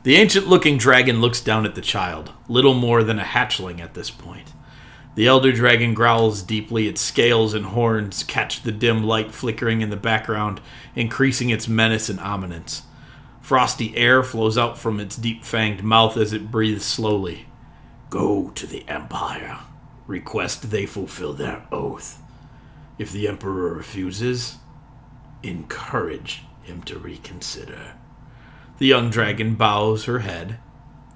The ancient-looking dragon looks down at the child, little more than a hatchling at this point. The elder dragon growls deeply. Its scales and horns catch the dim light flickering in the background, increasing its menace and ominence. Frosty air flows out from its deep-fanged mouth as it breathes slowly. Go to the Empire. Request they fulfill their oath. If the Emperor refuses, encourage him to reconsider. The young dragon bows her head.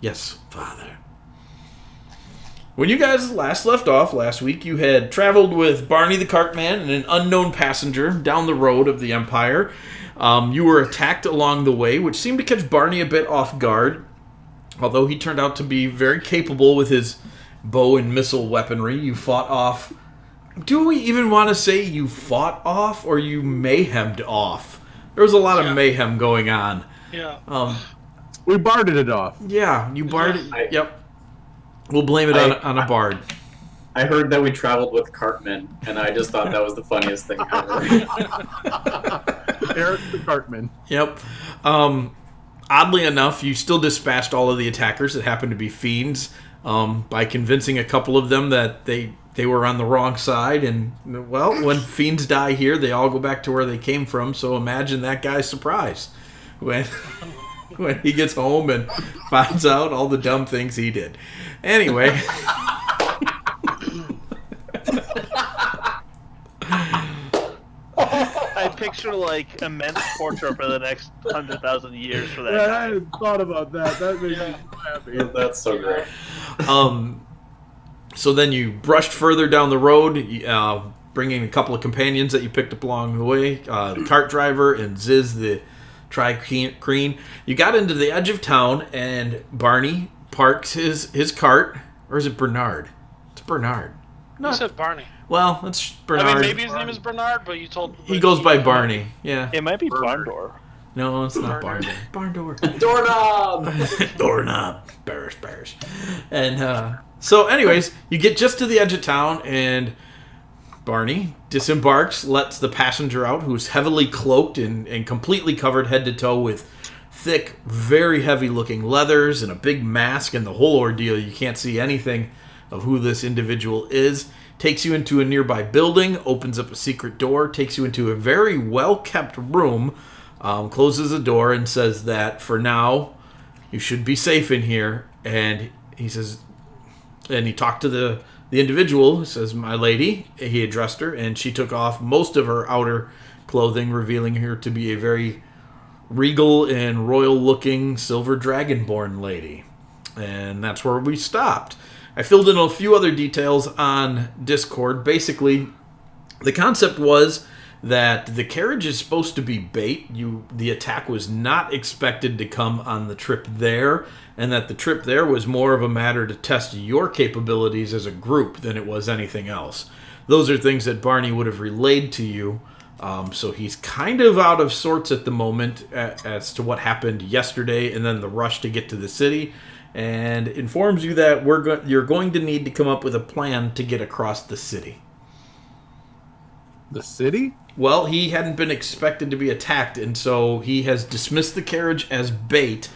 Yes, Father. When you guys last left off last week, you had traveled with Barney the Cartman and an unknown passenger down the road of the Empire. You were attacked along the way, which seemed to catch Barney a bit off guard, although he turned out to be very capable with his bow and missile weaponry. You fought off... Do we even want to say you fought off or you mayhemed off? There was a lot of mayhem going on. Yeah. We barded it off. Yeah, you barded... Yep. We'll blame it on a bard. I heard that we traveled with Cartman, and I just thought that was the funniest thing ever. Eric the Cartman. Yep. Oddly enough, you still dispatched all of the attackers that happened to be fiends by convincing a couple of them that they were on the wrong side. And, well, when fiends die here, they all go back to where they came from. So imagine that guy's surprise when he gets home and finds out all the dumb things he did. Anyway. I picture like immense torture for the next 100,000 years for that. Yeah, guy. I hadn't thought about that. That makes me happy. That's so great. So then you brushed further down the road, bringing a couple of companions that you picked up along the way, the cart driver and Ziz the Tri-Creen. You got into the edge of town, and Barney parks his cart. Or is it Bernard? It's Bernard. No. You said Barney. Well, it's Bernard. I mean, maybe his name is Bernard, but you told... He goes by Barney, yeah. It might be Barndor. No, it's not Barney. Barndor. Doorknob! Doorknob. Bears. And so anyways, you get just to the edge of town, and Barney disembarks, lets the passenger out, who's heavily cloaked and completely covered head to toe with thick, very heavy-looking leathers and a big mask and the whole ordeal. You can't see anything of who this individual is. Takes you into a nearby building, opens up a secret door, takes you into a very well-kept room, closes the door and says that for now, you should be safe in here. And he says, and he talked to the individual, who says, my lady, he addressed her, and she took off most of her outer clothing, revealing her to be a very regal and royal-looking silver dragonborn lady. And that's where we stopped. I filled in a few other details on Discord. Basically, the concept was that the carriage is supposed to be bait. The attack was not expected to come on the trip there, and that the trip there was more of a matter to test your capabilities as a group than it was anything else. Those are things that Barney would have relayed to you. So he's kind of out of sorts at the moment as to what happened yesterday and then the rush to get to the city, and informs you that you're going to need to come up with a plan to get across the city. The city? Well, he hadn't been expected to be attacked, and so he has dismissed the carriage as bait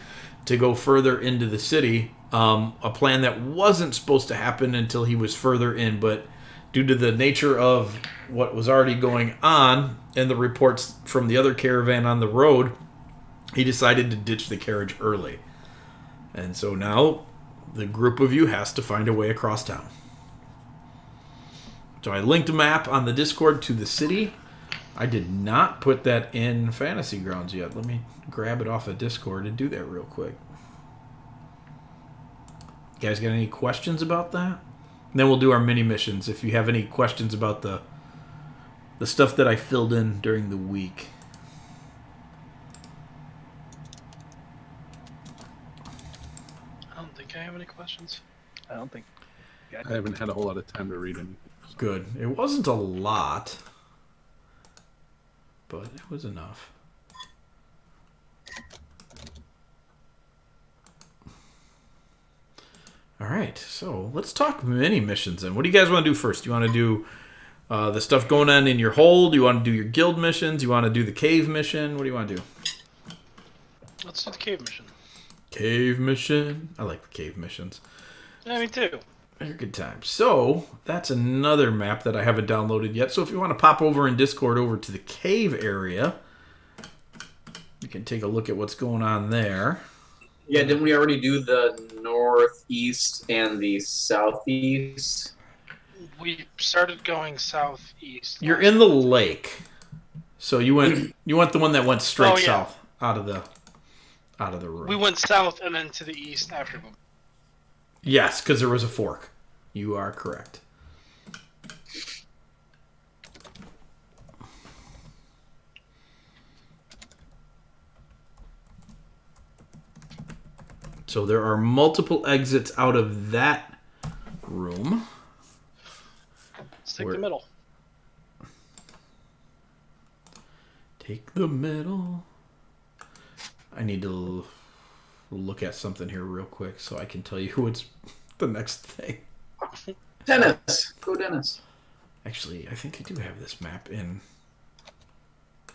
to go further into the city, a plan that wasn't supposed to happen until he was further in, but due to the nature of what was already going on and the reports from the other caravan on the road, he decided to ditch the carriage early. And so now the group of you has to find a way across town. So I linked a map on the Discord to the city. I did not put that in Fantasy Grounds yet. Let me grab it off of Discord and do that real quick. You guys got any questions about that? And then we'll do our mini missions if you have any questions about the stuff that I filled in during the week. I don't think I have any questions. I don't think. I haven't had a whole lot of time to read any. Good. It wasn't a lot, but it was enough. All right, so let's talk mini missions then. What do you guys want to do first? Do you want to do the stuff going on in your hold? Do you want to do your guild missions? Do you want to do the cave mission? What do you want to do? Let's do the cave mission. cave mission. I like the cave missions. Yeah, me too. They're good times. So, that's another map that I haven't downloaded yet. So, if you want to pop over in Discord over to the cave area, you can take a look at what's going on there. Yeah, didn't we already do the northeast and the southeast? We started going southeast. You're in the lake. So, you went the one that went straight south out of the room. We went south and then to the east after. Yes, because there was a fork. You are correct. So there are multiple exits out of that room. Let's take the middle. Take the middle. I need to look at something here real quick so I can tell you what's the next thing. Dennis! Go Dennis. Actually, I think I do have this map in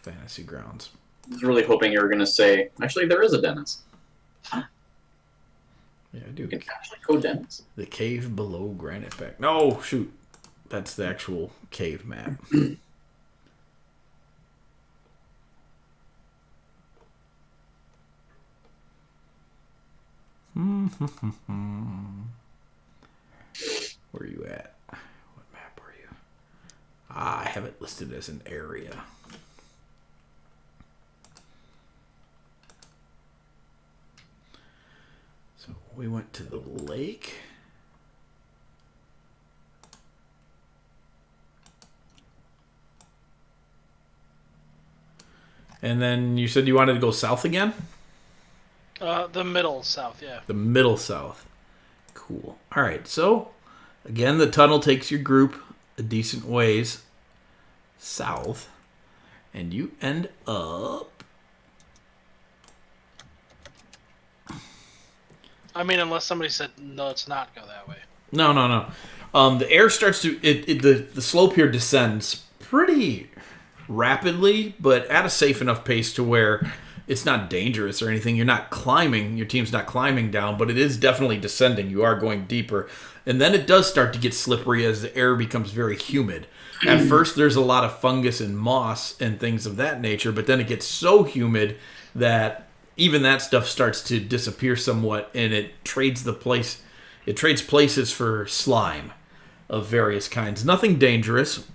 Fantasy Grounds. I was really hoping you were going to say, actually, there is a Dennis. Yeah, I do. You can actually go Dennis. The cave below Granite Back. No, shoot. That's the actual cave map. Where are you at? What map are you? I have it listed as an area. So we went to the lake. And then you said you wanted to go south again? The middle south, yeah. The middle south. Cool. All right. So, again, the tunnel takes your group a decent ways south. And you end up... I mean, unless somebody said, no, let's not go that way. No. The air starts to... The slope here descends pretty rapidly, but at a safe enough pace to where it's not dangerous or anything. You're not climbing. Your team's not climbing down, but it is definitely descending. You are going deeper. And then it does start to get slippery as the air becomes very humid. At first, there's a lot of fungus and moss and things of that nature, but then it gets so humid that even that stuff starts to disappear somewhat, and it trades places for slime of various kinds. Nothing dangerous,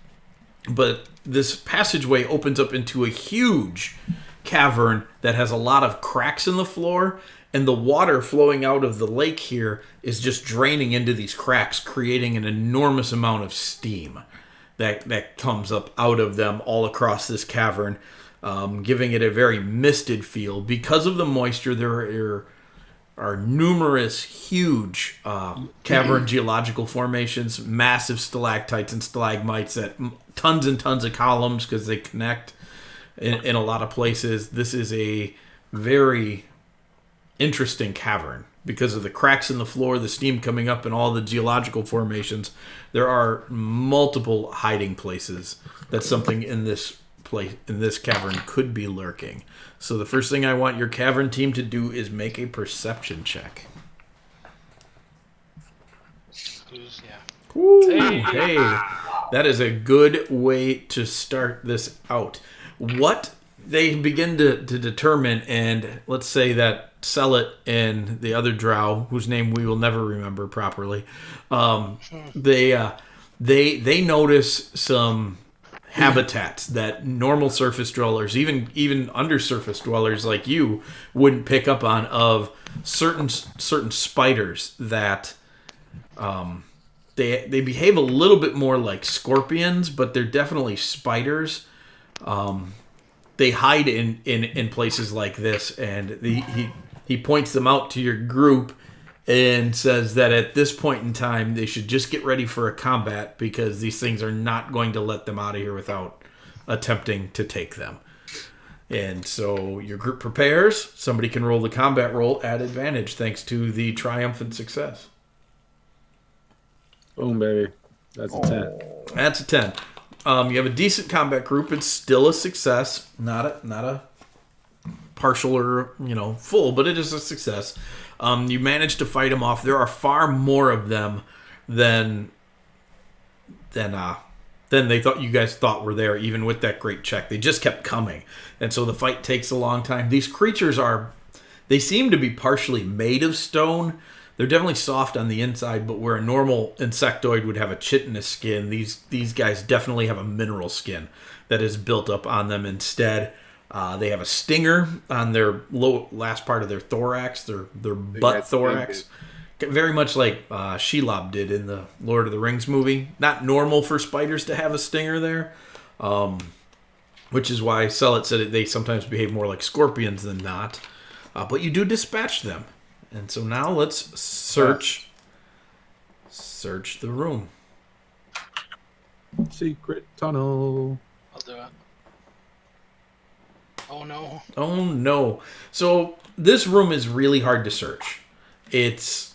but this passageway opens up into a huge cavern that has a lot of cracks in the floor, and the water flowing out of the lake here is just draining into these cracks, creating an enormous amount of steam that comes up out of them all across this cavern, giving it a very misted feel. Because of the moisture, there are numerous huge cavern geological formations, massive stalactites and stalagmites that tons and tons of columns because they connect in a lot of places. This is a very interesting cavern because of the cracks in the floor, the steam coming up, and all the geological formations. There are multiple hiding places that something in this cavern could be lurking. So the first thing I want your cavern team to do is make a perception check. Yeah. Ooh, hey, that is a good way to start this out. What they begin to determine, and let's say that Sellet and the other drow, whose name we will never remember properly, they notice some habitats that normal surface dwellers, even undersurface dwellers like you, wouldn't pick up on, of certain spiders that they behave a little bit more like scorpions, but they're definitely spiders. They hide in places like this, and he points them out to your group and says that at this point in time they should just get ready for a combat because these things are not going to let them out of here without attempting to take them. And so your group prepares. Somebody can roll the combat roll at advantage thanks to the triumphant success. Boom, baby. That's a 10. That's a 10. You have a decent combat group. It's still a success. Not a partial or full, but it is a success. You managed to fight them off. There are far more of them than they thought you guys thought were there, even with that great check. They just kept coming, and so the fight takes a long time. These creatures they seem to be partially made of stone. They're definitely soft on the inside, but where a normal insectoid would have a chitinous skin, these guys definitely have a mineral skin that is built up on them instead. They have a stinger on their last part of their thorax, their butt thorax. Very much like Shelob did in the Lord of the Rings movie. Not normal for spiders to have a stinger there, which is why Sellet said they sometimes behave more like scorpions than not. But you do dispatch them. And so now let's search the room. Secret tunnel. I'll do it. Oh no. Oh no. So this room is really hard to search. It's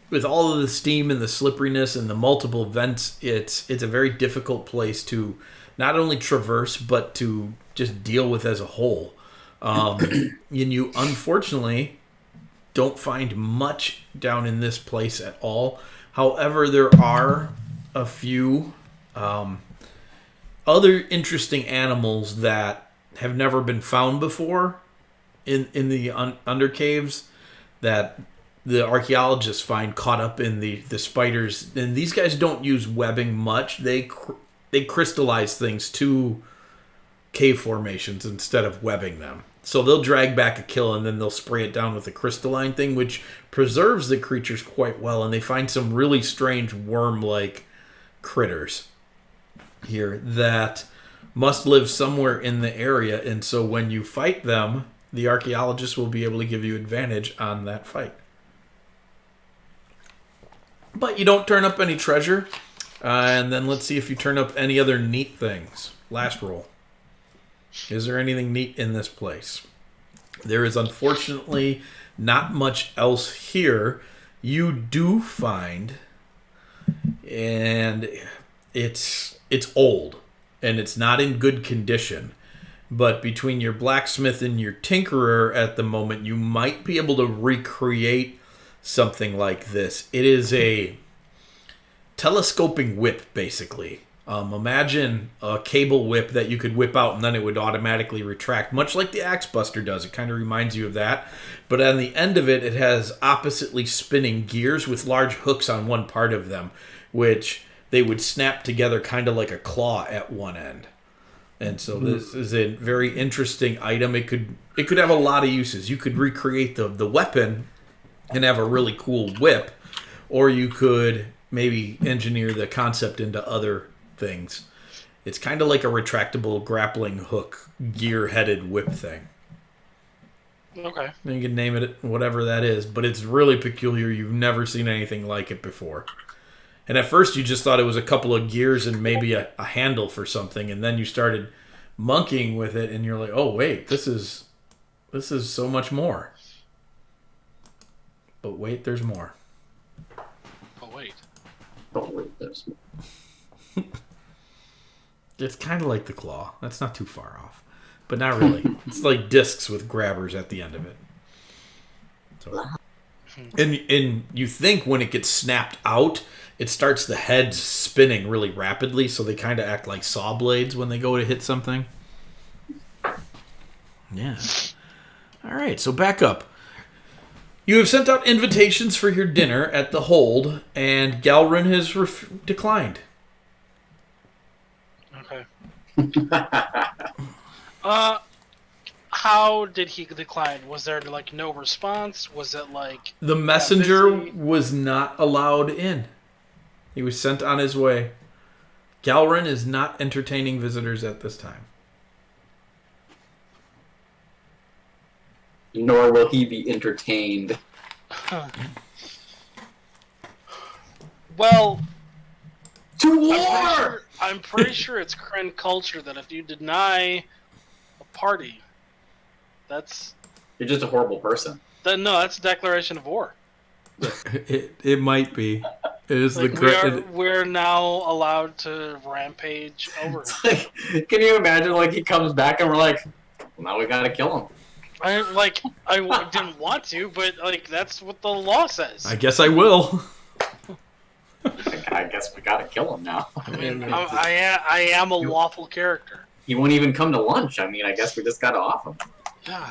with all of the steam and the slipperiness and the multiple vents, it's a very difficult place to not only traverse but to just deal with as a whole. And you unfortunately don't find much down in this place at all. However, there are a few other interesting animals that have never been found before in the undercaves that the archaeologists find caught up in the spiders. And these guys don't use webbing much. They crystallize things to cave formations instead of webbing them. So they'll drag back a kill and then they'll spray it down with a crystalline thing, which preserves the creatures quite well. And they find some really strange worm-like critters here that must live somewhere in the area. And so when you fight them, the archaeologists will be able to give you advantage on that fight. But you don't turn up any treasure. And then let's see if you turn up any other neat things. Last roll. Is there anything neat in this place? There is unfortunately not much else here. You do find, and it's old, and it's not in good condition. But between your blacksmith and your tinkerer at the moment, you might be able to recreate something like this. It is a telescoping whip, basically. Imagine a cable whip that you could whip out and then it would automatically retract, much like the Axe Buster does. It kind of reminds you of that. But on the end of it, it has oppositely spinning gears with large hooks on one part of them, which they would snap together kind of like a claw at one end. And so this is a very interesting item. It could have a lot of uses. You could recreate the weapon and have a really cool whip, or you could maybe engineer the concept into other things. It's kind of like a retractable grappling hook, gear-headed whip thing. Okay. You can name it whatever that is, but it's really peculiar. You've never seen anything like it before. And at first you just thought it was a couple of gears and maybe a handle for something, and then you started monkeying with it, and you're like, oh wait, this is so much more. But wait, there's more. Oh wait. Oh, wait, there's more. It's kind of like the claw. That's not too far off. But not really. It's like discs with grabbers at the end of it. So, and you think when it gets snapped out, it starts the heads spinning really rapidly, so they kind of act like saw blades when they go to hit something. Yeah. All right, so back up. You have sent out invitations for your dinner at the Hold, and Galrin has declined. Okay. How did he decline? Was there like no response? Was it like the messenger was not allowed in? He was sent on his way. Galrin is not entertaining visitors at this time. Nor will he be entertained. Well, To war! I'm pretty sure it's Kren culture that if you deny a party, that's... You're just a horrible person. That's a declaration of war. It might be. It is like we're now allowed to rampage over him. Can you imagine, like, he comes back and we're like, well, now we gotta kill him. didn't want to, but like that's what the law says. I guess I will. I guess we gotta kill him now. I am a lawful character. He won't even come to lunch. I mean, I guess we just gotta off him. Yeah.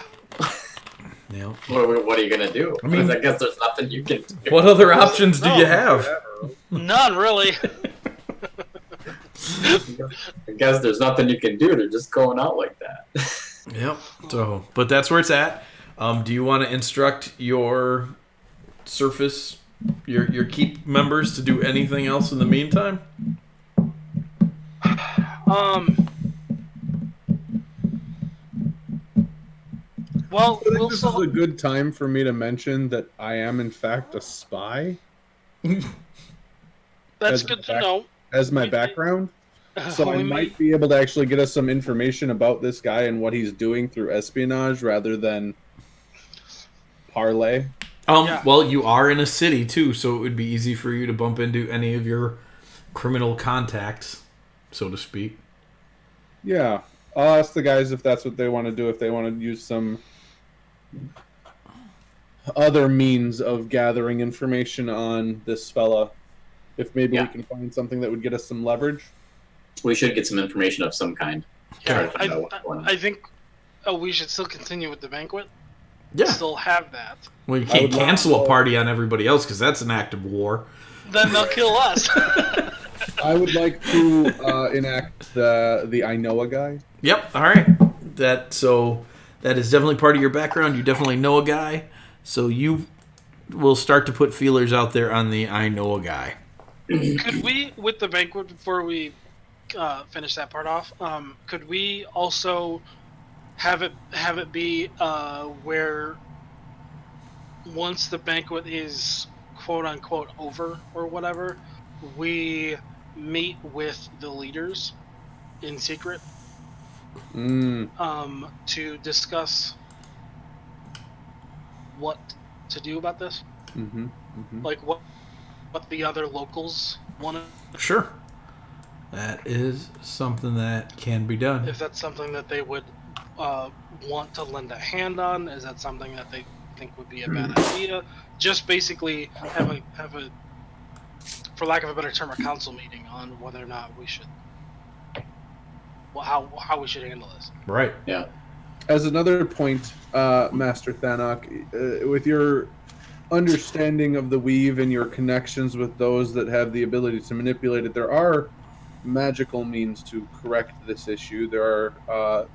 Yeah. What are you gonna do? I mean, I guess there's nothing you can do. What other options do you have? None really. I guess there's nothing you can do. They're just going out like that. Yep. So, but that's where it's at. Do you want to instruct your surface, your keep members to do anything else in the meantime? Well, I think this is a good time for me to mention that I am in fact a spy. That's good to know. As my background. So I might be able to actually get us some information about this guy and what he's doing through espionage rather than parlay. Yeah. Well, you are in a city too, so it would be easy for you to bump into any of your criminal contacts, so to speak. Yeah, I'll ask the guys if that's what they want to do, if they want to use some other means of gathering information on this fella. If maybe we can find something that would get us some leverage. We should get some information of some kind. Yeah, I think we should still continue with the banquet. Yeah. Still have that. Well, you can't cancel a party on everybody else because that's an act of war. Then they'll kill us. I would like to enact the I know a guy. Yep. All right. That is definitely part of your background. You definitely know a guy, so you will start to put feelers out there on the I know a guy. Could we, with the banquet, before we finish that part off, could we also have it be where once the banquet is quote unquote over or whatever, we meet with the leaders in secret to discuss what to do about this? Like what the other locals want to... Sure. That is something that can be done. If that's something that they would want to lend a hand on, is that something that they think would be a bad idea? Just basically have a, for lack of a better term, a council meeting on whether or not we should, how we should handle this. Right. Yeah. As another point, Master Thanok, with your understanding of the weave and your connections with those that have the ability to manipulate it, there are magical means to correct this issue. There are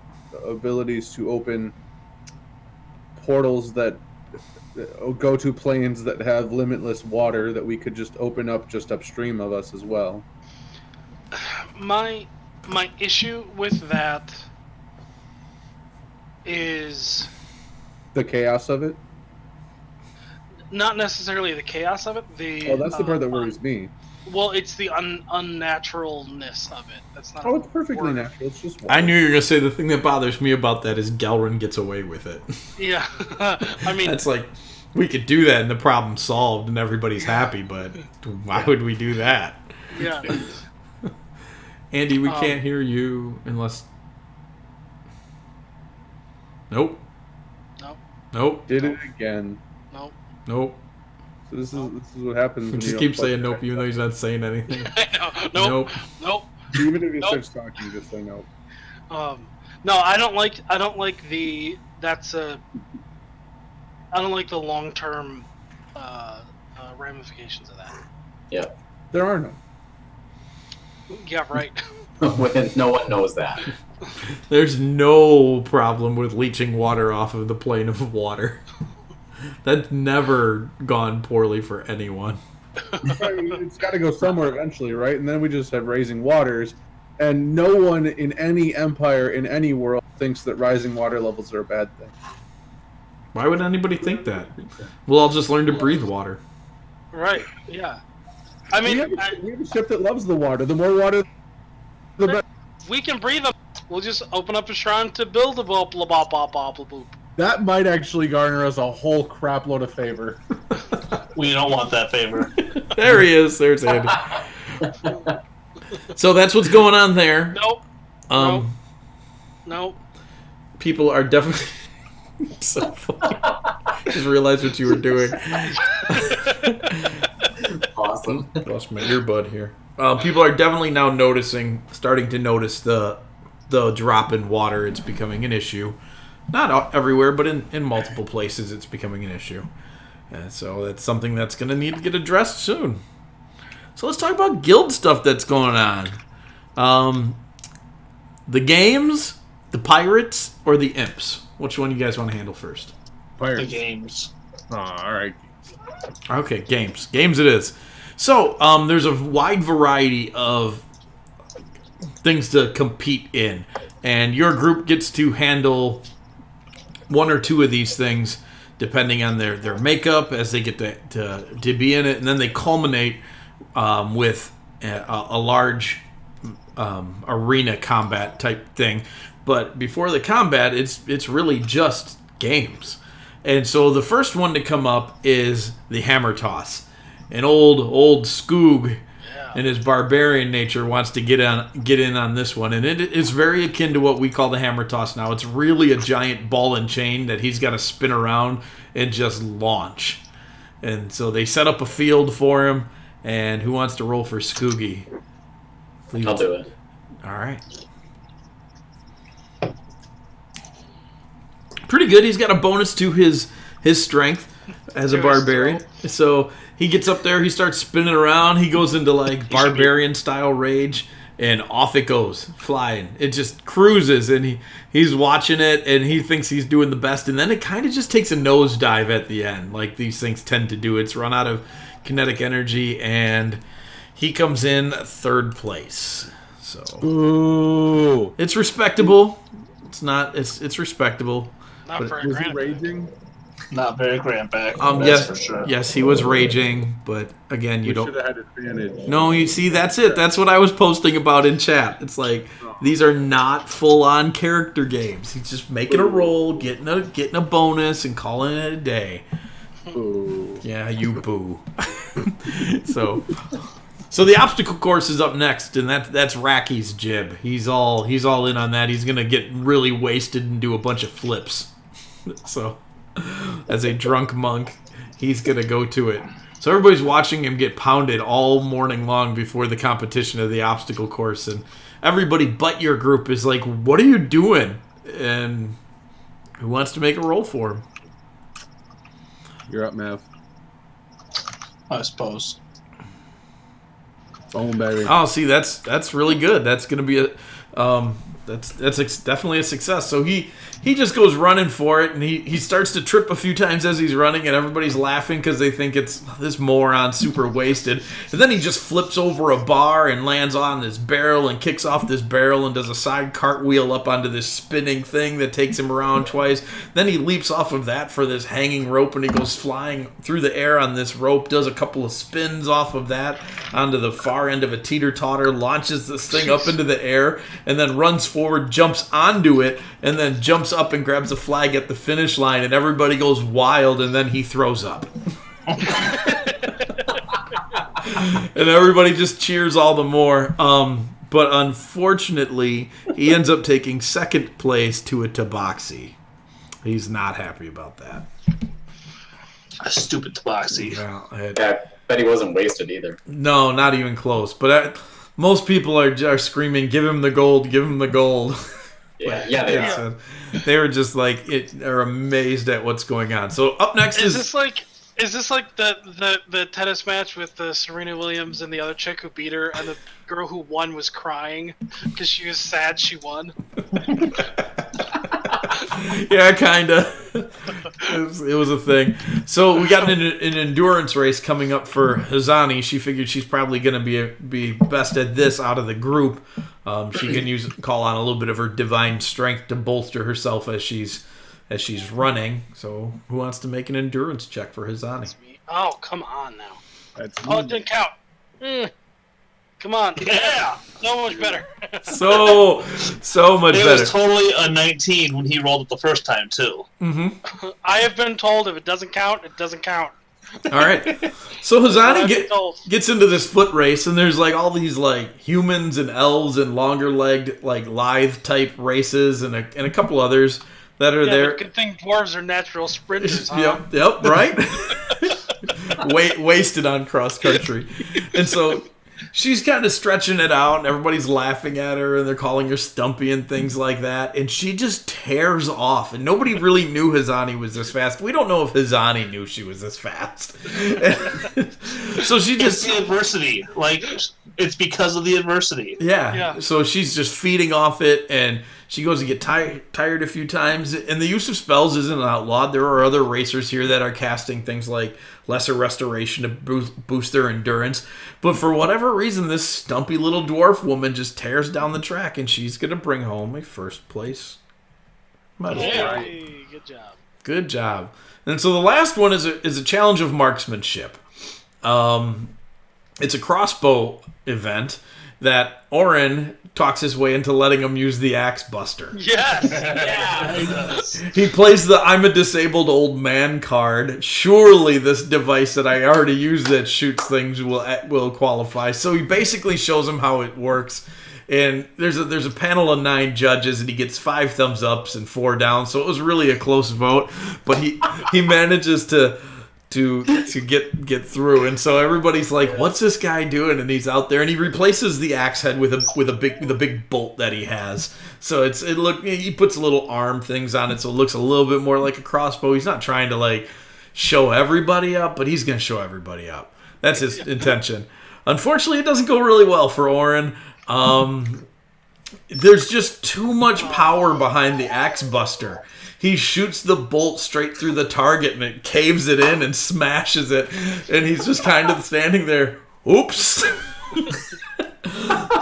abilities to open portals that go to planes that have limitless water that we could just open up just upstream of us as well. My issue with that is the chaos of it. Not necessarily the chaos of it. That's the part that worries me. Well, it's the unnaturalness of it. That's not. Oh, it's perfectly natural. It's just water. I knew you were going to say the thing that bothers me about that is Gelrin gets away with it. Yeah. I mean... That's like, we could do that and the problem's solved and everybody's happy, but why would we do that? Yeah. Andy, we can't hear you unless... Nope. Nope. Nope. Did it again. Nope. Nope. So this is what happens. He just keeps saying nope even though he's not saying anything. I know. Nope. Nope. Even if he starts talking, just say nope. No, I don't like the long-term ramifications of that. Yeah. There are none. Yeah, right. No one knows that. There's no problem with leaching water off of the plane of water. That's never gone poorly for anyone. It's got to go somewhere eventually, right? And then we just have rising waters, and no one in any empire in any world thinks that rising water levels are a bad thing. Why would anybody think that? We'll all just learn to breathe water. Right. Yeah. I mean, we have a ship that loves the water. The more water, the better. We can breathe them. We'll just open up a shrine to build a blah blah blah blah blah blah blah. That might actually garner us a whole crap load of favor. We don't want that favor. There he is. There's Andy. So that's what's going on there. Nope. Nope. People are definitely So funny. Just realized what you were doing. Awesome. Lost my earbud here. People are definitely now starting to notice the drop in water. It's becoming an issue. Not everywhere, but in multiple places it's becoming an issue. And so that's something that's going to need to get addressed soon. So let's talk about guild stuff that's going on. The games, the pirates, or the imps? Which one you guys want to handle first? Pirates. The games. Oh, all right. Okay, games. Games it is. So, there's a wide variety of things to compete in. And your group gets to handle one or two of these things depending on their makeup as they get to be in it. And then they culminate with a large arena combat type thing. But before the combat, it's really just games. And so the first one to come up is the hammer toss. An old Skoog and his barbarian nature wants to get in on this one. And it is very akin to what we call the hammer toss now. It's really a giant ball and chain that he's got to spin around and just launch. And so they set up a field for him. And who wants to roll for Skoogie? Please. I'll do it. All right. Pretty good. He's got a bonus to his strength as a barbarian. So he gets up there, he starts spinning around, he goes into like barbarian style rage, and off it goes, flying. It just cruises, and he's watching it, and he thinks he's doing the best, and then it kind of just takes a nosedive at the end, like these things tend to do. It's run out of kinetic energy, and he comes in third place. So Ooh. it's respectable. It's respectable. Not But for a Was he granite. raging? Not very grand back. Yes, for sure. yes, he was raging, but again, you We don't. should have had advantage. No, you see, that's it. That's what I was posting about in chat. It's like these are not full-on character games. He's just making a roll, getting a bonus, and calling it a day. Ooh. Yeah, you boo. So the obstacle course is up next, and that's Racky's jib. He's all in on that. He's gonna get really wasted and do a bunch of flips. So, as a drunk monk, he's gonna go to it. So everybody's watching him get pounded all morning long before the competition of the obstacle course, and everybody but your group is like, "What are you doing?" And who wants to make a roll for him? You're up, Mav. I suppose. Boom, baby. Oh, see, that's really good. That's gonna be definitely a success. So he just goes running for it, and he starts to trip a few times as he's running, and everybody's laughing because they think it's this moron super wasted. And then he just flips over a bar and lands on this barrel and kicks off this barrel and does a side cartwheel up onto this spinning thing that takes him around twice. Then he leaps off of that for this hanging rope, and he goes flying through the air on this rope, does a couple of spins off of that onto the far end of a teeter-totter, launches this thing up into the air, and then runs forward, jumps onto it, and then jumps up and grabs a flag at the finish line, and everybody goes wild, and then he throws up. And everybody just cheers all the more. But unfortunately, he ends up taking second place to a tabaxi. He's not happy about that. A stupid tabaxi. Well, Yeah, I bet he wasn't wasted either. no, not even close. But most people are screaming, "Give him the gold! Give him the gold!" Yeah, they are. So they were just like are amazed at what's going on. So up next Is this like the tennis match with Serena Williams and the other chick who beat her, and the girl who won was crying because she was sad she won? Yeah, kinda. It was a thing. So we got an endurance race coming up for Hazani. She figured she's probably going to be best at this out of the group. She can call on a little bit of her divine strength to bolster herself as she's running. So who wants to make an endurance check for Hazani? Oh, come on now. That's Oh, it didn't count. Come on. Yeah! So much better. So much It better. was totally a 19 when he rolled it the first time, too. Mm-hmm. I have been told if it doesn't count, it doesn't count. All right. So Hazani I've been told. gets into this foot race, and there's like all these like humans and elves and longer legged like lithe type races and a couple others. that are there. But good thing dwarves are natural sprinters, huh? Yep, right? Wasted on cross country. And so she's kind of stretching it out, and everybody's laughing at her, and they're calling her Stumpy and things like that. And she just tears off, and nobody really knew Hizani was this fast. We don't know if Hizani knew she was this fast. So she just... It's the adversity. Like, it's because of the adversity. Yeah. So she's just feeding off it, and she goes to get tired a few times. And the use of spells isn't outlawed. There are other racers here that are casting things like Lesser Restoration to boost their endurance. But for whatever reason, this stumpy little dwarf woman just tears down the track, and she's going to bring home a first place medal. Hey, good job. Good job. And so the last one is a challenge of marksmanship. It's a crossbow event that Oren talks his way into letting him use the Axe Buster. Yes! Yeah. He plays the I'm a disabled old man card. Surely this device that I already use that shoots things will qualify. So he basically shows him how it works. And there's a panel of 9 judges, and he gets 5 thumbs ups and 4 downs. So it was really a close vote, but he manages to get through. And so everybody's like, what's this guy doing? And he's out there, and he replaces the axe head with a big bolt that he has. So he puts little arm things on it, so it looks a little bit more like a crossbow. He's not trying to like show everybody up, but he's gonna show everybody up. That's his intention. Unfortunately, it doesn't go really well for Oren. There's just too much power behind the Axe Buster. He shoots the bolt straight through the target, and it caves it in and smashes it. And he's just kind of standing there. Oops.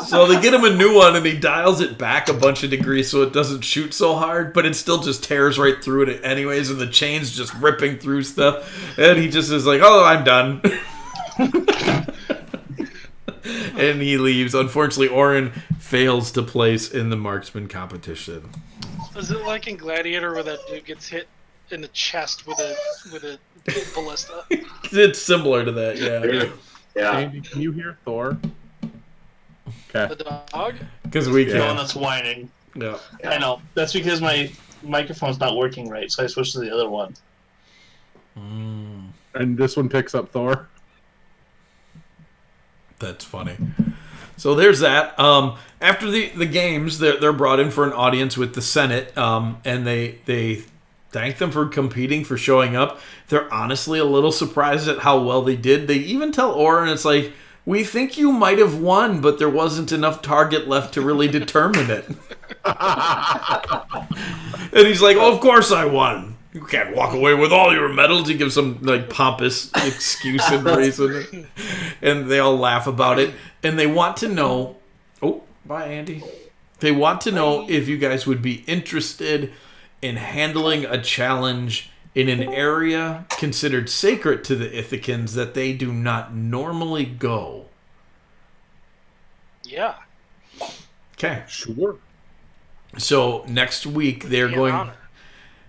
So they get him a new one, and he dials it back a bunch of degrees so it doesn't shoot so hard, but it still just tears right through it anyways, and the chain's just ripping through stuff. And he just is like, oh, I'm done. And he leaves. Unfortunately, Oren fails to place in the marksman competition. Is it like in Gladiator where that dude gets hit in the chest with a ballista? It's similar to that, yeah. Yeah. Andy, can you hear Thor? Okay. The dog? Because we The one can. that's whining. Yeah. I know. That's because my microphone's not working right, so I switched to the other one. And this one picks up Thor. That's funny. So there's that. After the games, they're brought in for an audience with the Senate, and they thank them for competing, for showing up. They're honestly a little surprised at how well they did. They even tell Oren, it's like, we think you might have won, but there wasn't enough target left to really determine it. And he's like, oh, of course I won. You can't walk away with all your medals. He gives some like pompous excuse and reason, and they all laugh about it. And they want to know. Oh, bye, Andy. They want to know if you guys would be interested in handling a challenge in an area considered sacred to the Ithacans that they do not normally go. Yeah. Okay. Sure. So next week they're Be an going. honor.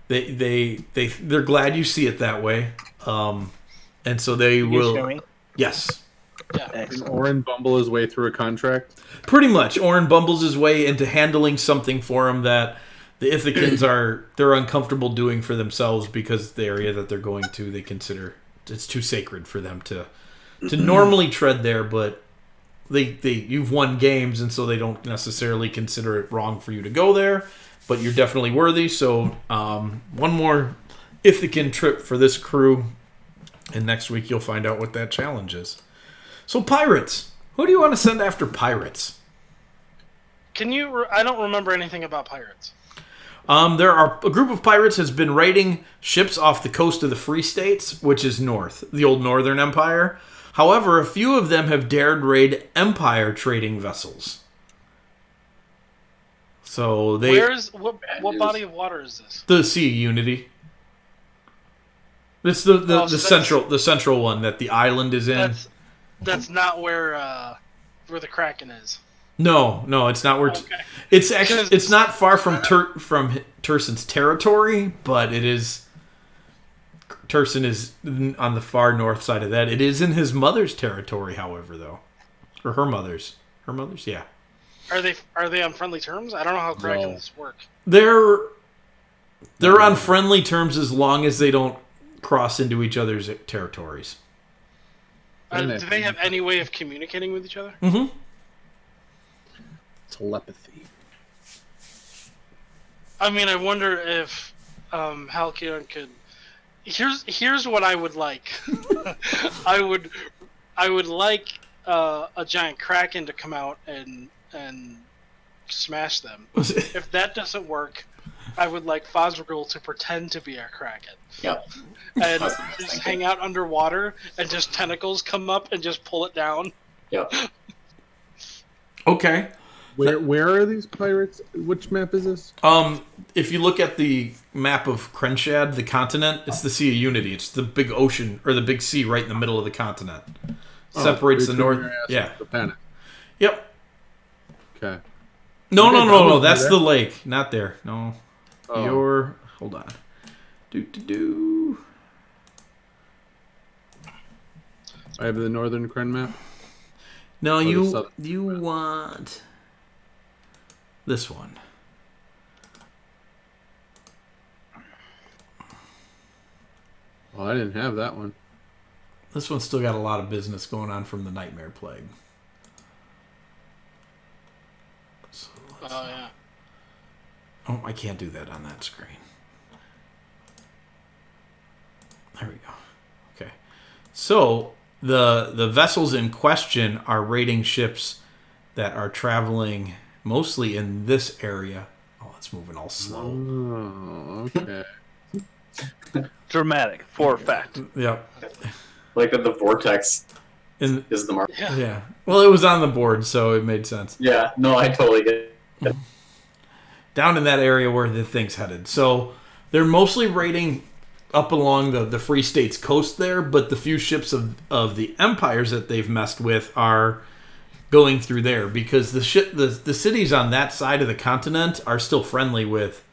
They're glad you see it that way, and so they will. Yes, Yeah. Can Oren bumble his way through a contract? pretty much. Oren bumbles his way into handling something for him that the Ithacans they're uncomfortable doing for themselves because the area that they're going to they consider it's too sacred for them to normally tread there, but you've won games, and so they don't necessarily consider it wrong for you to go there. But you're definitely worthy, so one more Ithacan trip for this crew, and next week you'll find out what that challenge is. So pirates, who do you want to send after pirates? Can you? I don't remember anything about pirates. There are a group of pirates has been raiding ships off the coast of the Free States, which is north, the old Northern Empire. However, a few of them have dared raid Empire trading vessels. So they What body of water is this? the Sea of Unity. It's the central one that the island is in. That's not where the Kraken is. No, it's not where. Okay. It's actually it's not far from Tursin's territory, but it is. Tursin is on the far north side of that. It is in his mother's territory, however, though, or her mother's. Her mother's, yeah. Are they on friendly terms? I don't know how Krakens work. They're They're on friendly terms as long as they don't cross into each other's territories. Do they have any way of communicating with each other? Mm-hmm. Telepathy. I mean, I wonder if Halcyon could. Here's what I would like. I would like a giant kraken to come out and smash them. If that doesn't work, I would like Fosrogul to pretend to be a kraken. Yep. And just hang out underwater, and just tentacles come up and just pull it down. Yep. Okay. Where are these pirates? Which map is this? If you look at the map of Krenshad, the continent, it's the Sea of Unity. It's the big ocean, or the big sea right in the middle of the continent. Separates the north. Yeah. The panic. Yep. Okay. No. That's the lake. Not there. No. Oh. Hold on. Do. I have the northern Kren map. No, Or the you southern. want this one. Well, I didn't have that one. This one's still got a lot of business going on from the Nightmare Plague. So Oh yeah. Oh, I can't do that on that screen. There we go. Okay. So the vessels in question are raiding ships that are traveling mostly in this area. Oh, it's moving all slow. Oh, okay. Dramatic, for a fact. Yep. Like that the vortex And is the mark. yeah. Well, it was on the board, so it made sense. Yeah, no, I totally get it. Down in that area where the thing's headed. So they're mostly raiding up along the Free State's coast there, but the few ships of the empires that they've messed with are going through there because the cities on that side of the continent are still friendly with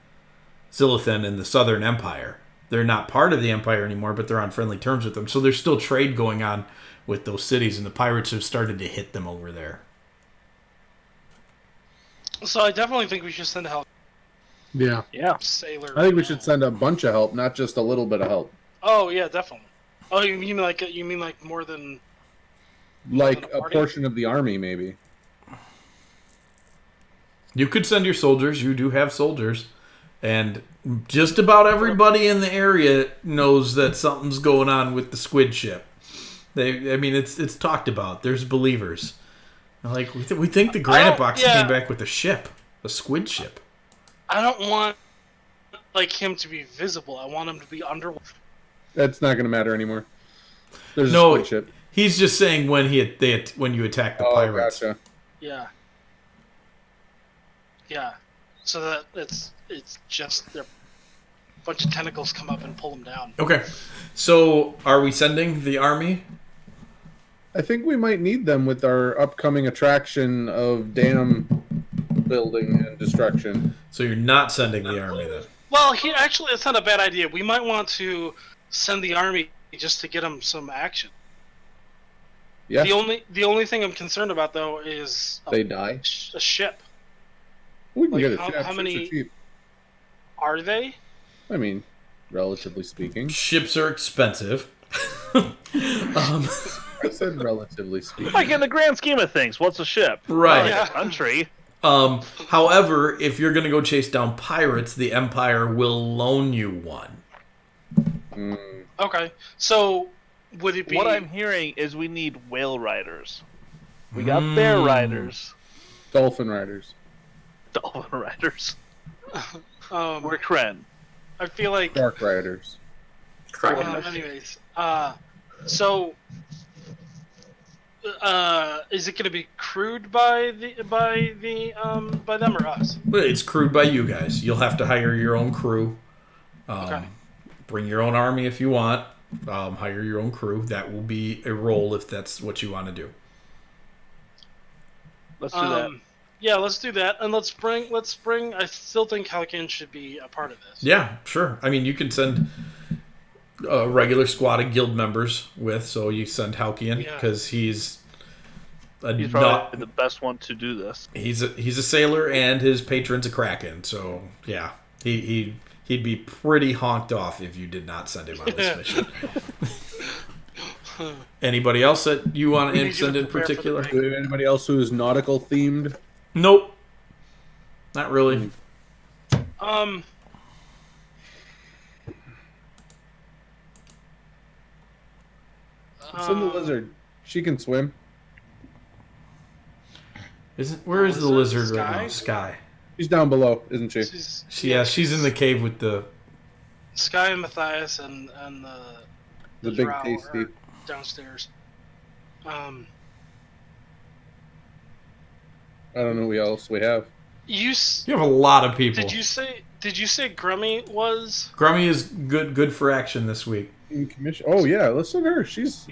Zilithan and the Southern Empire. They're not part of the Empire anymore, but they're on friendly terms with them. So there's still trade going on with those cities, and the pirates have started to hit them over there. So I definitely think we should send help. Yeah. Yeah. Sailor. I think we should send a bunch of help, not just a little bit of help. Oh yeah, definitely. Oh, you mean like more than? Like a party? portion of the army, maybe. You could send your soldiers. You do have soldiers. And just about everybody in the area knows that something's going on with the squid ship. It's talked about. There's believers. Like we think the Granite Box came back with a ship, a squid ship. I don't want like him to be visible. I want him to be underwater. That's not going to matter anymore. There's No, a squid ship. He's just saying when when you attack the pirates. Gotcha. Yeah. Yeah. So that it's just a bunch of tentacles come up and pull him down. Okay, so are we sending the army? I think we might need them with our upcoming attraction of dam building and destruction. So you're not sending the army then? Well, actually, it's not a bad idea. We might want to send the army just to get them some action. Yeah, The only thing I'm concerned about though is they die. a ship. We can Like, get a how ship. Ships are many- cheap. Are they? I mean, relatively speaking. Ships are expensive. I said relatively speaking. Like in the grand scheme of things, what's a ship? Right. Not like a country. However, if you're going to go chase down pirates, the Empire will loan you one. Mm, Okay. So would it be? What I'm hearing is we need whale riders. We got bear riders, dolphin riders. dolphin riders. Um, We're Kren. I feel like. Shark riders. Kraken. Anyways, so. Is it going to be crewed by them or us? But it's crewed by you guys. You'll have to hire your own crew. Okay. Bring your own army if you want. Hire your own crew. That will be a role if that's what you want to do. Let's do that. Yeah, let's do that, and let's bring. I still think Halcyon should be a part of this. Yeah, sure. I mean, you can send a regular squad of guild members with, so you send Halcyon because he's He's probably the best one to do this. He's a sailor and his patron's a kraken. So yeah, he he'd be pretty honked off if you did not send him on this mission. Anybody else that you want to send in particular? Do we have anybody else who is nautical themed? Nope. Not really. Send the lizard. She can swim. Where is the lizard right now? Sky? Sky. She's down below, isn't she? She's in the cave with the... Sky and Matthias and The big drow tasty. are downstairs. I don't know who else we have. You have a lot of people. Did you say Grummy was? Grummy is good for action this week. In commission. Oh yeah, listen to her. She's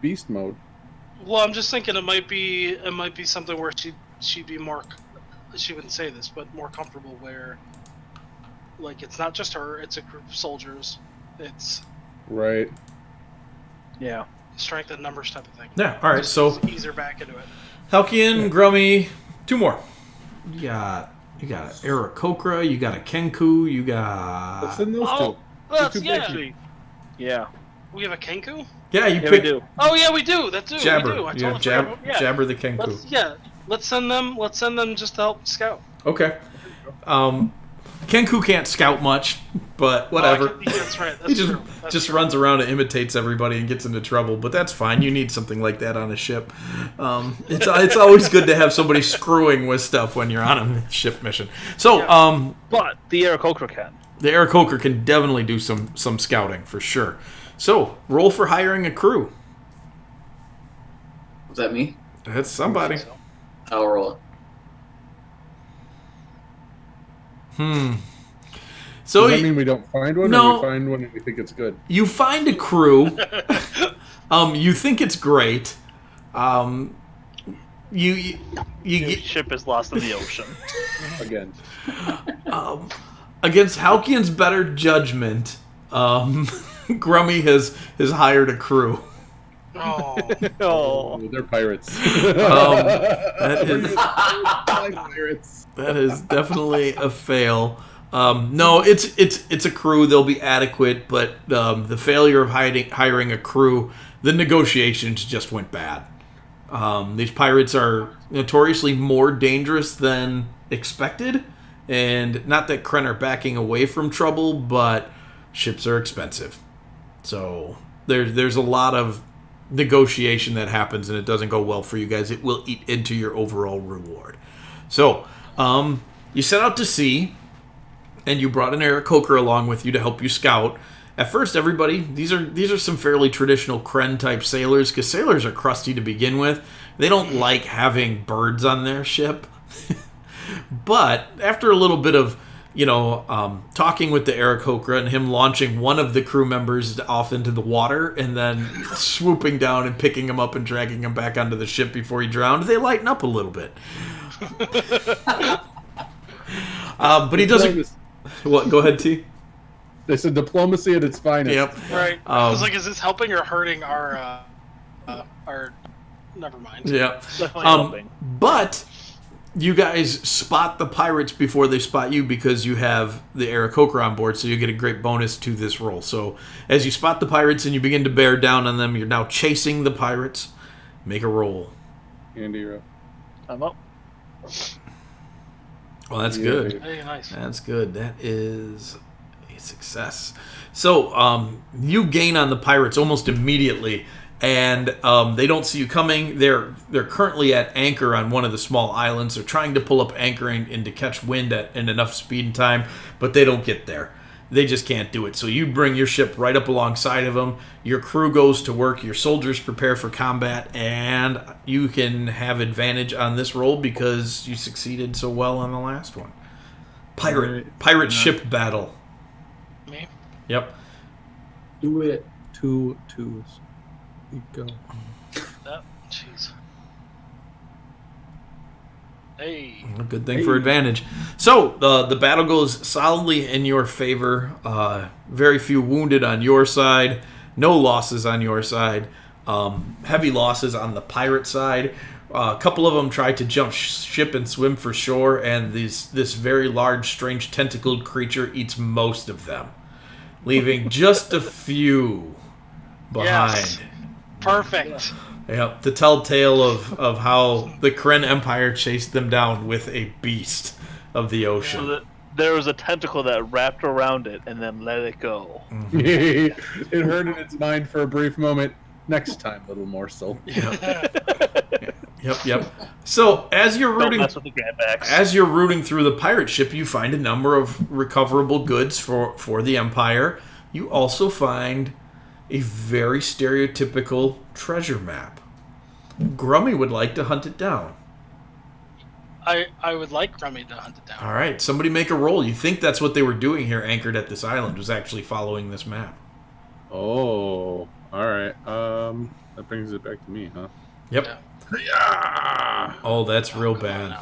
beast mode. Well, I'm just thinking it might be something where she'd be more. She wouldn't say this, but more comfortable where, like, it's not just her; it's a group of soldiers. It's right. Yeah. Strength and numbers type of thing. Yeah. All right. Just So ease her back into it. Halkian, Grummy, 2 more. You got Aarakocra, you got a Kenku, you got... Let's send those two. That's Actually, yeah. We have a Kenku. Yeah, you Yeah, we pick do. Oh yeah, we do. That's it. Jabber. We do. I You have totally forgot. Yeah. Jabber the Kenku. Let's send them just to help scout. Okay. Kenku can't scout much, but whatever. That's right. That's He just true. That's just true. runs around and imitates everybody and gets into trouble, but that's fine. You need something like that on a ship. It's always good to have somebody screwing with stuff when you're on a ship mission. So, But the Aarakocra can. the Aarakocra can definitely do some scouting for sure. So, roll for hiring a crew. Was that me? That's somebody. I'll roll it. So Does that mean we don't find one, No. or we find one and we think it's good? you find a crew. You think it's great. You Your get ship is lost in the ocean. Again. against Halkian's better judgment. Grummy has hired a crew. Oh, Oh. They're pirates. That is definitely a fail. No, it's a crew. They'll be adequate, but the failure of hiring a crew, the negotiations just went bad. These pirates are notoriously more dangerous than expected, and not that Kren are backing away from trouble, but ships are expensive. So there's a lot of negotiation that happens, and it doesn't go well for you guys. It will eat into your overall reward. So you set out to sea, and you brought an Aarakocra along with you to help you scout. At first, everybody, these are some fairly traditional Kren type sailors, because sailors are crusty to begin with. They don't like having birds on their ship. But after a little bit of talking with the Aarakocra and him launching one of the crew members off into the water and then swooping down and picking him up and dragging him back onto the ship before he drowned, they lighten up a little bit. But he doesn't... What? Go ahead, T. It's a diplomacy at its finest. Yep. right. I was like, is this helping or hurting our? Never mind. Yeah. Definitely helping. But you guys spot the pirates before they spot you because you have the Aarakocra on board, so you get a great bonus to this roll. So as you spot the pirates and you begin to bear down on them, you're now chasing the pirates. Make a roll. Andy, you're up. I'm up. Well, that's Yeah, good. baby. Hey, nice. That's good. That is a success. So you gain on the pirates almost immediately, and they don't see you coming. They're currently at anchor on one of the small islands. They're trying to pull up anchor and to catch wind in enough speed and time, but they don't get there. They just can't do it. So you bring your ship right up alongside of them. Your crew goes to work. Your soldiers prepare for combat, and you can have advantage on this roll because you succeeded so well on the last one. Pirate ship battle. Me. Yep. Do it. 2 2s. You go. Oh, jeez. Hey. A good thing for advantage. So the battle goes solidly in your favor. Very few wounded on your side. No losses on your side. Heavy losses on the pirate side. A couple of them try to jump ship and swim for shore, and this very large, strange tentacled creature eats most of them, leaving just a few behind. Yes. Perfect. Yep, the telltale of how the Kren Empire chased them down with a beast of the ocean. So that there was a tentacle that wrapped around it and then let it go. It hurt in its mind for a brief moment. Next time, little morsel. Yep. So as you're Don't rooting, mess with the grandbacks. as you're rooting through the pirate ship, you find a number of recoverable goods for the Empire. You also find a very stereotypical treasure map. Grummy would like to hunt it down. I would like Rummy to hunt it down. All right, somebody make a roll. You think that's what they were doing here, anchored at this island, was actually following this map. Oh, all right. That brings it back to me, huh? Yep. Yeah. Oh, that's real bad.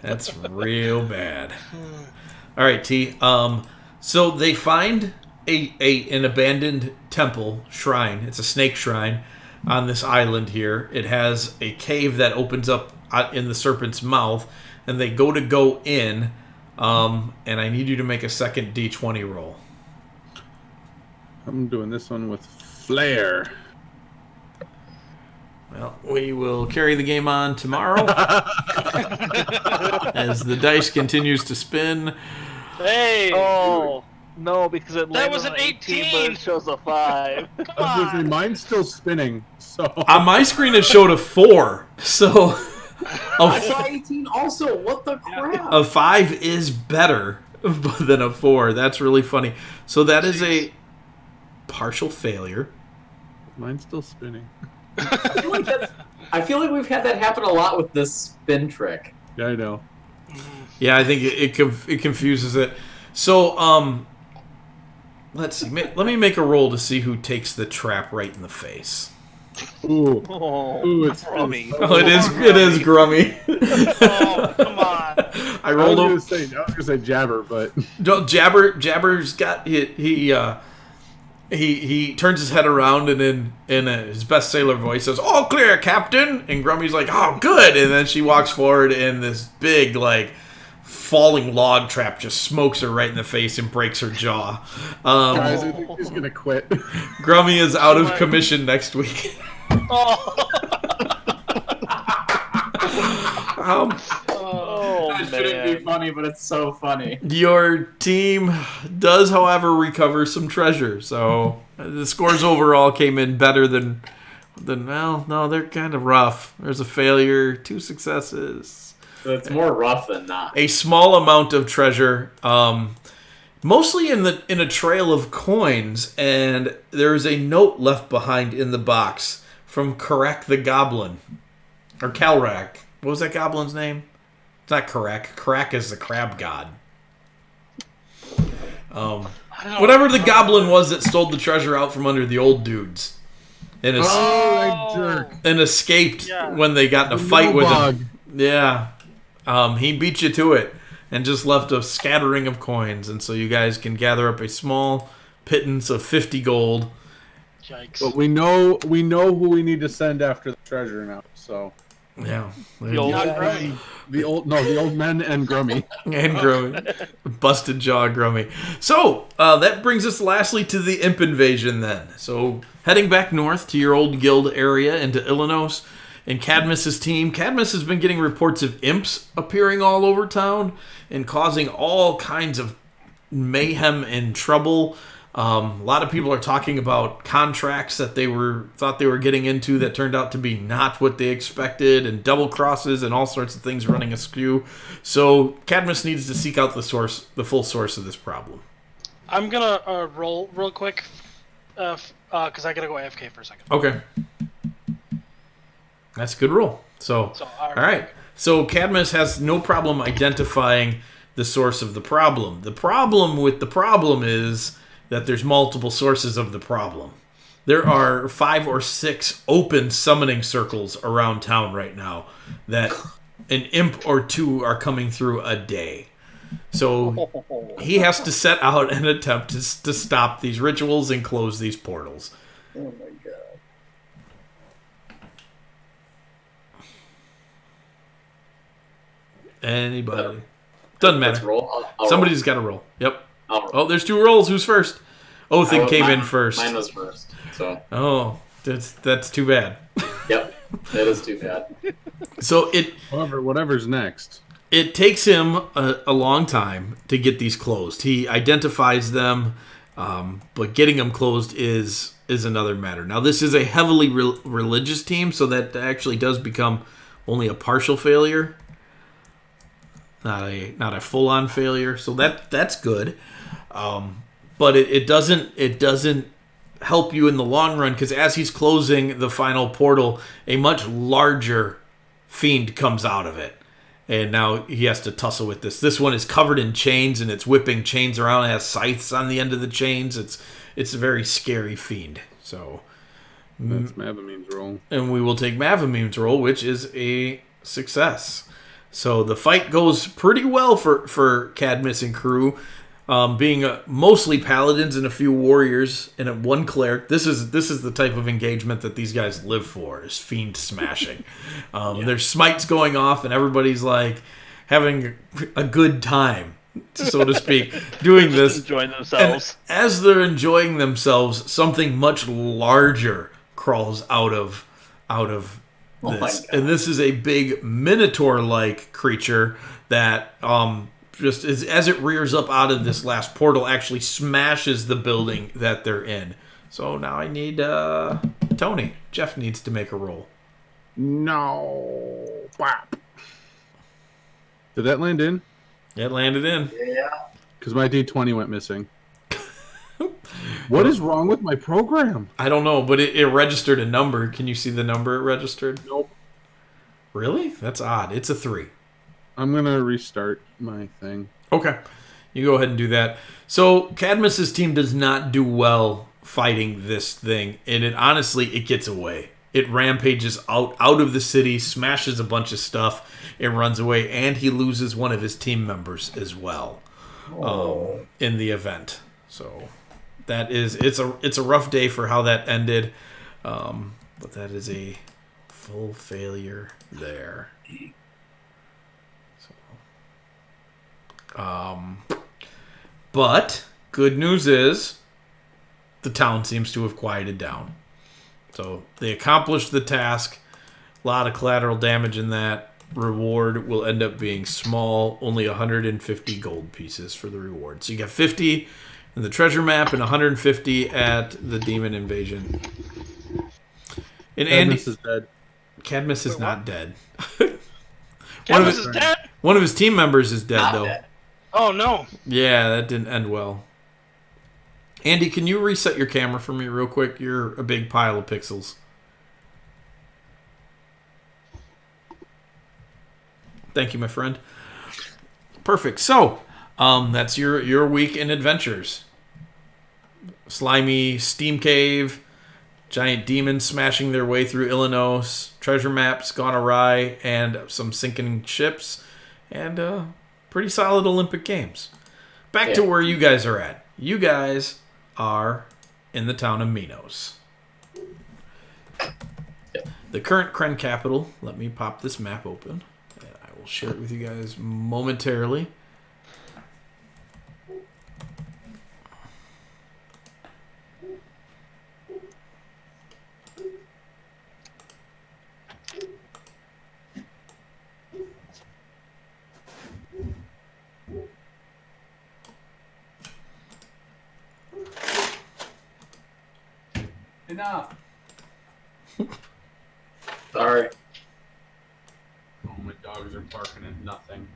That's real bad. All right, T. So they find an abandoned temple shrine. It's a snake shrine on this island here. It has a cave that opens up in the serpent's mouth, and they go in. And I need you to make a second D20 roll. I'm doing this one with flair. Well, we will carry the game on tomorrow as the dice continues to spin. Hey! Oh, no, because it landed was an on 18, 18. but it shows a 5. Come I was gonna say, on! mine's still spinning. So On my screen, it showed a 4. So I saw 18 also. What the crap? a 5 is better than a 4. That's really funny. So that is a partial failure. mine's still spinning. I feel like we've had that happen a lot with this spin trick. Yeah, I know. Yeah, I think it confuses it. So, let's see. Let me make a roll to see who takes the trap right in the face. Ooh, Oh, ooh, it's Grummy. Oh, it is Grummy. Oh, come on. I I rolled was over. gonna say Jabber, but No, Jabber's got he turns his head around and in his best sailor voice says, "All clear, Captain." And Grummy's like, "Oh, good." And then she walks forward, and this big falling log trap just smokes her right in the face and breaks her jaw. guys, I think he's gonna quit. Grummy is out of commission next week. Oh, Oh, That shouldn't be man. funny, but it's so funny. Your team does, however, recover some treasure. So the scores overall came in better than well, no, they're kind of rough. There's a failure, 2 successes, So it's more rough than not. a small amount of treasure, mostly in a trail of coins, and there's a note left behind in the box from Karak the Goblin, or Kalrak. What was that goblin's name? It's not Karak. Karak is the crab god. I don't know. Whatever the goblin was that stole the treasure out from under the old dudes and, Oh, that jerk! and escaped Yeah. when they got in a fight with Bog. him. Yeah. He beat you to it and just left a scattering of coins. And so you guys can gather up a small pittance of 50 gold. Yikes. But we know who we need to send after the treasure now. So Yeah. The old Not guy. Rummy. the old men and Grummy. And Grummy. Busted jaw Grummy. So, that brings us lastly to the imp invasion then. So, heading back north to your old guild area into Illinois and Cadmus's team. Cadmus has been getting reports of imps appearing all over town and causing all kinds of mayhem and trouble. A lot of people are talking about contracts that they thought they were getting into that turned out to be not what they expected, and double crosses and all sorts of things running askew. So Cadmus needs to seek out the full source of this problem. I'm gonna roll real quick, because I gotta go AFK for a second. Okay, that's a good roll. So all right. So Cadmus has no problem identifying the source of the problem. The problem with the problem is that there's multiple sources of the problem. There are 5 or 6 open summoning circles around town right now that an imp or 2 are coming through a day. So he has to set out and attempt to stop these rituals and close these portals. Oh my god. Anybody. Doesn't Let's matter. roll. I'll Somebody's got to roll. Yep. roll. Oh, there's 2 rolls. Who's first? Othin came in first. Mine was first. So. Oh, that's too bad. Yep. That is too bad. So Whatever's next. it takes him a long time to get these closed. He identifies them, but getting them closed is another matter. Now, this is a heavily religious team, so that actually does become only a partial failure, not a full-on failure. So that's good, but it doesn't help you in the long run, because as he's closing the final portal, a much larger fiend comes out of it. And now he has to tussle with this. This one is covered in chains, and it's whipping chains around. It has scythes on the end of the chains. It's a very scary fiend. So That's Mavamine's roll. and we will take Mavamine's roll, which is a success. So the fight goes pretty well for Cadmus and crew, being mostly paladins and a few warriors and one cleric. This is the type of engagement that these guys live for, is fiend smashing. There's smites going off, and everybody's like having a good time, so to speak, doing this. Enjoying themselves. And as they're enjoying themselves, something much larger crawls out of Oh my this. God. And this is a big minotaur-like creature that just as it rears up out of this last portal, actually smashes the building that they're in. So now I need Tony. Jeff needs to make a roll. No. Bop. Did that land in? It landed in. Yeah. Because my D20 went missing. What is wrong with my program? I don't know, but it registered a number. Can you see the number it registered? Nope. Really? That's odd. It's a 3. I'm going to restart my thing. Okay. You go ahead and do that. So Cadmus's team does not do well fighting this thing, and honestly, it gets away. It rampages out of the city, smashes a bunch of stuff, it runs away, and he loses one of his team members as well in the event. So it's a rough day for how that ended, but that is a full failure there. But good news is the town seems to have quieted down. So they accomplished the task. A lot of collateral damage in that. Reward will end up being small, only 150 gold pieces for the reward. So you got 50 in the treasure map and 150 at the demon invasion. And Cadmus is dead. Cadmus is not dead. Cadmus is dead. One of his team members is dead, Not though. dead. Oh no. Yeah, that didn't end well. Andy, can you reset your camera for me real quick? You're a big pile of pixels. Thank you, my friend. Perfect. So, that's your week in adventures. Slimy steam cave, giant demons smashing their way through Illinois, treasure maps gone awry, and some sinking ships, and pretty solid Olympic Games. Back to where you guys are at. You guys are in the town of Minos. The current Kren capital. Let me pop this map open. And I will share it with you guys momentarily. Enough. Sorry. Oh, my dogs are barking at nothing.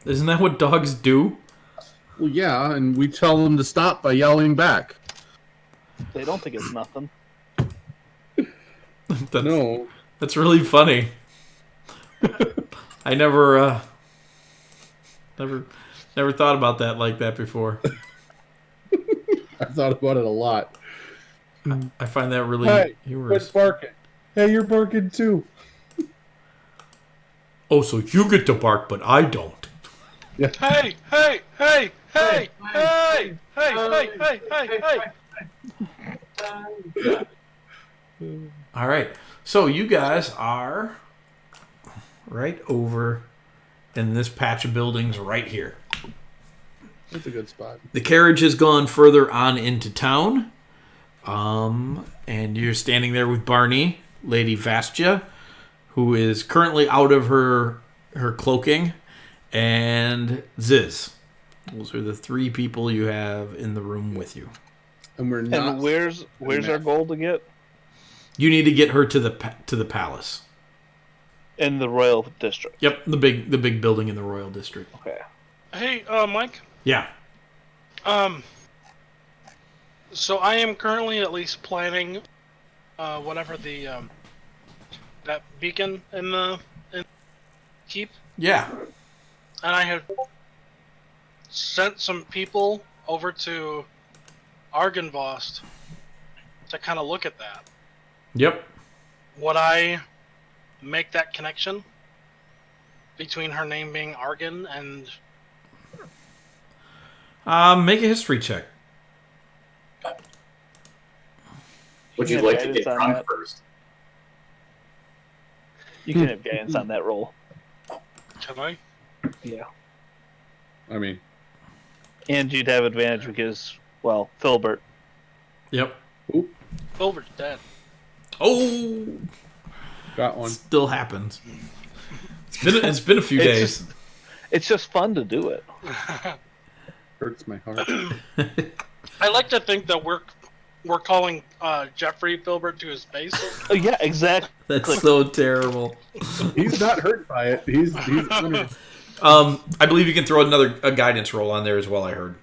Isn't that what dogs do? Well, yeah, and we tell them to stop by yelling back. They don't think it's nothing. No. That's really funny. I never thought about that like that before. I thought about it a lot. I find that really Hey, humorous. quit barking. Hey, you're barking too. Oh, so you get to bark, but I don't. Hey, hey, hey, hey, hey, hey, hey, hey, hey, hey. All right. So you guys are right over in this patch of buildings right here. That's a good spot. The carriage has gone further on into town. And you're standing there with Barney, Lady Vastia, who is currently out of her cloaking, and Ziz. Those are the three people you have in the room with you. And we're not. And where's our goal to get? You need to get her to the palace. In the royal district. Yep, the big building in the royal district. Okay. Hey, Mike. Yeah. So I am currently at least planning, whatever the that beacon in the keep, Yeah. and I have sent some people over to Argynvost to kind of look at that. Yep. Would I make that connection between her name being Argyn and? Make a history check. Would You you have like to guidance get on drunk that? first? You can have guidance on that roll. Can I? Yeah. I mean, And you'd have advantage because, well, Filbert. Yep. Filbert's dead. Oh, got one. still happens. It's been a few days. It's just fun to do it. Hurts my heart. I like to think that we're calling Jeffrey Filbert to his base. Oh, yeah, exactly. That's so terrible. He's not hurt by it. He's honest. I believe you can throw a guidance roll on there as well, I heard.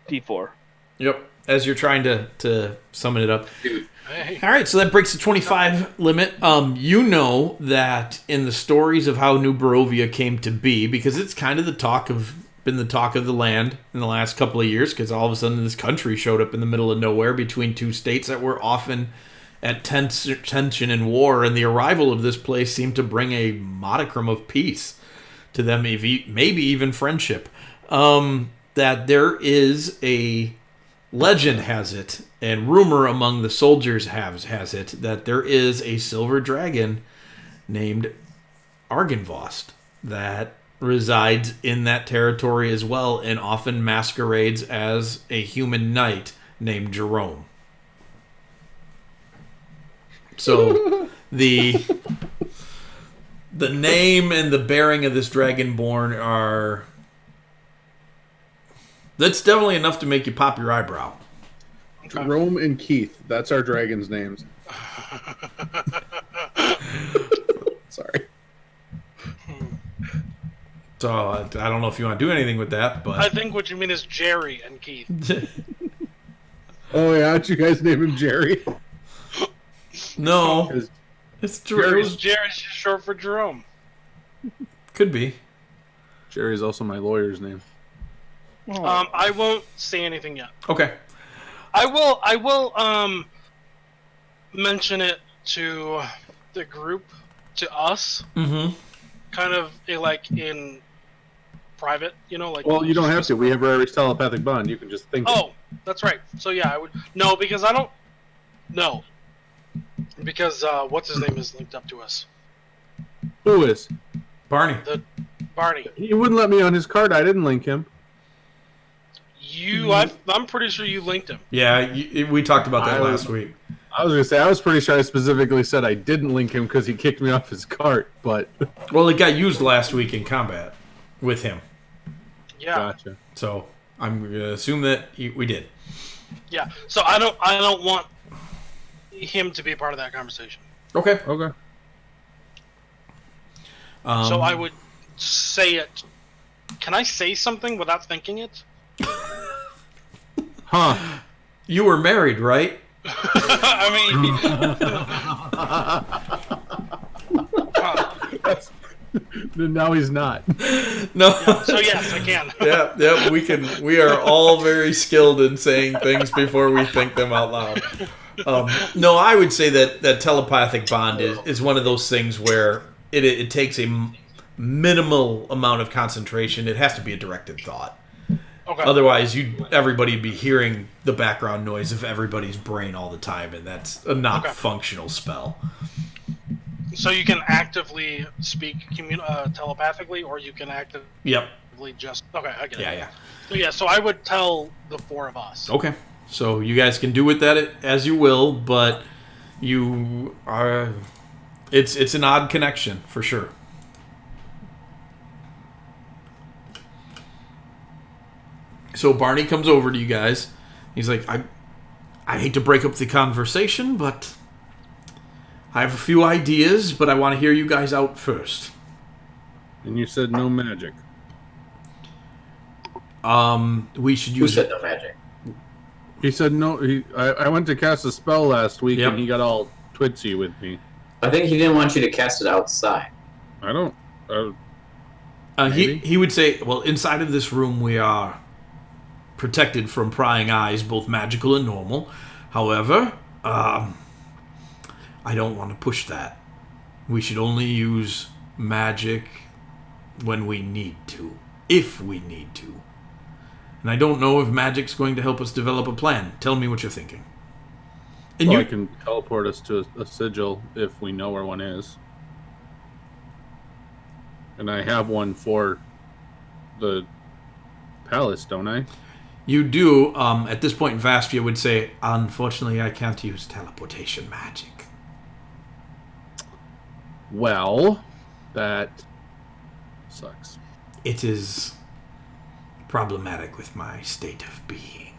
D4. Yep. As you're trying to summon it up. Hey. All right, so that breaks the 25 limit. You know that in the stories of how New Barovia came to be, because it's kind of been the talk of the land in the last couple of years, because all of a sudden this country showed up in the middle of nowhere between two states that were often at tension and war, and the arrival of this place seemed to bring a modicum of peace to them, maybe even friendship. That there is a legend has it, and rumor among the soldiers has it, that there is a silver dragon named Argynvost that resides in that territory as well, and often masquerades as a human knight named Jerome. So the name and the bearing of this dragonborn are... That's definitely enough to make you pop your eyebrow. Jerome and Keith. That's our dragons' names. Sorry. So I don't know if you want to do anything with that, but... I think what you mean is Jerry and Keith. Oh yeah, how'd you guys name him Jerry? No. 'Cause It's Jerry's true. just short for Jerome. Could be. Jerry's also my lawyer's name. I won't say anything yet. Okay. I will mention it to the group, to us, Mm-hmm. kind of like in private, like. Well, you don't have to. We have Rary's telepathic bond. You can just think. Oh, that's right. So yeah, I would no because I don't no because what's his name is linked up to us. Who is? Barney. Barney. He wouldn't let me on his card. I didn't link him. I'm pretty sure you linked him. Yeah, we talked about that I last was- week. I was gonna say I was pretty sure I specifically said I didn't link him because he kicked me off his cart, but Well, it got used last week in combat with him. Yeah. gotcha. So I'm going to assume that we did. Yeah. So I don't want him to be a part of that conversation. Okay. Okay. So I would say it. Can I say something without thinking it? Huh. You were married, right? I mean, Now he's not. No. so yes, I can. Yeah, we are all very skilled in saying things before we think them out loud. No, I would say that telepathic bond is one of those things where it takes a minimal amount of concentration. It has to be a directed thought. Okay. Otherwise, everybody would be hearing the background noise of everybody's brain all the time, and that's a not Okay. functional spell. So you can actively speak telepathically, or you can actively Yep. just. Okay, I get it. Yeah. So yeah, so I would tell the 4 of us. Okay. So you guys can do with that as you will, but you are. It's an odd connection for sure. So Barney comes over to you guys. He's like, I hate to break up the conversation, but I have a few ideas, but I want to hear you guys out first. And you said no magic. We should Who use said no magic? He said no. I went to cast a spell last week, Yep. and he got all twitchy with me. I think he didn't want you to cast it outside. I don't. he would say, well, inside of this room we are protected from prying eyes, both magical and normal. However, I don't want to push that. We should only use magic when we need to. If we need to. And I don't know if magic's going to help us develop a plan. Tell me what you're thinking. And I can teleport us to a sigil if we know where one is. And I have one for the palace, don't I? You do. At this point, Vastia would say, unfortunately, I can't use teleportation magic. Well, that sucks. It is problematic with my state of being.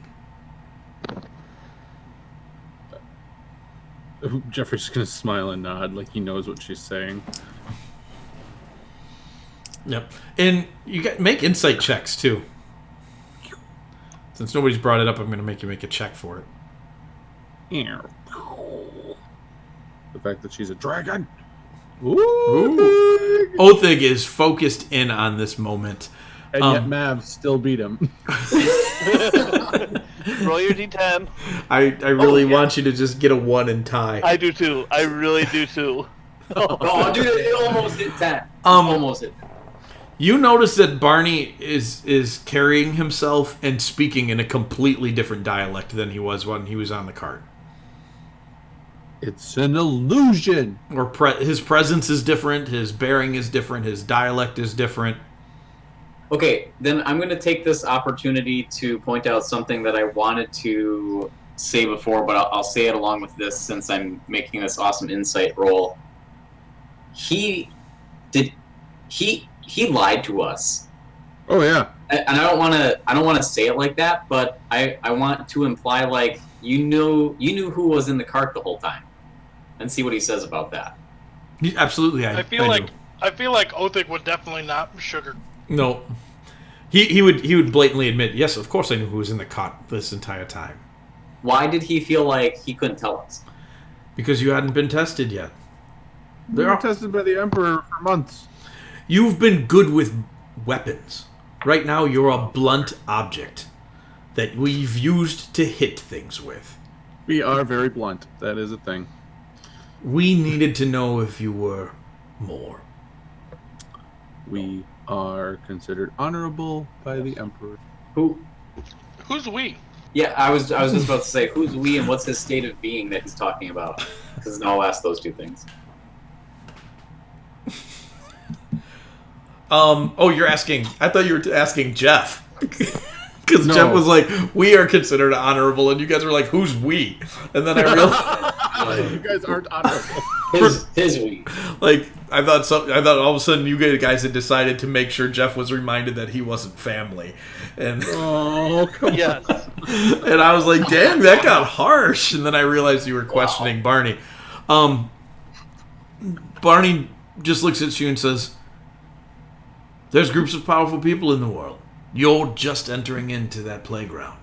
Jeffrey's just gonna smile and nod like he knows what she's saying. Yep. And you make insight checks, too. Since nobody's brought it up, I'm going to make you make a check for it. The fact that she's a dragon. Ooh. Othig is focused in on this moment. And yet Mav still beat him. Roll your d10. I really want you to just get a 1 and tie. I do too. I really do too. Oh, dude, it almost hit 10. Almost hit 10. You notice that Barney is carrying himself and speaking in a completely different dialect than he was when he was on the cart. It's an illusion. Or his presence is different, his bearing is different, his dialect is different. Okay, then I'm going to take this opportunity to point out something that I wanted to say before, but I'll say it along with this since I'm making this awesome insight roll. He lied to us. Oh yeah. And I don't want to say it like that, but I want to imply like you knew who was in the cart the whole time, and see what he says about that. Absolutely, I feel like Othik would definitely not sugar. No, he would blatantly admit, yes, of course I knew who was in the cot this entire time. Why did he feel like he couldn't tell us? Because you hadn't been tested yet. They were tested by the Emperor for months. You've been good with weapons. Right now, you're a blunt object that we've used to hit things with. We are very blunt. That is a thing. We needed to know if you were more. We are considered honorable by the Emperor. Who's we? Yeah, I was just about to say, who's we and what's his state of being that he's talking about? Because now I'll ask those two things. You're asking... I thought you were asking Jeff. Because No. Jeff was like, we are considered honorable, and you guys were like, who's we? And then I realized... You guys aren't honorable. His we. Like, I thought all of a sudden you guys had decided to make sure Jeff was reminded that he wasn't family. And Oh, come Yes. and I was like, dang, that got harsh. And then I realized you were questioning Barney. Barney just looks at you and says, there's groups of powerful people in the world. You're just entering into that playground.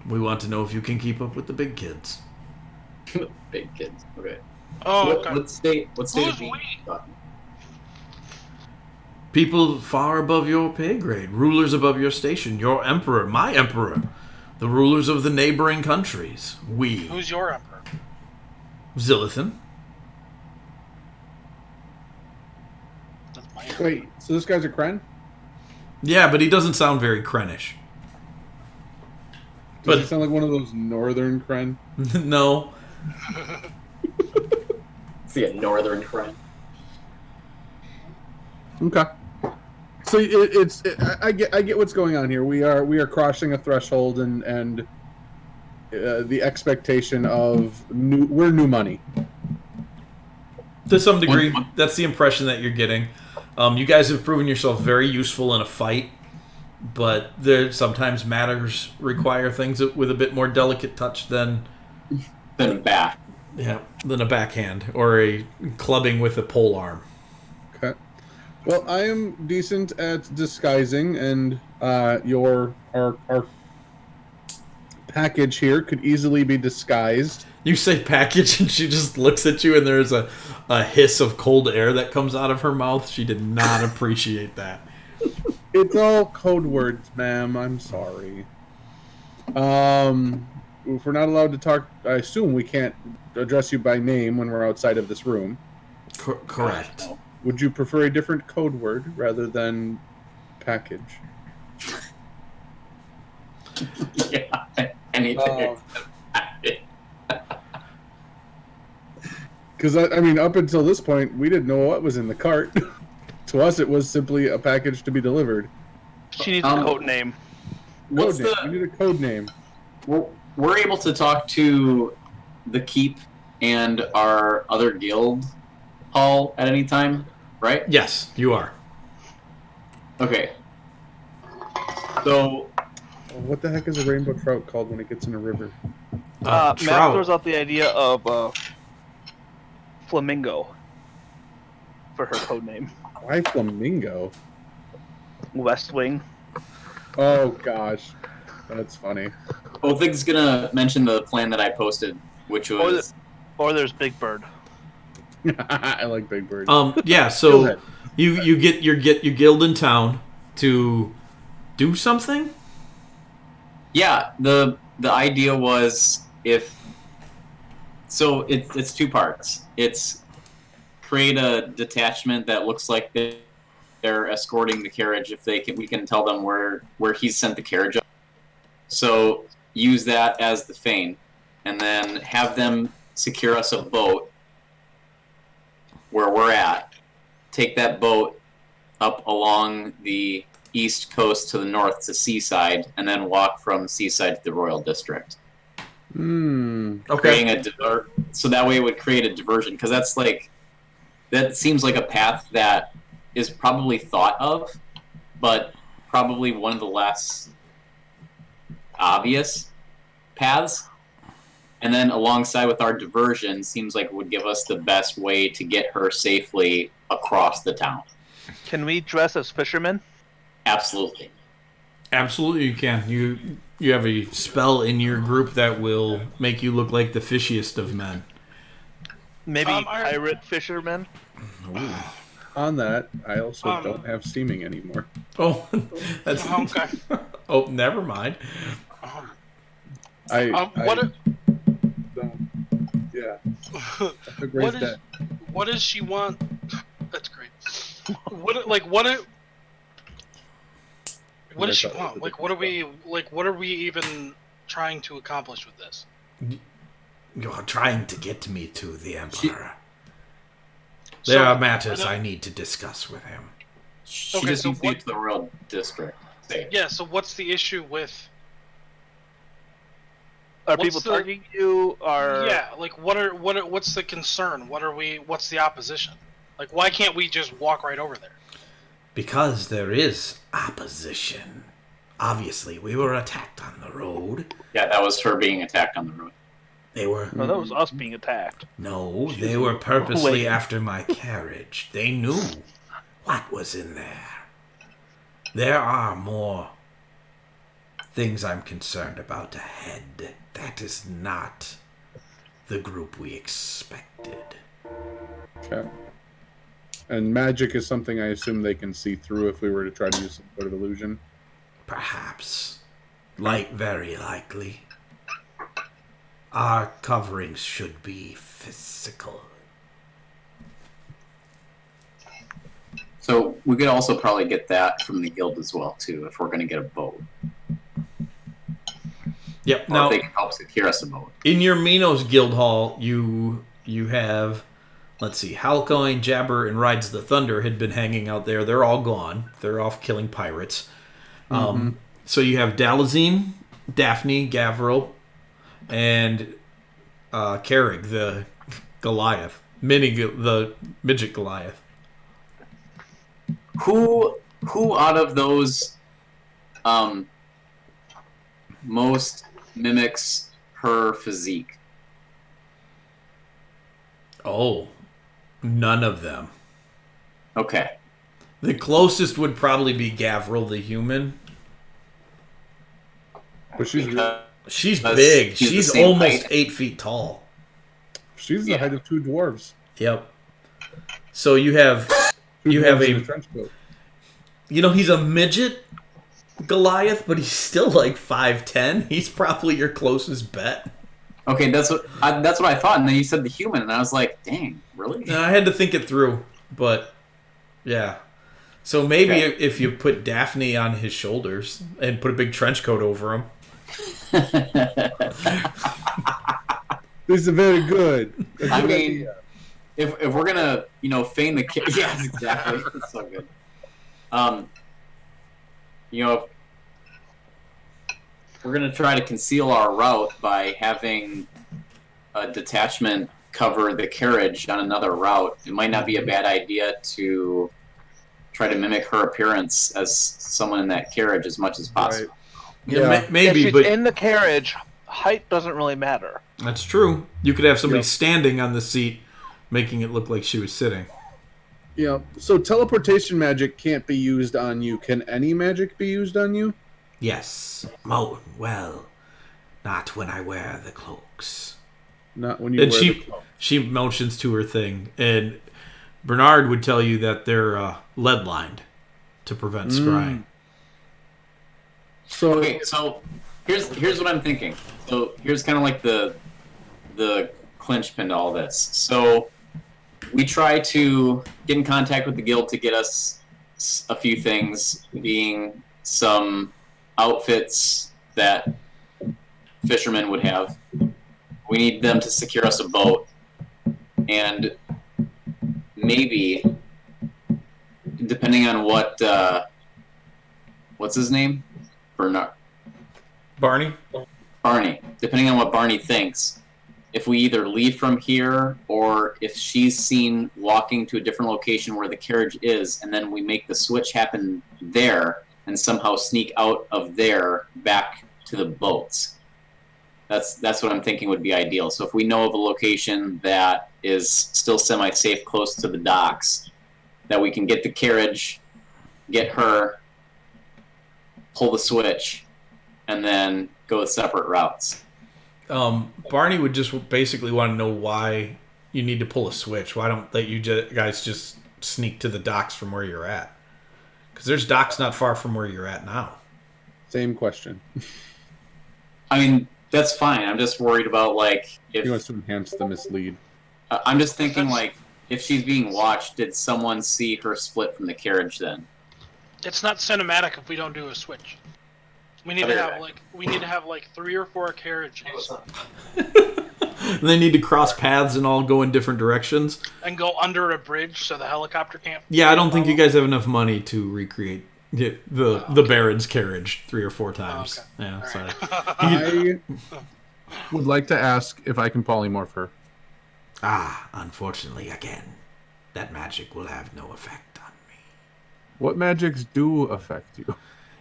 We want to know if you can keep up with the big kids. Big kids. Okay. Oh, What, okay. what state Who's of being we? are you talking? People far above your pay grade, rulers above your station, your emperor, my emperor, the rulers of the neighboring countries. We. Who's your emperor? Zilithan. That's my emperor. Wait, so this guy's a Kren? Yeah, but he doesn't sound very Krenish. Does But- he sound like one of those northern Kren? No. See a northern friend. Okay. So I get what's going on here. We are crossing a threshold and the expectation of new money. To some degree, that's the impression that you're getting. You guys have proven yourself very useful in a fight, but there sometimes matters require things with a bit more delicate touch than a bat. Yeah, than a backhand or a clubbing with a pole arm. Okay. Well, I am decent at disguising, and our package here could easily be disguised. You say package, and she just looks at you, and there's a hiss of cold air that comes out of her mouth. She did not appreciate that. It's all code words, ma'am. I'm sorry. If we're not allowed to talk, I assume we can't address you by name when we're outside of this room. Correct. Would you prefer a different code word rather than package? Yeah, anything. Because, I mean, up until this point, we didn't know what was in the cart. To us, it was simply a package to be delivered. She needs a code name. We need a code name. We're able to talk to the keep and our other guild hall at any time, right? Yes, you are. Okay. So, What the heck is a rainbow trout called when it gets in a river? Matt trout. throws out the idea of flamingo for her code name. Why flamingo? West Wing. Oh, gosh. That's funny. Othig's gonna mention the plan that I posted, which was... Or there's Big Bird. I like Big Bird. Yeah, so you get your guild in town to do something? Yeah, the idea was so it's two parts. It's create a detachment that looks like they're escorting the carriage. If we can tell them where he's sent the carriage up. So use that as the feign, and then have them secure us a boat where we're at. Take that boat up along the east coast to the north to Seaside, and then walk from Seaside to the Royal District. Okay. Creating so that way it would create a diversion, because that seems like a path that is probably thought of, but probably one of the less obvious paths. And then alongside with our diversion, seems like it would give us the best way to get her safely across the town. Can we dress as fishermen? Absolutely. Absolutely, you can. You have a spell in your group that will make you look like the fishiest of men. Maybe pirate fishermen? On that, I also don't have steaming anymore. Oh, that's Okay. Oh, never mind. Yeah. A great stat. What does she want? That's great. What does she want? What are we even trying to accomplish with this? You're trying to get me to the Emperor. There are matters I need to discuss with him. She just needs to get to the Royal District. Yeah, so what's the issue with... Are people targeting you? Yeah, what's the concern? What's the opposition? Like, why can't we just walk right over there? Because there is opposition. Obviously, we were attacked on the road. Yeah, that was her being attacked on the road. They were... No, that was us being attacked. No, they were purposely after my carriage. They knew what was in there. There are more things I'm concerned about ahead. That is not the group we expected. Okay. And magic is something I assume they can see through if we were to try to use some sort of illusion. Perhaps. Very likely. Our coverings should be physical. So we could also probably get that from the guild as well, too, if we're going to get a boat. Yep. Or Now, if they can help secure us a boat. in your Minos Guild Hall, you have let's see. Halcoin, Jabber, and Rides the Thunder had been hanging out there. They're all gone. They're off killing pirates. So you have Dalazine, Daphne, Gavril, and Carrig, the Goliath. The midget Goliath. Who out of those most mimics her physique? Oh, none of them. Okay. The closest would probably be Gavril the human. But she's big. He's the She's same almost height. 8 feet tall. the height of 2 dwarves. Yep. So you have Two you dwarves have in a a trench coat. he's a midget Goliath, but he's still like 5'10". He's probably your closest bet. Okay, that's what I thought, and then you said the human, and I was like, "Dang, really?" And I had to think it through, but yeah. So maybe Okay. if you put Daphne on his shoulders and put a big trench coat over him. This is very good. A I good mean, idea. if we're gonna feign the yes, exactly, that's so good. If we're gonna try to conceal our route by having a detachment cover the carriage on another route, it might not be a bad idea to try to mimic her appearance as someone in that carriage as much as possible. Maybe, if she's but in the carriage, height doesn't really matter. that's true. You could have somebody Yep. standing on the seat, making it look like she was sitting. Yeah. So teleportation magic can't be used on you. Can any magic be used on you? Yes. Well, not when I wear the cloaks. Not when you And wear she the cloak. she motions to her thing, and Bernard would tell you that they're lead lined to prevent scrying. So Okay, so here's what I'm thinking. So here's kind of like the clinch-pin to all this. So we try to get in contact with the guild to get us a few things, being some outfits that fishermen would have. We need them to secure us a boat, and maybe, depending on what's his name, Bernard. Barney? Barney. Depending on what Barney thinks, if we either leave from here or if she's seen walking to a different location where the carriage is, and then we make the switch happen there and somehow sneak out of there back to the boats. That's what I'm thinking would be ideal. So if we know of a location that is still semi-safe close to the docks, that we can get the carriage, get her, pull the switch, and then go separate routes. Barney would just basically want to know why you need to pull a switch. Why don't let you guys just sneak to the docks from where you're at? Because there's docks not far from where you're at now. same question. I mean, that's fine. I'm just worried about, like, He wants if... to enhance the mislead. I'm just thinking, like, if she's being watched, did someone see her split from the carriage then? It's not cinematic if we don't do a switch. We need to have like 3 or 4 carriages They need to cross paths and all go in different directions. and go under a bridge so the helicopter can't. Yeah, I don't think you guys have enough money to recreate the Baron's carriage 3 or 4 times. okay. Yeah, All sorry. right. I would like to ask if I can polymorph her. Unfortunately, again, that magic will have no effect on me. What magics do affect you?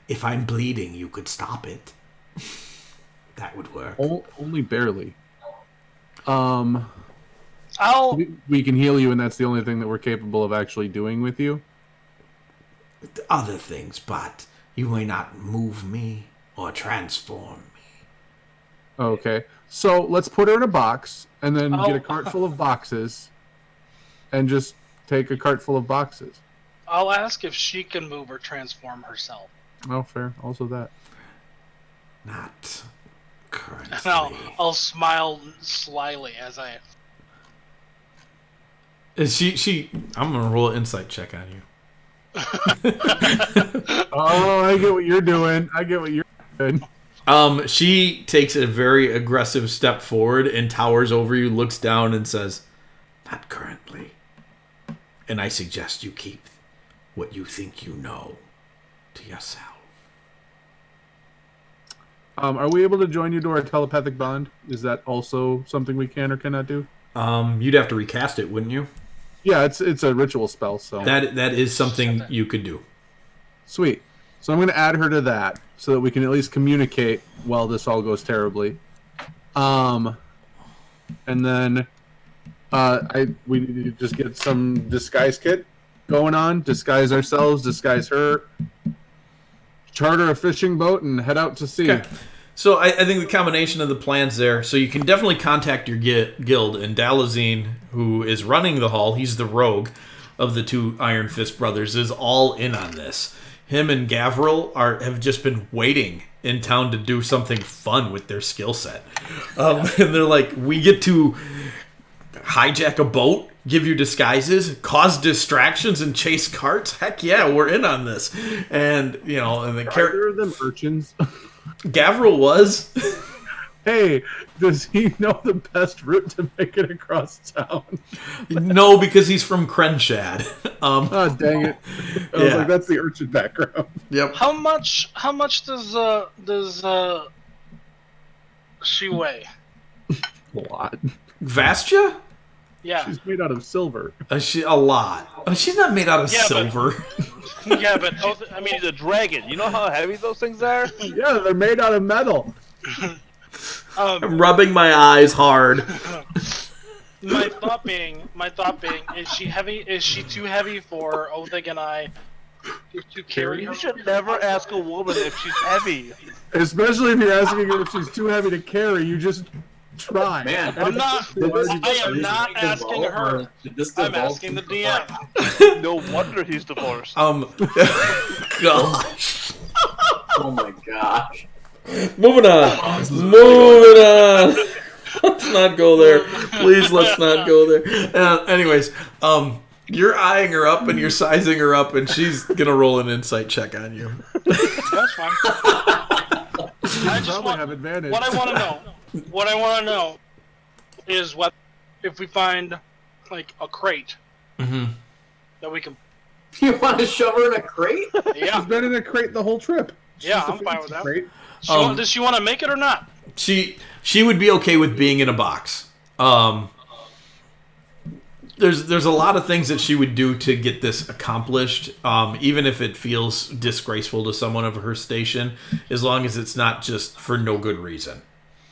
If I'm bleeding, you could stop it. That would work. Only barely. I'll. We can heal you, and that's the only thing that we're capable of actually doing with you. Other things, but you may not move me or transform me. Okay. So let's put her in a box, and then Oh. get a cart full of boxes, and just take a cart full of boxes. I'll ask if she can move or transform herself. Oh, fair. Also that. Not currently. And I'll smile slyly as I. Is she? I'm gonna roll an insight check on you. Oh, I get what you're doing. She takes a very aggressive step forward and towers over you, looks down, and says, "Not currently." And I suggest you keep what you think you know to yourself. Are we able to join you to our telepathic bond? Is that also something we can or cannot do? You'd have to recast it, wouldn't you? Yeah, it's a ritual spell, so That is something you could do. sweet. So I'm going to add her to that so that we can at least communicate while this all goes terribly. And then we need to just get some disguise kit going on. Disguise ourselves, disguise her. Charter a fishing boat and head out to sea. Okay. So I think the combination of the plans there, so you can definitely contact your guild, and Dalazine, who is running the hall, he's the rogue of the two Iron Fist brothers, is all in on this. Him and Gavril have just been waiting in town to do something fun with their skill set. And they're like, we get to hijack a boat, give you disguises, cause distractions, and chase carts? Heck yeah, we're in on this. And, and the Are them urchins? Gavril was. Hey, does he know the best route to make it across town? No, because he's from Krenshad. Oh, dang it. I was like, that's the urchin background. Yep. How much does she weigh? A lot. Vastia? Yeah. She's made out of silver. A lot. She's not made out of Yeah, but- silver. Yeah, but I mean, he's a dragon. You know how heavy those things are? Yeah, they're made out of metal. I'm rubbing my eyes hard. my thought being, is she heavy? Is she too heavy for Othig and I to carry her? You should never ask a woman if she's heavy. Especially if you're asking her if she's too heavy to carry, you just try. Man, I'm not. I am not asking her. I'm asking the DM. No wonder he's divorced. Gosh. Oh my gosh. Moving on. Moving on. Let's not go there. Please, let's not go there. Anyways, you're eyeing her up and you're sizing her up, and she's gonna roll an insight check on you. That's fine. I just Probably have advantage. What I want to know is what if we find like a crate that we can. You want to shove her in a crate? Yeah, She's been in a crate the whole trip. yeah, She's I'm the fine with that. crate. Does she want to make it or not? She would be okay with being in a box. There's a lot of things that she would do to get this accomplished, even if it feels disgraceful to someone of her station, as long as it's not just for no good reason.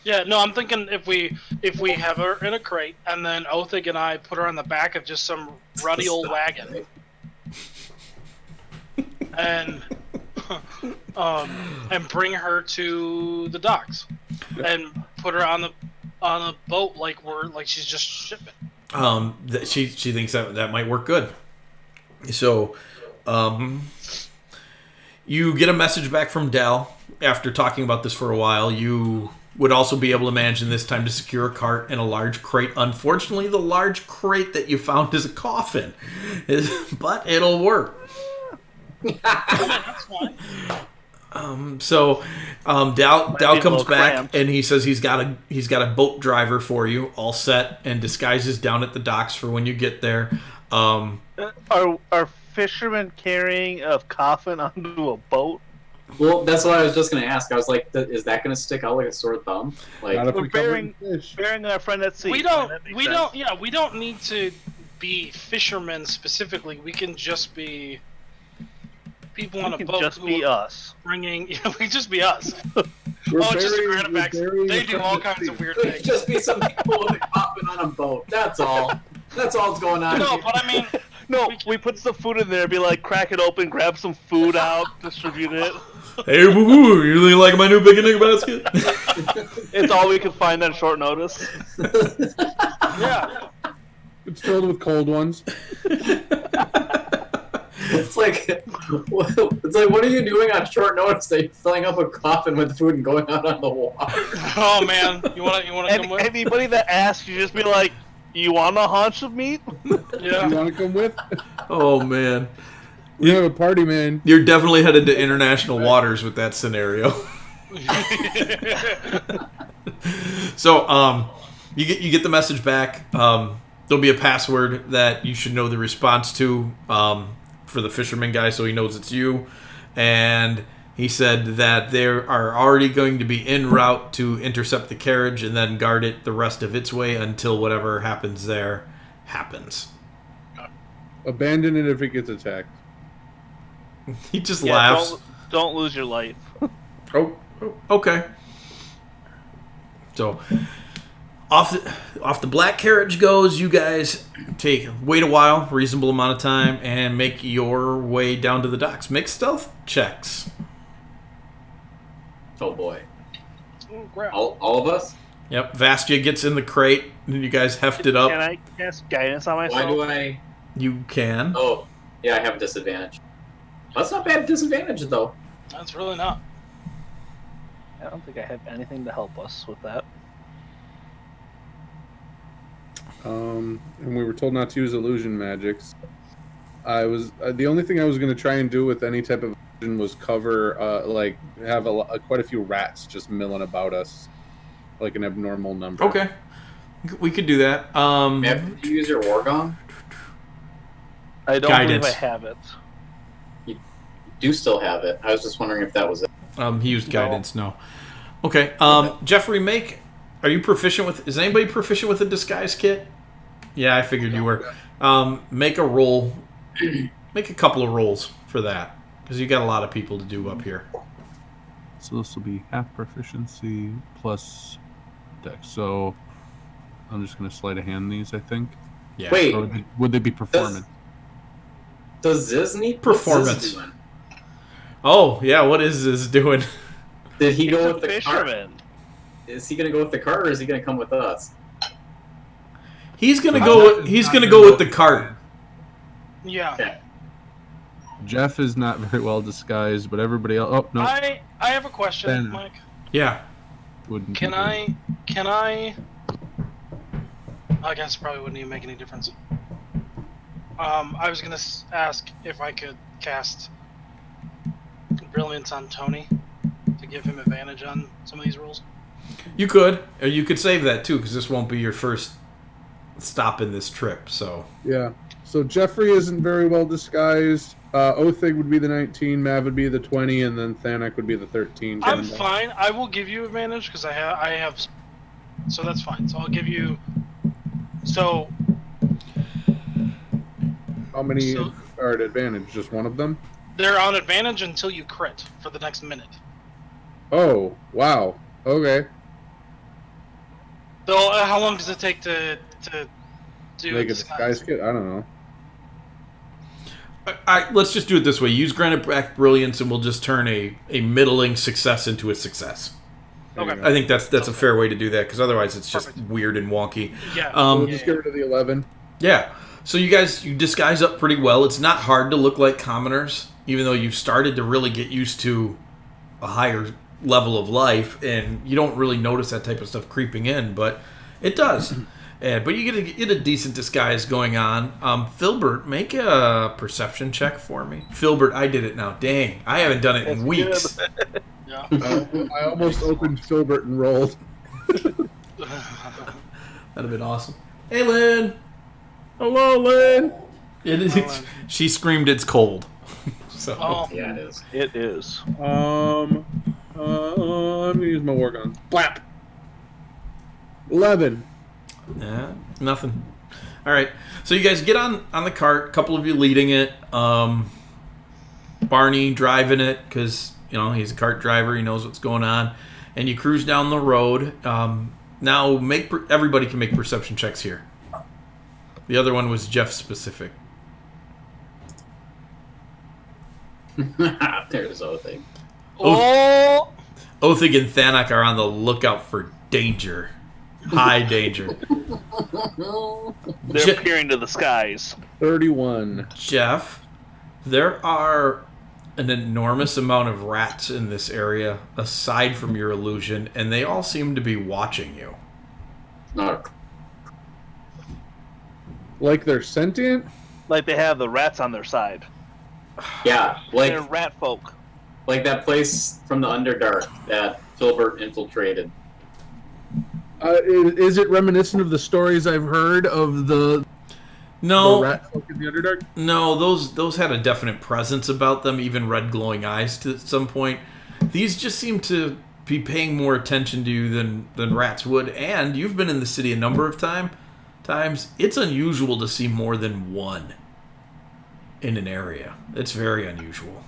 Yeah, no, I'm thinking if we have her in a crate and then Othig and I put her on the back of just some ruddy old wagon, and bring her to the docks and put her on a boat like she's just shipping. She thinks that might work good. So, you get a message back from Dell after talking about this for a while. You would also be able to manage in this time to secure a cart and a large crate. Unfortunately, the large crate that you found is a coffin, but it'll work. That's fine. Dal comes back cramped. and he says he's got a boat driver for you all set, and disguises down at the docks for when you get there. Are fishermen carrying a coffin onto a boat? Well, that's what I was just going to ask. I was like, is that going to stick out like a sore thumb? Not Like, if We're we cover burying- the fish. Burying our friend at sea. We That makes sense. don't need to be fishermen specifically. We can just be people on We a can boat just who be are us. bringing. Yeah, we can just be us. We're Just the burying- we're Granabacks. burying They a do friend all at kinds sea. of weird there's things. just be some people with a coffin on a boat. That's all. That's all that's going on. No, here. but I mean, No, we put some food in there. Be like, crack it open, grab some food out, distribute it. Hey, boo boo, you really like my new picnic basket? It's all we can find on short notice. yeah. It's filled with cold ones. It's like, what are you doing on short notice? That you're filling up a coffin with food and going out on the water. Oh man, you wanna come with? Anybody that asks, you just be like, you want a haunch of meat? Yeah. You want to come with? Oh man, We have a party, man. you're definitely headed to international waters with that scenario. So, you get the message back. The there'll be a password that you should know the response to for the fisherman guy, so he knows it's you. And he said that they are already going to be en route to intercept the carriage and then guard it the rest of its way until whatever happens there happens. Abandon it if it gets attacked. He just laughs. Don't lose your life. Oh, okay. So off the black carriage goes. You guys wait a while, reasonable amount of time, and make your way down to the docks. Make stealth checks. Oh boy. Oh, crap. All of us? Yep. Vastia gets in the crate, and you guys heft it up. Can I cast guidance on myself? Why do I... You can. Oh, yeah, I have a disadvantage. That's not bad disadvantage, though. That's really not. I don't think I have anything to help us with that. And we were told not to use illusion magics. I was the only thing I was going to try and do with any type of illusion was cover, have quite a few rats just milling about us, like an abnormal number. Okay. We could do that. Did you use your war gong? I don't Guidance. believe I have it. You do still have it. I was just wondering if that was it. He used guidance. No. Okay. Jeffrey, are you proficient with? Is anybody proficient with a disguise kit? Yeah, I figured you were. Make a roll. Make a couple of rolls for that, because you got a lot of people to do up here. So this will be half proficiency plus dex. So I'm just going to sleight of hand these, I think. Yeah. Wait, Or would they be performance? does Ziz need Performance. what's Ziz doing? Oh yeah. What is this doing? Did he He's go a with the cart? fisherman. Is he going to go with the cart, or is he going to come with us? He's gonna go. He's gonna go with the cart. Yeah. Okay. Jeff is not very well disguised, but everybody else. Oh no, I have a question, Ben. Mike. Yeah. wouldn't. Can be good. I guess it probably wouldn't even make any difference. I was gonna ask if I could cast Brilliance on Tony to give him advantage on some of these rolls. You could, or you could save that too, because this won't be your first stop in this trip. So Yeah. So Jeffrey isn't very well disguised. Othig would be the 19, Mav would be the 20, and then Thanak would be the 13. I'm fine. I will give you advantage because I have, so that's fine. So I'll give you. So How many So- are at advantage? Just one of them? they're on advantage until you crit for the next minute. Oh, wow. Okay. So how long does it take to do Make a disguise? disguise kit? I don't know. let's just do it this way. Use Granite Back Brilliance, and we'll just turn a middling success into a success. There you Okay. go. I think that's a fair way to do that, because otherwise it's just Perfect. weird and wonky. Yeah. We'll Um, just get rid of the 11. Yeah. So you guys, you disguise up pretty well. It's not hard to look like commoners, even though you've started to really get used to a higher level of life, and you don't really notice that type of stuff creeping in, but it does. But you get a decent disguise going on. Filbert, make a perception check for me. Filbert, I did it now. Dang, I haven't done it in weeks. Yeah. I almost opened Filbert and rolled. That'd have been awesome. Hey, Lynn. Hello, Lynn. Lynn. She screamed, "It's cold." So. Oh. Yeah, it is. It is. I'm gonna use my war gun. Blap. 11. Yeah, nothing. All right, so you guys get on the cart. A couple of you leading it. Barney driving it because he's a cart driver. He knows what's going on, and you cruise down the road. Now, everybody can make perception checks here. The other one was Jeff specific. There's the other thing. Oh. Othig and Thanak are on the lookout for danger. High danger. They're peering to the skies. 31. Jeff, there are an enormous amount of rats in this area, aside from your illusion, and they all seem to be watching you. Not Like they're sentient? Like they have the rats on their side. yeah, They're rat folk. like that place from the Underdark that Filbert infiltrated. Is it reminiscent of the stories I've heard of the rat folk in the Underdark? No, those had a definite presence about them, even red glowing eyes to some point. These just seem to be paying more attention to you than rats would, and you've been in the city a number of times. It's unusual to see more than one in an area. It's very unusual.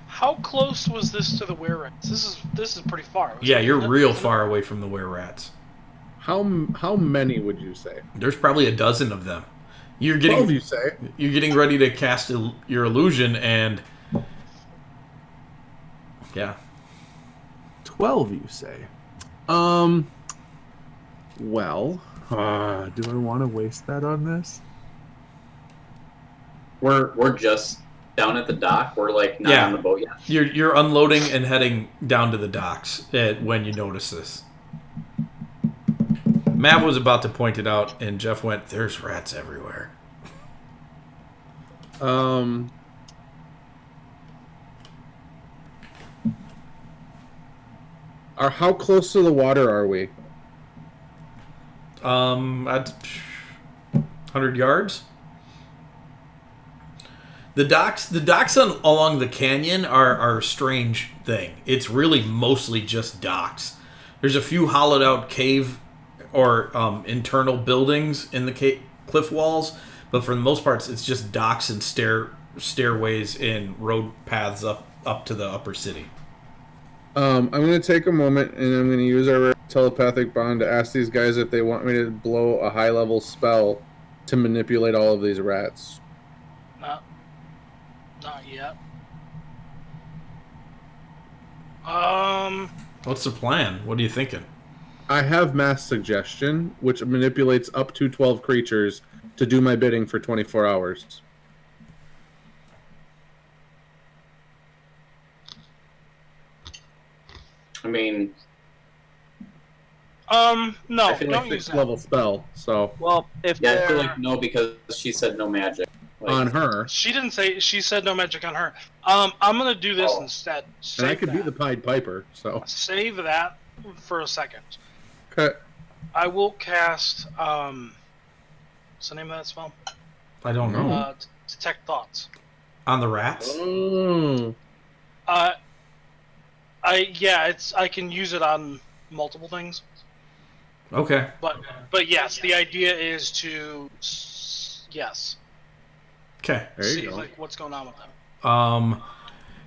How close was this to the were-rats? This is pretty far. Yeah, you're real far away from the were-rats. How many would you say? There's probably a dozen of them. You're getting 12, you say? You're getting ready to cast your illusion, and yeah. 12, you say? Well, Do I want to waste that on this? We're just down at the dock. We're like not on the boat yet. You're unloading and heading down to the docks when you notice this. Mav was about to point it out, and Jeff went, "There's rats everywhere." How close to the water are we? At 100 yards. The docks along the canyon are a strange thing. It's really mostly just docks. There's a few hollowed out cave or internal buildings in the cliff walls, but for the most part, it's just docks and stairways and road paths up to the upper city. I'm going to take a moment and I'm going to use our telepathic bond to ask these guys if they want me to blow a high-level spell to manipulate all of these rats. Not yet. What's the plan? What are you thinking? I have mass suggestion, which manipulates up to 12 creatures to do my bidding for 24 hours. I mean, no, I feel don't like use 6th that. level spell, so Well, if I they're feel like no, because she said no magic. Like, on her, She didn't say. She said no magic on her. I'm gonna do this instead. and I could be that. the Pied Piper, so Save that for a second. okay. I will cast. What's the name of that spell? I don't know. Detect thoughts. On the rats? Oh. I can use it on multiple things. Okay. But yes, the idea is to yes. Okay. There you See go. like what's going on with them.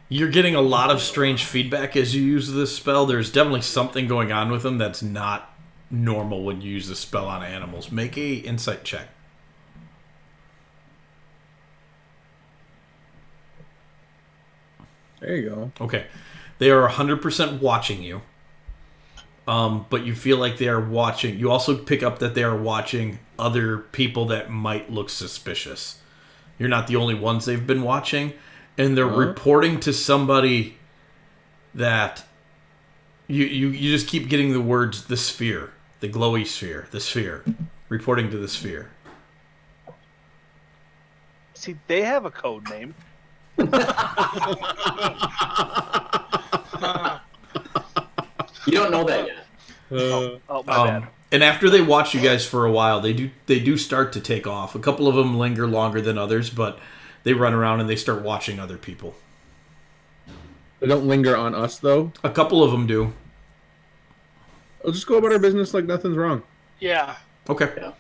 You're getting a lot of strange feedback as you use this spell. There's definitely something going on with them that's not normal when you use the spell on animals. Make a insight check. There you go. Okay. They are 100% watching you. But you feel like they are watching. You also pick up that they are watching other people that might look suspicious. You're not the only ones they've been watching. And they're reporting to somebody that you just keep getting the words, the sphere, the glowy sphere, the sphere, reporting to the sphere. see, they have a code name. you don't know that yet. Oh, my bad. And after they watch you guys for a while, they do start to take off. A couple of them linger longer than others, but they run around and they start watching other people. They don't linger on us, though. A couple of them do. We'll just go about our business like nothing's wrong. Yeah. Okay. Yeah.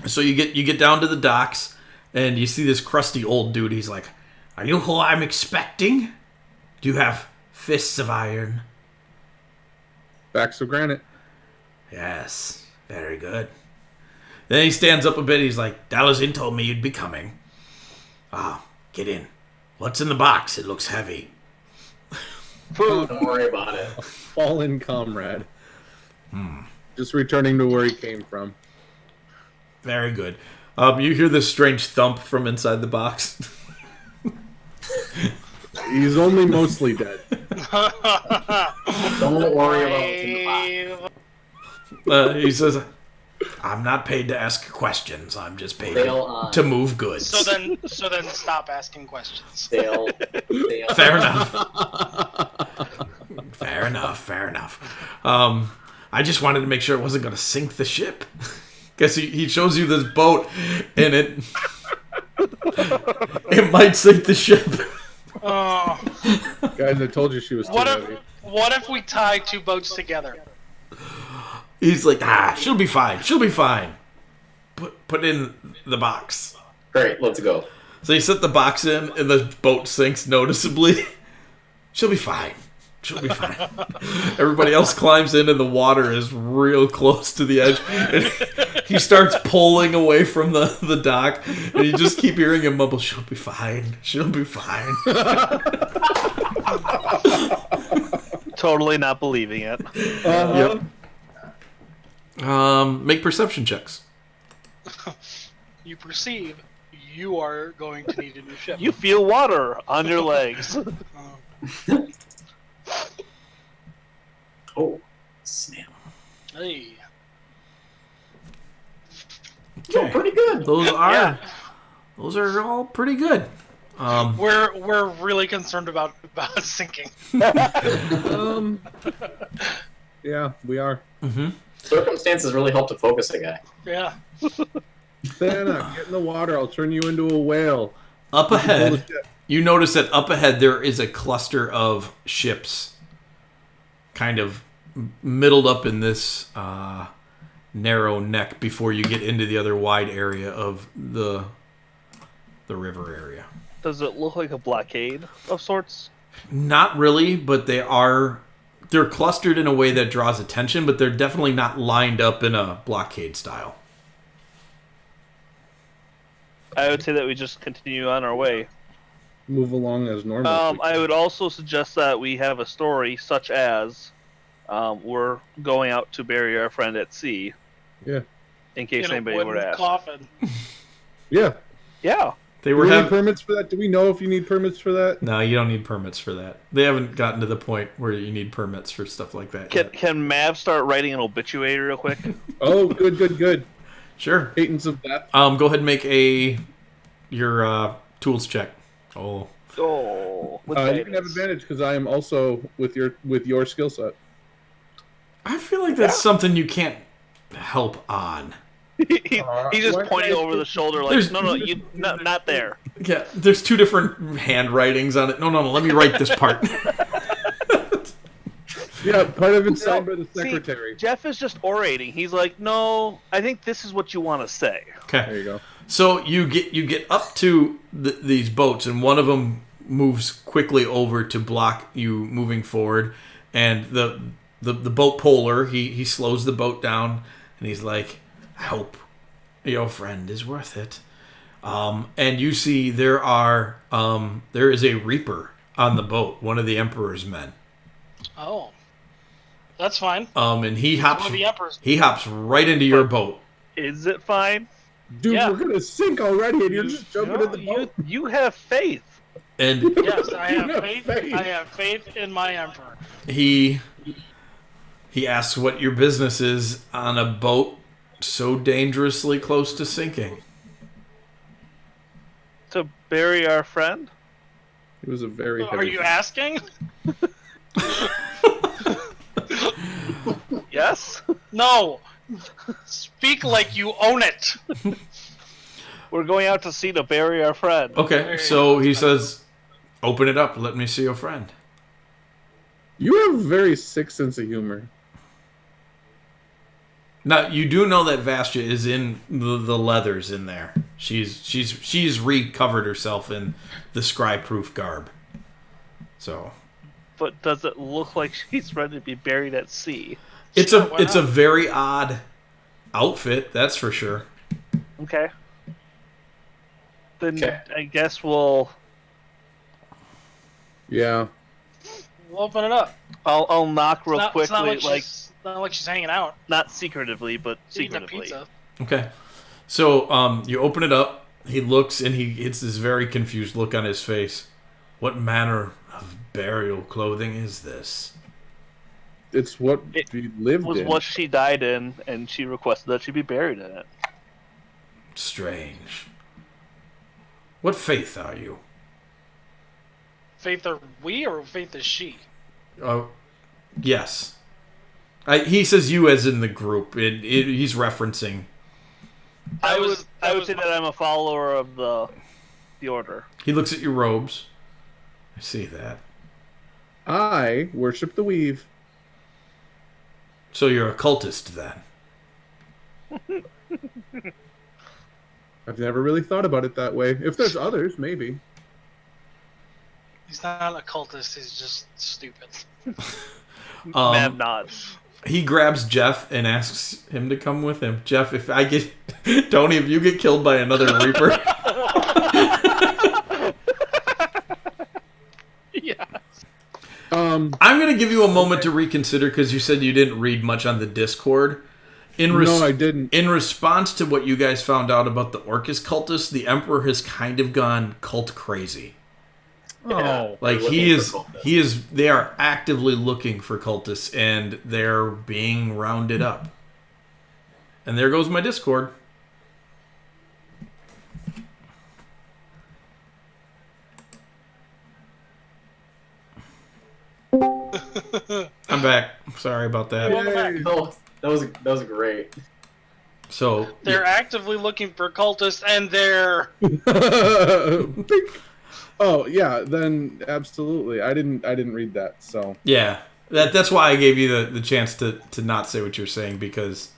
So you get down to the docks, and you see this crusty old dude. He's like, "Are you who I'm expecting? Do you have fists of iron?" Backs of granite. Yes. Very good. Then he stands up a bit. He's like, "Dalazin told me you'd be coming. Get in. What's in the box? It looks heavy." Don't worry about it. A fallen comrade. Just returning to where he came from. Very good. You hear this strange thump from inside the box. He's only mostly dead. Don't worry about what's in the box. He says, "I'm not paid to ask questions. I'm just paid Sail on. to move goods." So then stop asking questions. Sail. Fair enough. Fair enough. I just wanted to make sure it wasn't going to sink the ship. Because he shows you this boat, and it might sink the ship. Oh. Guys, I told you she was too heavy. What if we tie 2 boats together? He's like, she'll be fine. She'll be fine. Put in the box. Great, let's go. So you set the box in, and the boat sinks noticeably. She'll be fine. She'll be fine. Everybody else climbs in, and the water is real close to the edge. And he starts pulling away from the dock, and you just keep hearing him mumble, "She'll be fine. She'll be fine." Totally not believing it. Yep. Make perception checks. You perceive you are going to need a new ship. You feel water on your legs. Oh, snap. Hey. Oh, pretty good. Those are all pretty good. We're really concerned about sinking. Yeah, we are. Mm-hmm. Circumstances really help to focus a guy. Yeah. Santa, get in the water. I'll turn you into a whale. Up ahead, you notice that up ahead there is a cluster of ships, kind of middled up in this narrow neck before you get into the other wide area of the river area. Does it look like a blockade of sorts? Not really, but they're clustered in a way that draws attention, but they're definitely not lined up in a blockade style. I would say that we just continue on our way. Move along as normal. I would also suggest that we have a story such as we're going out to bury our friend at sea. Yeah. In case In a anybody were to wooden ask. coffin. Yeah. Yeah. They Do were we need having permits for that? Do we know if you need permits for that? No, you don't need permits for that. They haven't gotten to the point where you need permits for stuff like that yet. Can Mav start writing an obituary real quick? Oh, good. Sure. Patents of death. Go ahead and make your tools check. Oh. Oh. You can have advantage because I am also with your skill set. I feel like that's something you can't help on. He's just pointing over the shoulder like, no, not there. Yeah, there's 2 different handwritings on it. No, let me write this part. Yeah, part of it's signed by the secretary. See, Jeff is just orating. He's like, no, I think this is what you want to say. Okay. There you go. So you get up to these boats, and one of them moves quickly over to block you moving forward, and the boat puller he slows the boat down, and he's like, "I hope your friend is worth it." And you see there is a reaper on the boat, one of the Emperor's men. Oh. That's fine. And he hops One of the Emperor's. he hops right into your boat. Is it fine? Dude, Yeah. we're gonna sink already, and you're just jumping in the boat. You have faith. And Yes, I have have faith. faith. I have faith in my Emperor. he asks what your business is on a boat so dangerously close to sinking. To bury our friend? It was a very heavy. Are you asking? Yes? No. Speak like you own it. We're going out to sea to bury our friend. Okay, so he says, "Open it up. Let me see your friend." You have a very sick sense of humor. Now you do know that Vastia is in the leathers in there. She's recovered herself in the scry-proof garb. So But does it look like she's ready to be buried at sea? it's Sure, why a not? very odd outfit, that's for sure. Okay. Then Okay. I guess we'll... Yeah. We'll open it up. I'll knock real It's quickly, not like she's hanging out. not secretively, but Eating a secretively. pizza. Okay, so you open it up. He looks and it's this very confused look on his face. What manner of burial clothing is this? It's what It we lived Was in. what she died in, and she requested that she be buried in it. Strange. What faith are you? Faith are we or faith is she? Oh, yes. He says you as in the group. He's referencing. I would say that I'm a follower of the order. He looks at your robes. I see that. I worship the weave. So you're a cultist then? I've never really thought about it that way. If there's others, maybe. He's not a cultist. He's just stupid. Mad nods. He grabs Jeff and asks him to come with him. Jeff, if I get... Tony, if you get killed by another Reaper... Yes. I'm going to give you a moment to reconsider because you said you didn't read much on the Discord. No, I didn't. In response to what you guys found out about the Orcus cultists, the Emperor has kind of gone cult crazy. Oh. Like they are actively looking for cultists and they're being rounded up. And there goes my Discord. I'm back. Sorry about that. That was great. So They're actively looking for cultists, and they're... Oh yeah, then absolutely. I didn't read that, so yeah, that's why I gave you the chance to not say what you're saying because,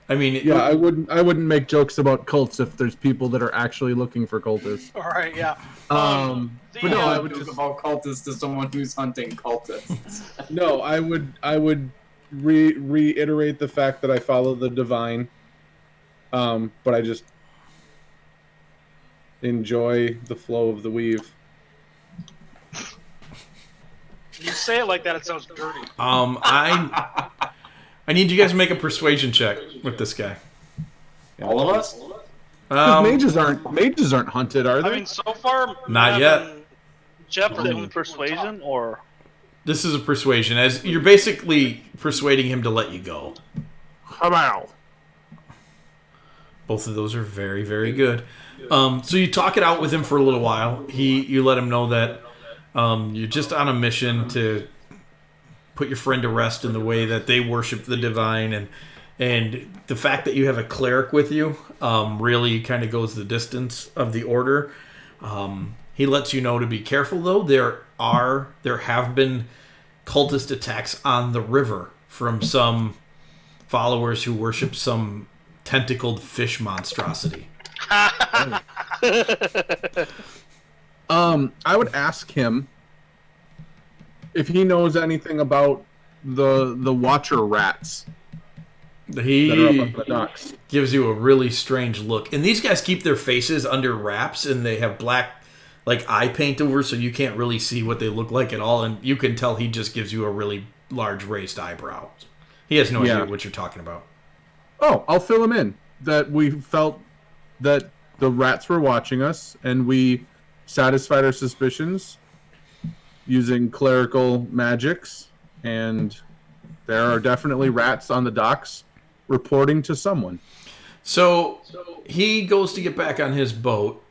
I mean, yeah, I wouldn't make jokes about cults if there's people that are actually looking for cultists. All right, yeah. But no, I would Joke just about cultists to someone who's hunting cultists. no, I would reiterate the fact that I follow the divine, but I just enjoy the flow of the weave. You say it like that, it sounds dirty. I need you guys to make a persuasion check with this guy. All of us? Mages aren't hunted, are they? I mean, so far... Not Mav yet. and Jeff are Is the it only persuasion or? This is a persuasion, as you're basically persuading him to let you go. How Both of those are very, very good. So you talk it out with him for a little while. You let him know that you're just on a mission to put your friend to rest in the way that they worship the divine, and the fact that you have a cleric with you really kind of goes the distance of the order. He lets you know to be careful, though. There have been cultist attacks on the river from some followers who worship some tentacled fish monstrosity. I would ask him if he knows anything about the Watcher rats that are up He on the docks. gives you a really strange look. And these guys keep their faces under wraps, and they have black eye paint over, so you can't really see what they look like at all. And you can tell he just gives you a really large raised eyebrow. He has no idea what you're talking about. Oh, I'll fill him in. That we felt that the rats were watching us, and we satisfied our suspicions using clerical magics, and there are definitely rats on the docks reporting to someone. So he goes to get back on his boat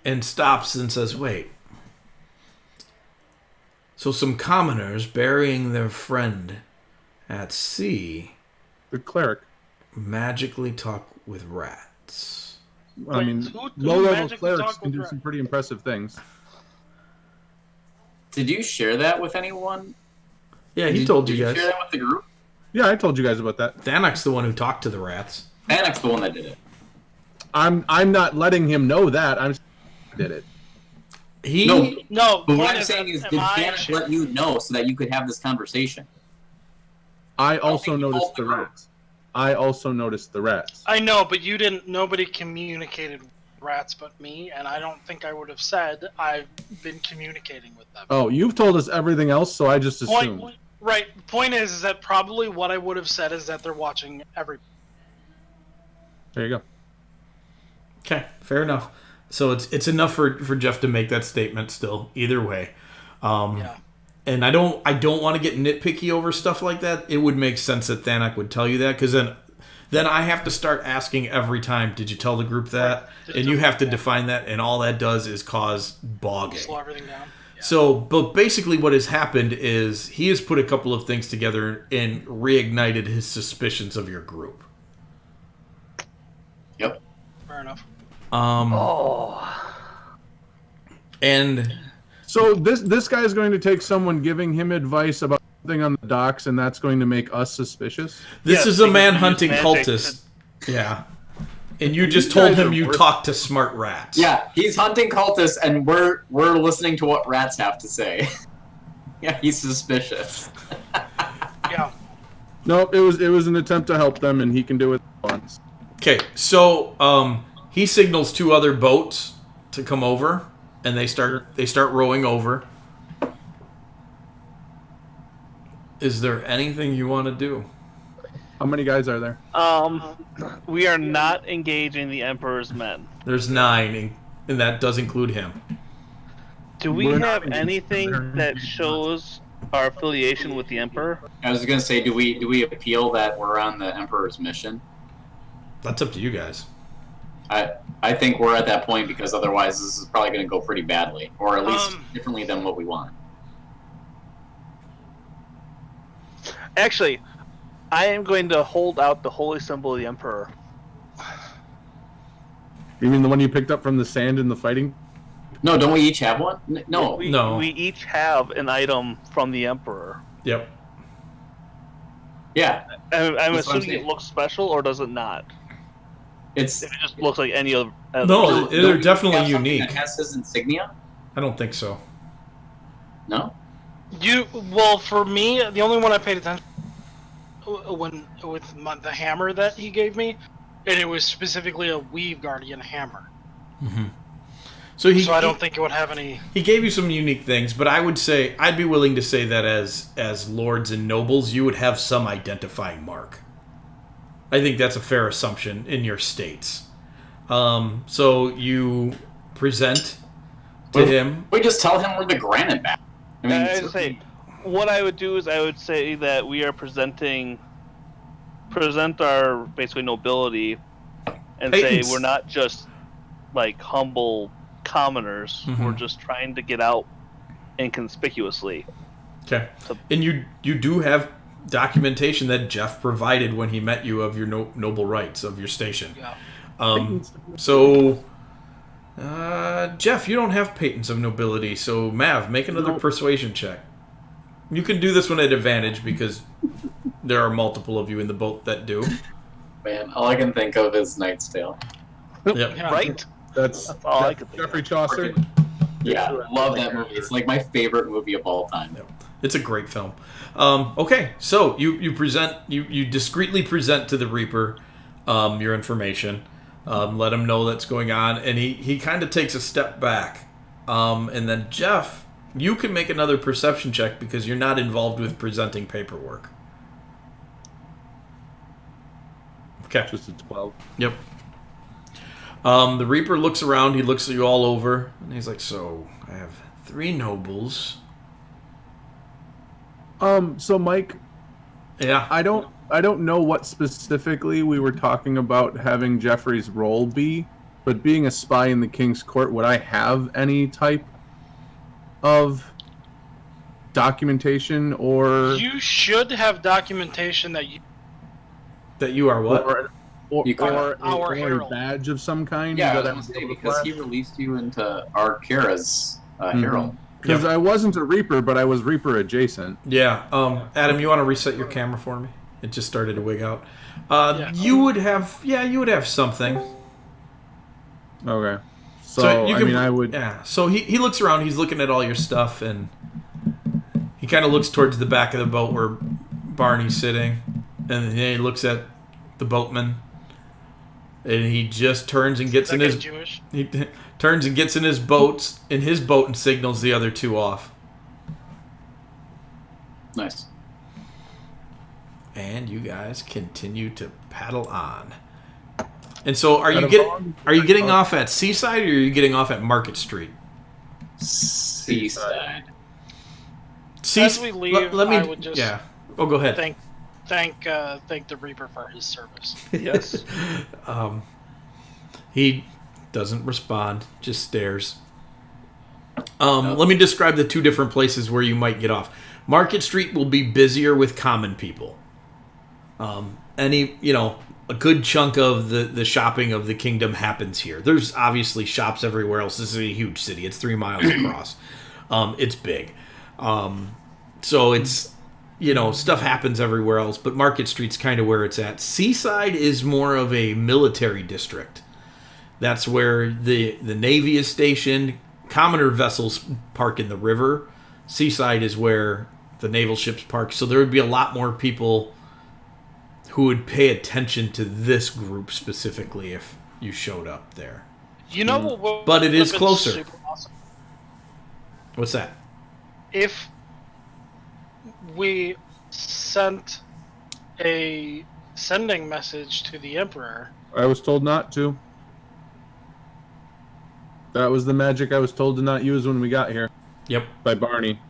and stops and says, wait. So some commoners burying their friend at sea The cleric. magically talk with rats. I Wait, mean, who low-level magically clerics talk can with do rats? some pretty impressive things. Did you share that with anyone? Yeah, he told you Did guys. share that with the group? Yeah, I told you guys about that. Thanok's the one who talked to the rats. Anak's the one that did it. I'm not letting him know that. I did it. He No, But what point I'm is, saying is, am did I Danik sharing- let you know so that you could have this conversation? I also think you noticed told the the group. rats. I also noticed the rats. I know, but you didn't. Nobody communicated with rats but me, and I don't think I would have said I've been communicating with them. Oh, you've told us everything else, so I just assumed. Point is that probably what I would have said is that they're watching every. There you go. Okay, fair enough. So it's enough for Jeff to make that statement still, either way. Yeah. And I don't want to get nitpicky over stuff like that. It would make sense that Thanak would tell you that, because then I have to start asking every time, did you tell the group that? Right. And you have to define that, and all that does is cause bogging. Slow everything down. So, but basically what has happened is he has put a couple of things together and reignited his suspicions of your group. Yep. Fair enough. And So this guy is going to take someone giving him advice about something on the docks, and that's going to make us suspicious. this Yes, is a because man you hunting use magic cultist. Yeah. And you just You told guys him are you worth- talked to smart rats. Yeah, he's hunting cultists, and we're listening to what rats have to say. Yeah, he's suspicious. Yeah. Nope, it was an attempt to help them, and he can do it once. Okay, so he signals 2 other boats to come over, and they start rowing over. Is there anything you want to do? How many guys are there? We are not engaging the Emperor's men. There's 9, and that does include him. Do we We're not have engaging anything them. that shows our affiliation with the Emperor? I was gonna say, do we appeal that we're on the Emperor's mission? That's up to you guys. I think we're at that point because otherwise this is probably gonna go pretty badly, or at least differently than what we want. Actually, I am going to hold out the holy symbol of the Emperor. You mean the one you picked up from the sand in the fighting? No, don't we each have one? No. We each have an item from the Emperor. Yep. Yeah, I'm That's what I'm assuming saying. it looks special, or does it not? it's. If it just looks like any other. No, Don't they're we definitely have something unique. That has his insignia? I don't think so. No. Well, for me, the only one I paid attention the hammer that he gave me, and it was specifically a Weave Guardian hammer. Mm-hmm. So I don't think it would have any. He gave you some unique things, but I would say I'd be willing to say that as lords and nobles, you would have some identifying mark. I think that's a fair assumption in your states. So you present to him. We just tell him we're the granite back. I mean, I would say, what I would do is I would say that we are present our basically nobility, and Patents. say we're not just like humble commoners. Mhm. We're just trying to get out inconspicuously. Okay. And you do have documentation that Jeff provided when he met you of your noble rights of your station. Yeah. So, Jeff, you don't have patents of nobility, so Mav, make another persuasion check. You can do this one at advantage because there are multiple of you in the boat that do. man, all I can think of is Knight's Tale. Yep. Yeah. Right? That's all I could think Geoffrey Chaucer. Yeah, love that movie. It's like my favorite movie of all time. It's a great film. Okay, so you present, you discreetly present to the Reaper your information. Let him know that's going on, and he kind of takes a step back. And then Jeff, you can make another perception check because you're not involved with presenting paperwork. Okay. Just a 12. Yep. The Reaper looks around, he looks at you all over, and he's like, so, I have 3 nobles. So Mike, Yeah. I don't know what specifically we were talking about having Jeffrey's role be, but being a spy in the King's Court, would I have any type of documentation or You should have documentation that you. That you are what? or, You could- or Our a herald. badge of some kind? Yeah, I that was I gonna say would be able to because flash? he released you into our Kira's herald. Because I wasn't a Reaper, but I was Reaper adjacent. Yeah. Adam, you want to reset your camera for me? It just started to wig out. Yeah. You would have something. Okay. So, you I mean, I would. Yeah. So he looks around. He's looking at all your stuff, and he kind of looks towards the back of the boat where Barney's sitting, and then he looks at the boatman, and he just turns and gets That in guy's his Jewish. he turns and gets in his boat and signals the other 2 off. Nice. And you guys continue to paddle on. And so, are you Paddle getting off at Seaside or are you getting off at Market Street? Seaside. As we leave, let me. I would just yeah. Oh, go ahead. thank the Reaper for his service. Yes. He doesn't respond, just stares. Let me describe the two different places where you might get off. Market Street will be busier with common people. A good chunk of the shopping of the kingdom happens here. There's obviously shops everywhere else. This is a huge city. It's 3 miles across. It's big. So it's, stuff happens everywhere else, but Market Street's kind of where it's at. Seaside is more of a military district. That's where the Navy is stationed. Commoner vessels park in the river. Seaside is where the naval ships park. So there would be a lot more people who would pay attention to this group specifically if you showed up there. But it is closer. Super awesome? What's that? If we sent a sending message to the Emperor. I was told not to. That was the magic I was told to not use when we got here. Yep. By Barney.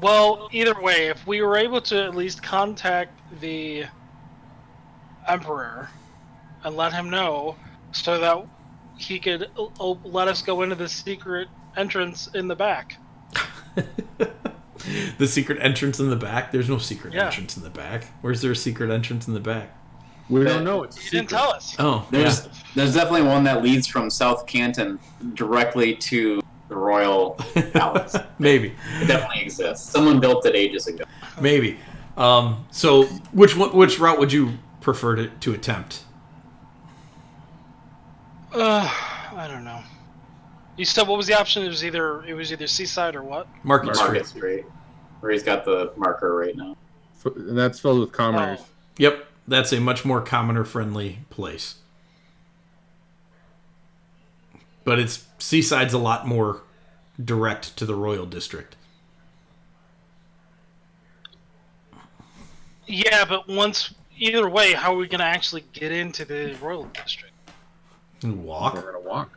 Well, either way, if we were able to at least contact the Emperor and let him know so that he could let us go into the secret entrance in the back. The secret entrance in the back? There's no secret Yeah. entrance in the back. Where's there a secret entrance in the back? We don't know. It's a He didn't secret. tell us. Oh, There's yeah. there's definitely one that leads from South Canton directly to the Royal Palace. Maybe. It definitely exists. Someone built it ages ago. Maybe. So which route would you prefer to attempt? I don't know. You said what was the option? It was either Seaside or what? Market Market Street. Street, where he's got the marker right now. And that's filled with commoners. Oh. Yep. That's a much more commoner-friendly place. But Seaside's a lot more direct to the Royal District. Yeah, but either way, how are we going to actually get into the Royal District? And walk. We're gonna walk.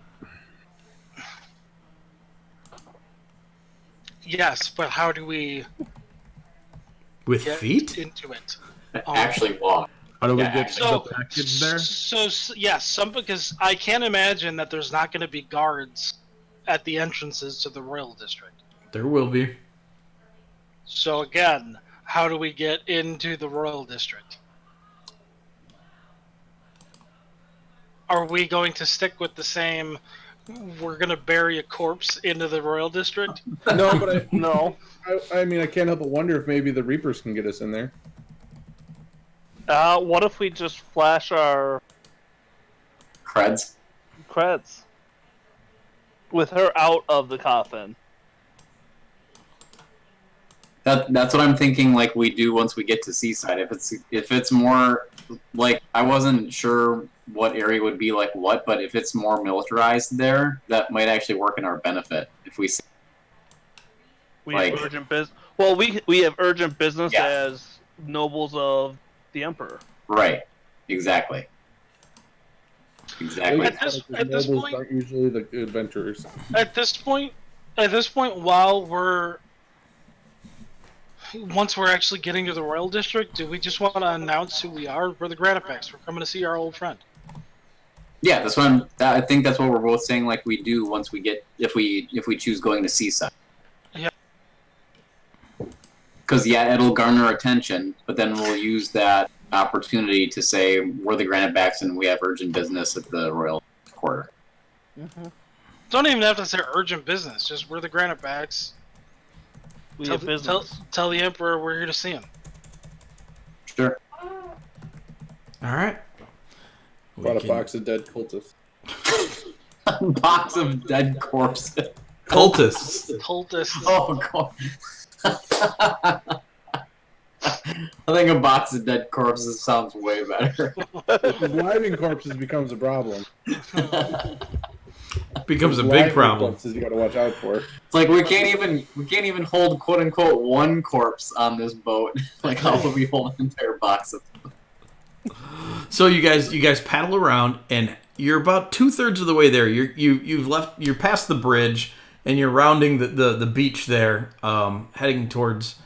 Yes, but how do we With get feet? into it? Actually walk. How do we Yeah, get actually- the package there? Because I can't imagine that there's not going to be guards at the entrances to the Royal District. There will be. So again, how do we get into the Royal District? Are we going to stick with the same? We're going to bury a corpse into the Royal District? No, but No. I mean, I can't help but wonder if maybe the Reapers can get us in there. What if we just flash our Creds. creds with her out of the coffin? That's what I'm thinking. Like we do once we get to Seaside. If it's more like I wasn't sure what area would be like what, but if it's more militarized there, that might actually work in our benefit. If we We Like- have urgent business. Well, we have urgent business Yeah. as nobles of the Emperor. right, exactly. At this Nobles point- aren't usually the adventurers. At this point, once we're actually getting to the Royal District, do we just want to announce who we are? We're the Granipex. We're coming to see our old friend. Yeah, that's what I think that's what we're both saying. Like we do once we get if we choose going to Seaside. Yeah. Because it'll garner attention, but then we'll use that opportunity to say we're the Granite Backs and we have urgent business at the Royal Quarter. Don't even have to say urgent business. Just we're the Granitebacks. We have business. Tell the Emperor we're here to see him. Sure. All right. We Brought a can- box of dead cultists. Box of dead corpses. Cultists. Cultists. Oh god. I think a box of dead corpses sounds way better. Living corpses becomes a problem. Becomes a big Living problem. Corpses you got to watch out for. It's like we can't even hold quote unquote one corpse on this boat. Like how would we hold an entire box of So you guys paddle around, and you're about 2/3 of the way there. You're past the bridge, and you're rounding the beach there, heading towards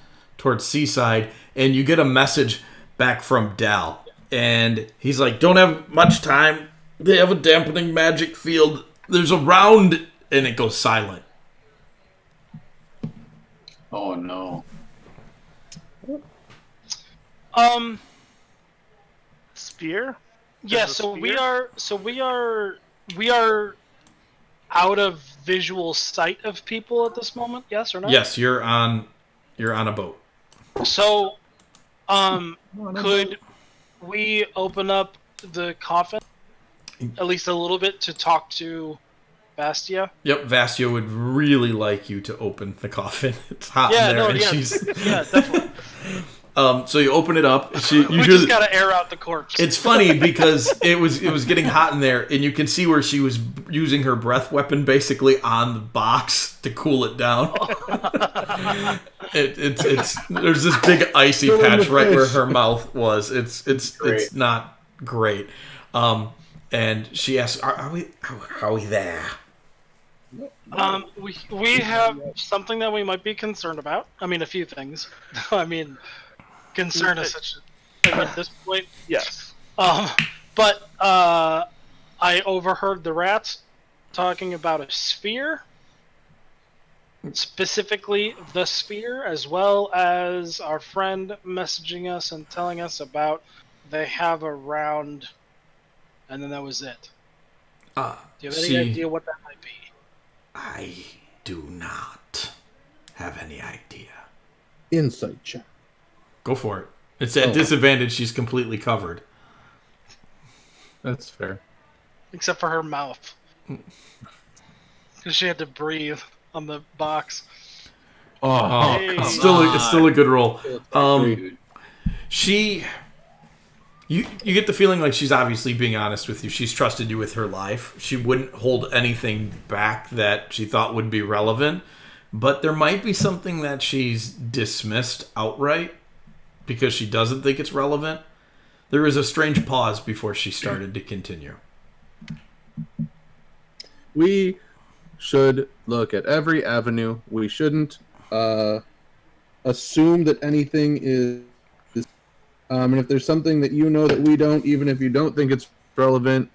Seaside, and you get a message back from Dal, and he's like, "Don't have much time. They have a dampening magic field. There's a round," and it goes silent. Oh no. Spear? Yeah, There's a so spear? we are out of visual sight of people at this moment. Yes or no? Yes, you're on a boat. So, could we open up the coffin at least a little bit to talk to Bastia? Yep, Vastia would really like you to open the coffin. It's hot Yeah, in there, no, and yeah, she's. yeah, definitely. So you open it up. You We hear just gotta air out the corpse. It's funny because it was getting hot in there, and you can see where she was using her breath weapon basically on the box to cool it down. It's there's this big icy Fill in patch the right where fish. her mouth was. It's Great. not great. And she asks, "Are we there?" We have something that we might be concerned about. I mean, a few things. I mean, concern is such a thing at this point. Yes. But I overheard the rats talking about a sphere, specifically the sphere, as well as our friend messaging us and telling us about they have a round, and then that was it. Do you have any idea what that might be? I do not have any idea. Insight check. Go for it. It's at disadvantage. She's completely covered. That's fair. Except for her mouth. Because she had to breathe on the box. Oh, Hey. it's still a good roll. Dude. You get the feeling like she's obviously being honest with you. She's trusted you with her life. She wouldn't hold anything back that she thought would be relevant. But there might be something that she's dismissed outright because she doesn't think it's relevant. There was a strange pause before she started to continue. We should look at every avenue. We shouldn't assume that anything is. And if there's something that you know that we don't, even if you don't think it's relevant,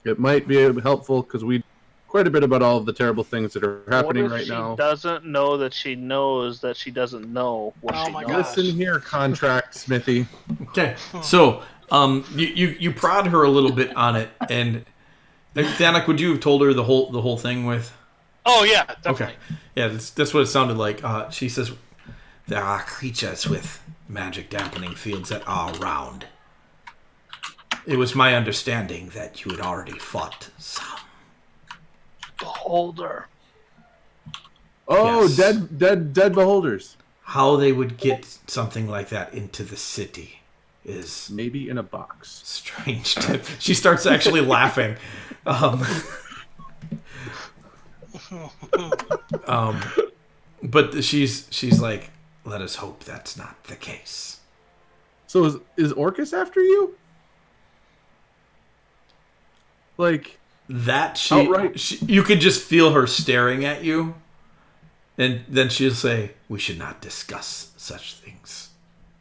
it might be helpful because we quite a bit about all of the terrible things that are happening What if right she now. doesn't know that she knows that she doesn't know what Oh she my knows? gosh. Listen here, contract Smithy. Okay, so you prod her a little bit on it, and Thanak, would you have told her the whole thing with? Oh, yeah, definitely. Okay, yeah, that's what it sounded like. She says there are creatures with magic dampening fields that are around. It was my understanding that you had already fought some. Beholder. Oh, Yes. dead beholders. How they would get something like that into the city is Maybe in a box. strange. She starts actually laughing. But she's like, let us hope that's not the case. So is Orcus after you? Like, That Outright? you could just feel her staring at you, and then she'll say, "We should not discuss such things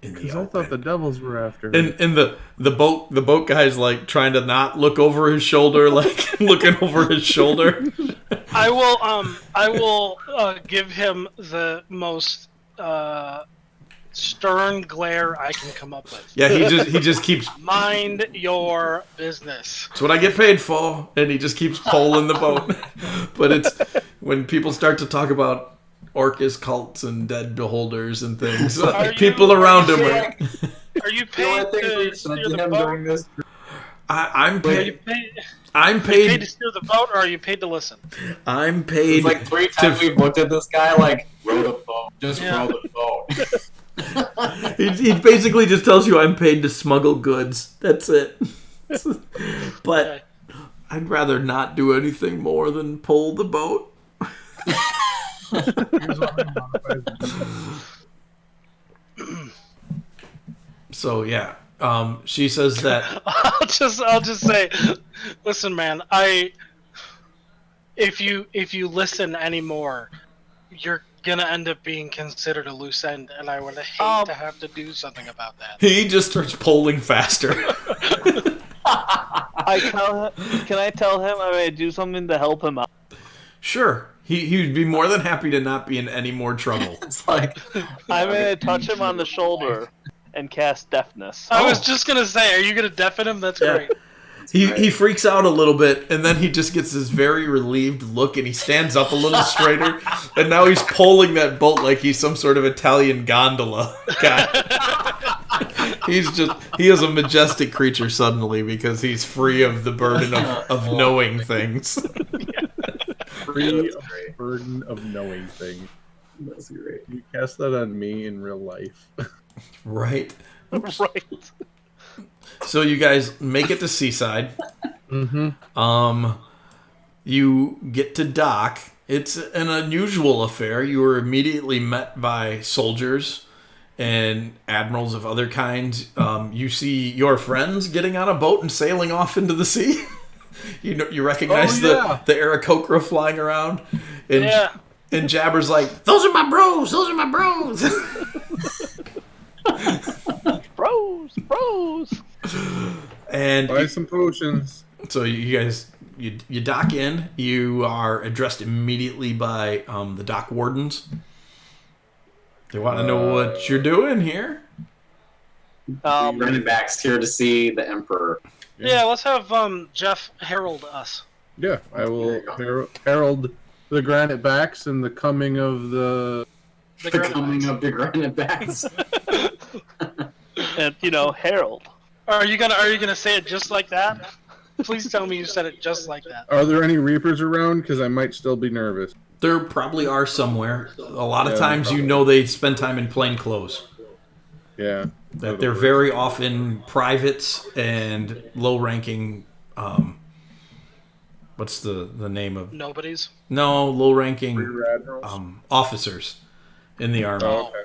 in the because open." I thought the devils were after her. And the boat guy's like trying to not look over his shoulder, like looking over his shoulder. I will give him the most stern glare I can come up with. Yeah, he just keeps. Mind your business. It's what I get paid for, and he just keeps poling the boat. But it's when people start to talk about Orcus cults and dead beholders and things, people around him are. Are you The only paid thing to we steer sent the to him boat? during this. I'm Are you paid. paid? I'm Paid to paid. steer the boat, or are you paid to listen? I'm paid. It's like 3 times we've looked at this guy like, row the boat. Just Yeah. row the boat. He basically just tells you I'm paid to smuggle goods. That's it. But Okay. I'd rather not do anything more than pull the boat. So yeah, she says that. I'll just say, listen, man. If you listen anymore, you're gonna end up being considered a loose end, and I would hate to have to do something about that. He just starts pulling faster. Can I tell him I'm gonna do something to help him out? Sure. He would be more than happy to not be in any more trouble. It's like I'm gonna touch him on the shoulder and cast deafness. I was just gonna say, are you gonna deafen him? That's Yeah. great. He freaks out a little bit, and then he just gets this very relieved look, and he stands up a little straighter, and now he's pulling that boat like he's some sort of Italian gondola guy. He is a majestic creature suddenly because he's free of the burden of knowing things. Free of the burden of knowing things. that's great. You cast that on me in real life. Right. Right. So you guys make it to Seaside. Mm-hmm. You get to dock. It's an unusual affair. You were immediately met by soldiers and admirals of other kinds. You see your friends getting on a boat and sailing off into the sea. You recognize the Aarakocra flying around, and and Jabber's like, "Those are my bros. Those are my bros." Bros. And Buy some potions. so you guys you dock in. You are addressed immediately by the dock wardens. They want to know what you're doing here. Running back's here to see the Emperor. Yeah, let's have Jeff herald us. Yeah, I will herald the granite backs and the coming of the. The The granite coming backs. of the granite backs. And Harold. Are you gonna say it just like that? Please tell me you said it just like that. Are there any Reapers around? Because I might still be nervous. There probably are somewhere. A lot of Yeah, times, they spend time in plain clothes. Yeah. That they're very often privates and low-ranking. What's the name of? Nobody's. No, low-ranking Rear admirals. officers in the army. Oh, okay.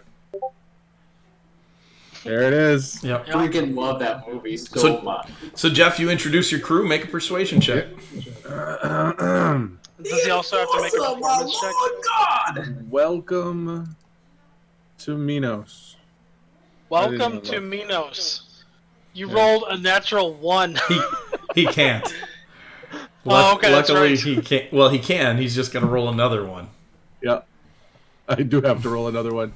There it is. Yep. Yeah. Freaking love that movie so So- much. So Jeff, you introduce your crew. Make a persuasion check. Does he also have to make a performance check? Welcome to Minos. Welcome know to that. Minos. You rolled a natural 1. He can't. Oh, okay, that's Luckily, right. he can't. Well, he can. He's just going to roll another one. Yeah. I do have to roll another one.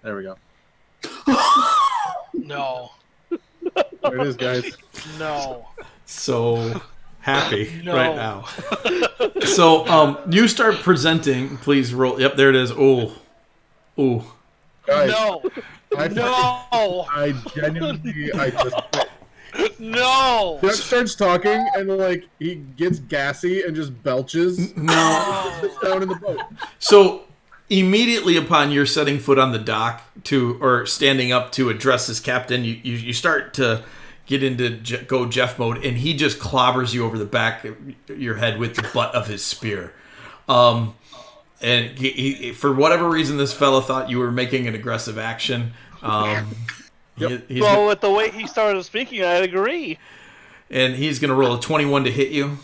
There we go. No. There it is, guys. No. So happy No. right now. So you start presenting. Please roll. Yep, there it is. Ooh. Guys, No. No. I genuinely, I just quit. No. Jeff starts talking and like he gets gassy and just belches. No. Sits down in the boat. So immediately upon your setting foot on the dock or standing up to address this captain, you start to get into go Jeff mode, and he just clobbers you over the back of your head with the butt of his spear. And he, for whatever reason, this fella thought you were making an aggressive action. He's Well, with the way he started speaking, I'd agree. and he's going to roll a 21 to hit you.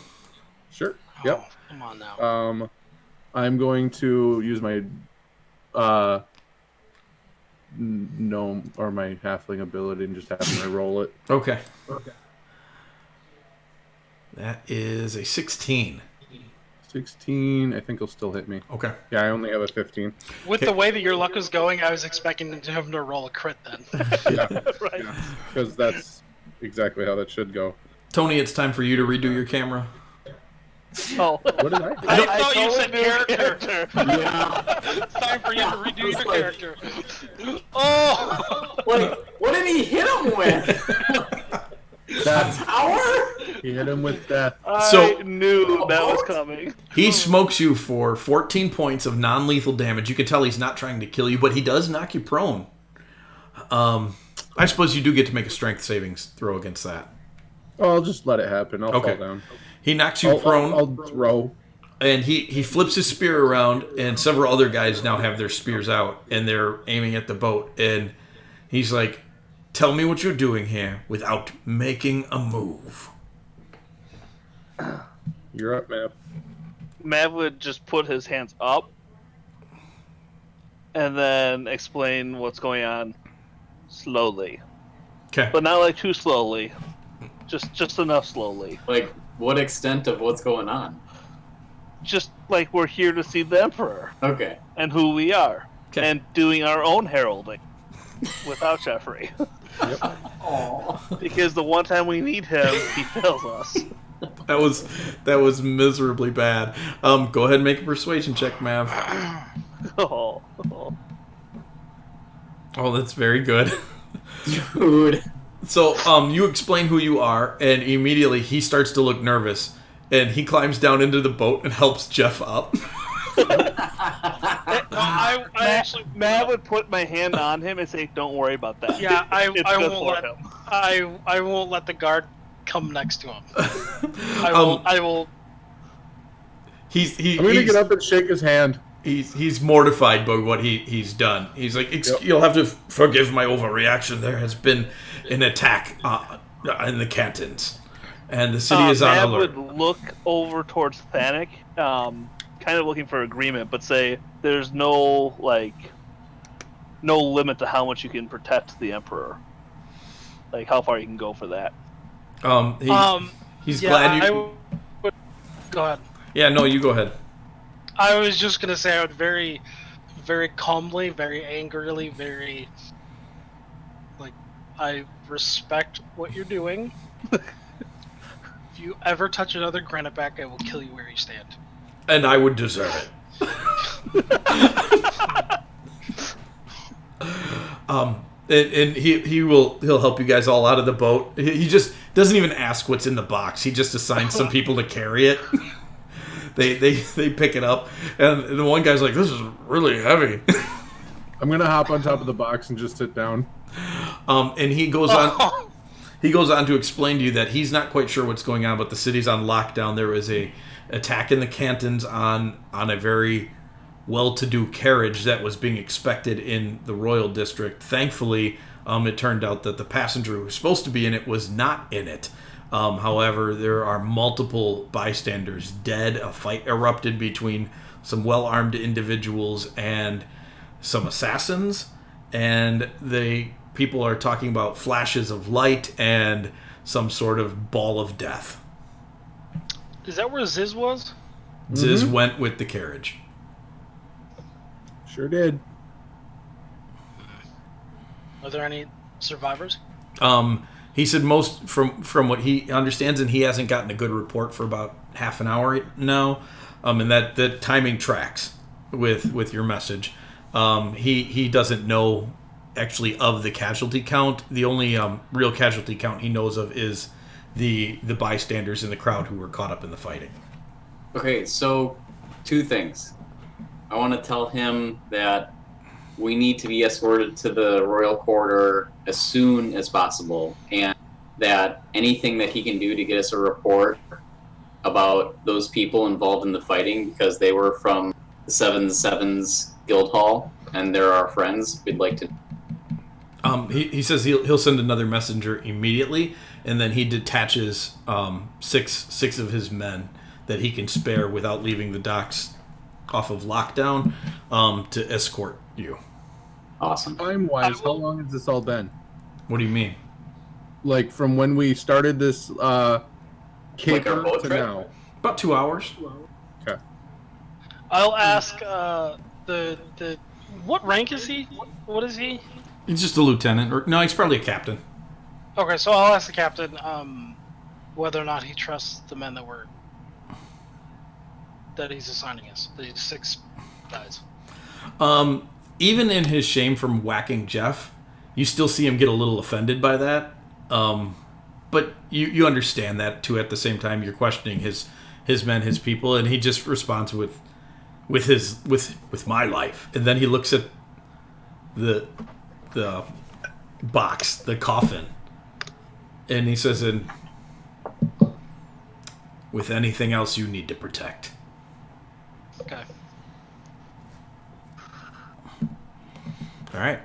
Sure. Yep. Oh, come on now. I'm going to use my gnome or my halfling ability and just have him roll it. Okay. That is a 16. 16. I think he'll still hit me. Okay. Yeah, I only have a 15. With the way that your luck was going, I was expecting him to roll a crit then. Yeah, Right. because that's exactly how that should go. Tony, it's time for you to redo your camera. Oh. What did I? I thought you said totally character. Yeah. It's time for you to redo It's your like- character. Oh! What did he hit him with? That Tower? he hit him with that. I So- knew that was coming. He smokes you for 14 points of non-lethal damage. You can tell he's not trying to kill you, but he does knock you prone. I suppose you do get to make a strength savings throw against that. Oh, I'll just let it happen. I'll Okay. fall down. He knocks you prone, I'll throw. and he flips his spear around, and several other guys now have their spears out, and they're aiming at the boat. And he's like, "Tell me what you're doing here without making a move." You're up, man. Matt would just put his hands up and then explain what's going on slowly. Okay. But not like too slowly. Just enough slowly. Like, what extent of what's going on? just like we're here to see the Emperor Okay. and who we are, Okay. and doing our own heralding without Jeffrey. Aw. Because the one time we need him, he fails us. That was miserably bad. Go ahead and make a persuasion check, Mav. Oh. Oh, that's very good. Dude. So, you explain who you are, and immediately he starts to look nervous, and he climbs down into the boat and helps Jeff up. I actually Matt would put my hand on him and say, "Don't worry about that." Yeah, I It's I good won't for let him. I won't let the guard come next to him. I will. He's I'm going to get up and shake his hand. He's mortified by what he's done. He's like, You'll have to forgive my overreaction. There has been an attack in the cantons, and the city is on Matt alert. would look over towards Thanik, kind of looking for agreement, but say there's no limit to how much you can protect the Emperor. Like how far you can go for that. He's yeah, glad I you. would, go ahead. Yeah, no, you go ahead. I was just gonna say I would very, very calmly, very angrily, very I respect what you're doing. If you ever touch another graniteback, I will kill you where you stand. And I would deserve it. And he'll help you guys all out of the boat. He just doesn't even ask what's in the box. He just assigns some people to carry it. They pick it up, and the one guy's like, "This is really heavy." I'm going to hop on top of the box and just sit down. And he goes on. He goes on to explain to you that he's not quite sure what's going on, but the city's on lockdown. There was a attack in the cantons on a very well-to-do carriage that was being expected in the royal district. Thankfully, it turned out that the passenger who was supposed to be in it was not in it. However, there are multiple bystanders dead. A fight erupted between some well-armed individuals and some assassins, and people are talking about flashes of light and some sort of ball of death. Is that where Ziz was? Ziz went with the carriage. Sure did. Are there any survivors? He said most from what he understands, and he hasn't gotten a good report for about half an hour now, and that timing tracks with your message. He doesn't know actually of the casualty count. The only real casualty count he knows of is the bystanders in the crowd who were caught up in the fighting. Okay, so 2 things. I want to tell him that we need to be escorted to the royal corridor as soon as possible, and that anything that he can do to get us a report about those people involved in the fighting, because they were from the 7-7's guild hall and they're our friends, we'd like to. He says he'll send another messenger immediately, and then he detaches six of his men that he can spare without leaving the docks off of lockdown to escort you. Awesome. Time-wise, how long has this all been? What do you mean? Like, from when we started this our caper boat to trip? now? About 2 hours. Okay. I'll ask the what rank is he? What is he? He's just a lieutenant, or no, he's probably a captain. Okay, so I'll ask the captain whether or not he trusts the men that he's assigning us. The 6 guys. Even in his shame from whacking Jeff, you still see him get a little offended by that. But you understand that too. At the same time, you're questioning his men, his people, and he just responds with my life. And then he looks at the box, the coffin, and he says, "And with anything else you need to protect." Okay. All right.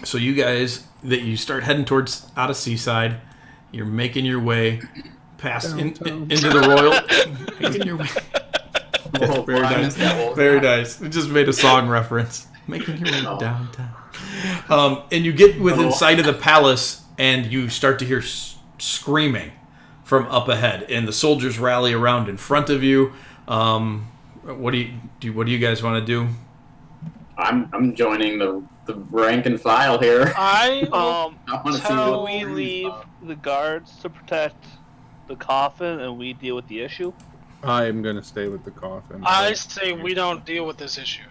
So you guys, you start heading towards out of Seaside. You're making your way past into the Royal. Making your way. Oh, Very I nice. missed that whole Very time. nice. We just made a song reference. Making your way downtown. And you get within sight of the palace, and you start to hear screaming from up ahead. And the soldiers rally around in front of you. What do you guys want to do? I'm joining the rank and file here. I I want to see tell- what We leave the guards to protect the coffin, and we deal with the issue. I'm gonna stay with the coffin. I say we don't deal with this issue.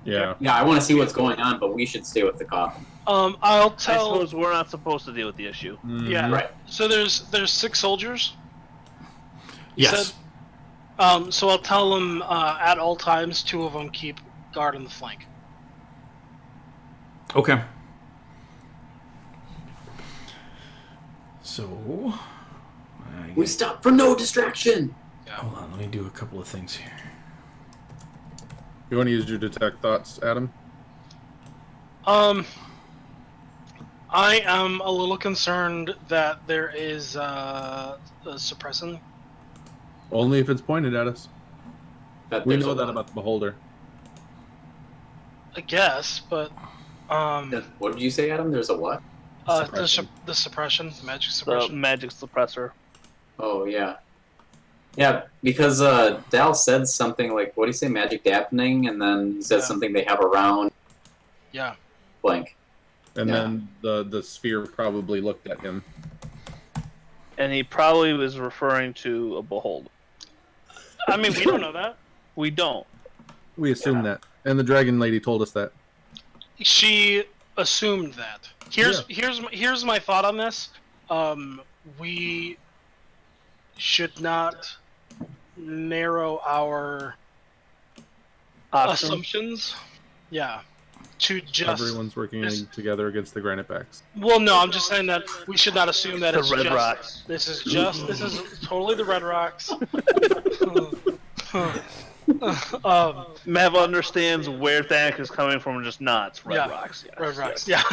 Yeah. Yeah, I want to see what's going on, but we should stay with the coffin. I'll I tell. suppose we're not supposed to deal with the issue. Yeah. Right. So there's 6 soldiers. You Yes. said? So I'll tell them at all times 2 of them keep guard on the flank. Okay. So, We stop for no distraction. hold on. Let me do a couple of things here. You want to use your detect thoughts, Adam? I am a little concerned that there is a suppressing. Only if it's pointed at us. We There's know a that lot. about the beholder. I guess, but What did you say, Adam? There's a what? the suppression, magic The suppression. magic suppressor. Oh yeah. Yeah, because Dal said something like, what do you say, magic dampening, and then he said Yeah. something they have around Yeah. blank. And Yeah. then the sphere probably looked at him. And he probably was referring to a beholder. I mean, we don't know that. We don't. We assumed that. And the dragon lady told us that. She assumed that. Here's my thought on this. We should not narrow our Options. assumptions. Yeah. To just Everyone's working just- together against the granite backs. Well, no, I'm just saying that we should not assume that The it's Red just. Rocks. This is totally the Red Rocks. Mav understands where Thanak is coming from and just nods. Red Yeah. Rocks. Yes. Red Rocks, yeah.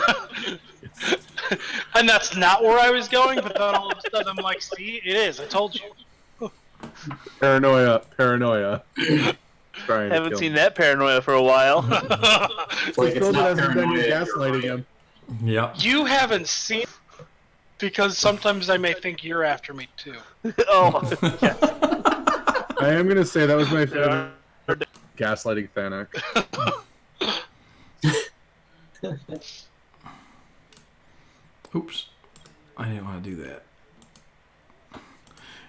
And that's not where I was going, but then all of a sudden I'm like, see, it is. I told you. Paranoia. Haven't seen that paranoia for a while. It's like it's not paranoia. You're gaslighting him. Yep. You haven't seen because sometimes I may think you're after me too. Oh, yeah. I am gonna say that was my favorite gaslighting Thanak. Oops. I didn't want to do that.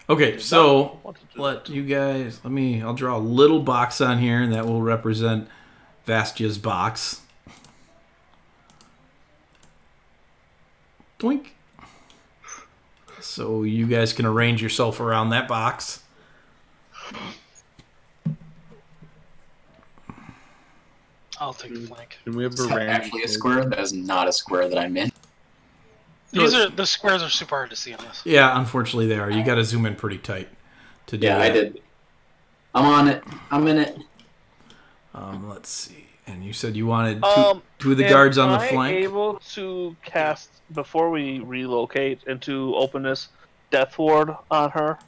Okay, so let you guys. I'll draw a little box on here, and that will represent Vastia's box. Doink. So you guys can arrange yourself around that box. I'll take the flank. Can we have Is a that range? actually a square? That is not a square that I'm in. The squares are super hard to see on this. Yeah, unfortunately they are. You got to zoom in pretty tight to do Yeah, that. I did. I'm on it. I'm in it. Let's see. And you said you wanted two of the am guards on the I flank. able to cast before we relocate and to open this death ward on her,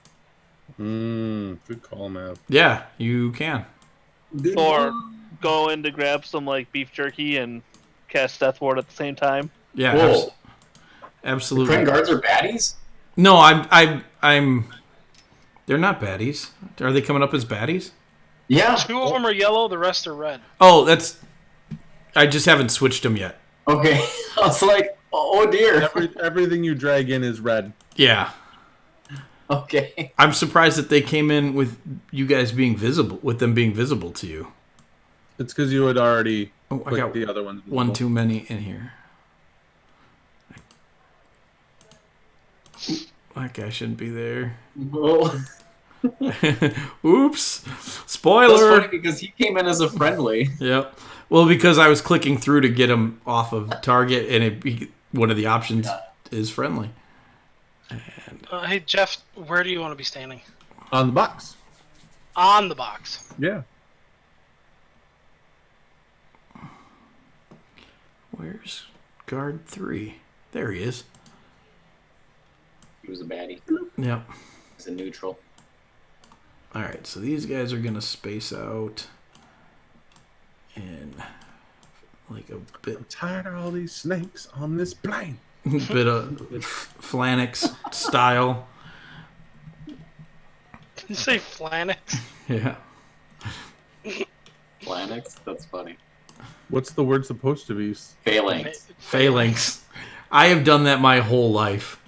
Good call, Mav. Yeah, you can. or go in to grab some like beef jerky and cast death ward at the same time? Yeah, Whoa. absolutely. Kryn guards are baddies? No, I'm. They're not baddies. Are they coming up as baddies? Yeah. 2 of them are yellow, the rest are red. Oh, that's. I just haven't switched them yet. Okay. I was like, oh dear. Everything you drag in is red. Yeah, Okay. I'm surprised that they came in with you guys being visible, with them being visible to you. It's because you had already Oh, I put got the other ones. one visible. too many in here. That guy shouldn't be there. Well, Oops. that's Spoiler. funny because he came in as a friendly. Yep. Well, because I was clicking through to get him off of target, and one of the options is friendly. Hey, Jeff, where do you want to be standing? On the box. On the box. Yeah. Where's guard 3? There he is. He was a baddie. Yep. He's a neutral. All right, so these guys are going to space out in like a I'm tired of all these snakes on this plane. bit of Flanix style. You say Flanix? Yeah. Planix? That's funny. What's the word supposed to be? Phalanx. Phalanx. I have done that my whole life.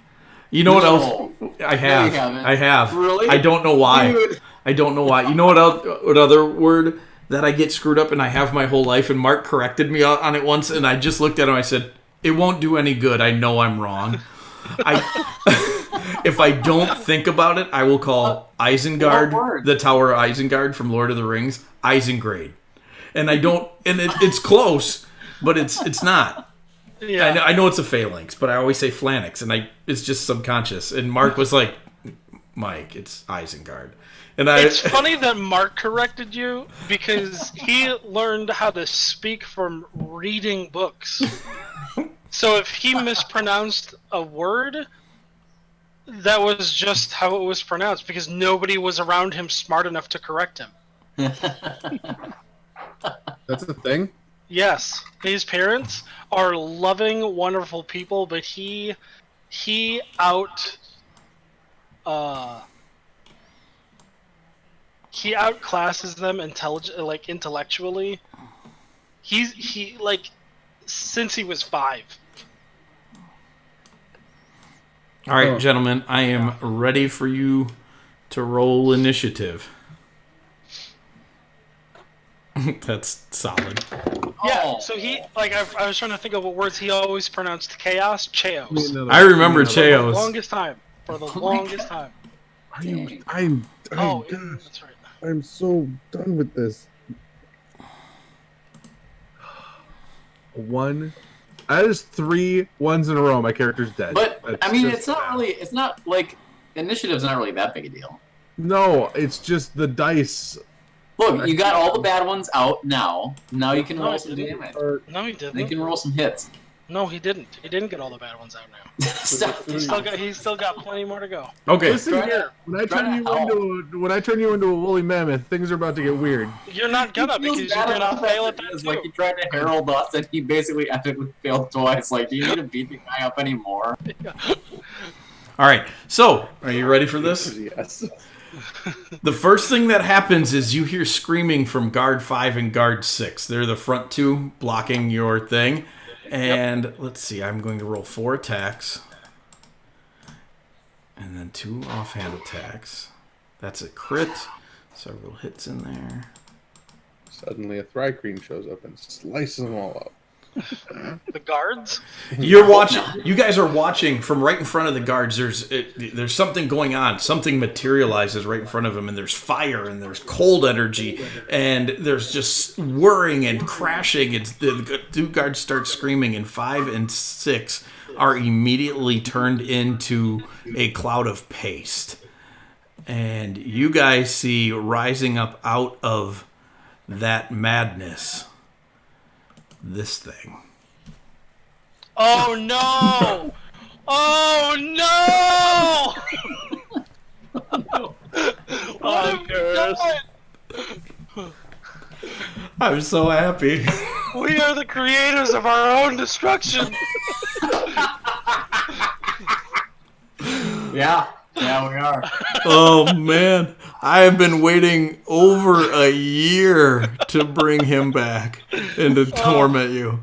You know what else? I have. you haven't. I have. Really? I don't know why. Dude. I don't know why. You know what other word that I get screwed up and I have my whole life, and Mark corrected me on it once, and I just looked at him and I said, it won't do any good. I know I'm wrong. If I don't think about it, I will call Isengard, the Tower of Isengard from Lord of the Rings, Isengrade. And I don't, and it's close, but it's not. Yeah. I know it's a phalanx, but I always say Flanix, and it's just subconscious. And Mark was like, Mike, it's Isengard. And It's funny that Mark corrected you because he learned how to speak from reading books. So if he mispronounced a word, that was just how it was pronounced because nobody was around him smart enough to correct him. That's a thing? Yes, his parents are loving, wonderful people, but he outclasses them intellectually. He since he was 5. All right, gentlemen, I am ready for you to roll initiative. That's solid. Yeah, so I was trying to think of what words he always pronounced chaos, Chaos. I remember For the Chaos. longest time. I'm Oh, gosh, that's right. I'm so done with this. One. That is 3 ones in a row. My character's dead. But That's I mean, just it's not like initiative's not really that big a deal. No, it's just the dice. Look, you got all the bad ones out now. Now you can No, roll some damage. No, he didn't. You can roll some hits. No, he didn't. He didn't get all the bad ones out now. Stop. He's still got plenty more to go. Okay. Listen here. When I turn you into a woolly mammoth, things are about to get weird. You're not gonna because you're gonna fail at that It's too. like he tried to herald us and he basically epically failed twice. Like, do you need to beat the guy up anymore? All right. So, are you ready for this? Yes. The first thing that happens is you hear screaming from guard 5 and guard 6. They're the front 2 blocking your thing. And let's see, I'm going to roll 4 attacks. And then 2 offhand attacks. That's a crit. Several hits in there. Suddenly a Thri-Kreen shows up and slices them all up. The guards? You're watching. You guys are watching from right in front of the guards. There's something going on. Something materializes right in front of them, and there's fire, and there's cold energy, and there's just whirring and crashing. It's the 2 guards start screaming, and 5 and 6 are immediately turned into a cloud of paste. And you guys see rising up out of that madness this thing. Oh no! Oh no! What have we done? I'm so happy. We are the creators of our own destruction. Yeah, we are. Oh man, I have been waiting over a year to bring him back and to torment you.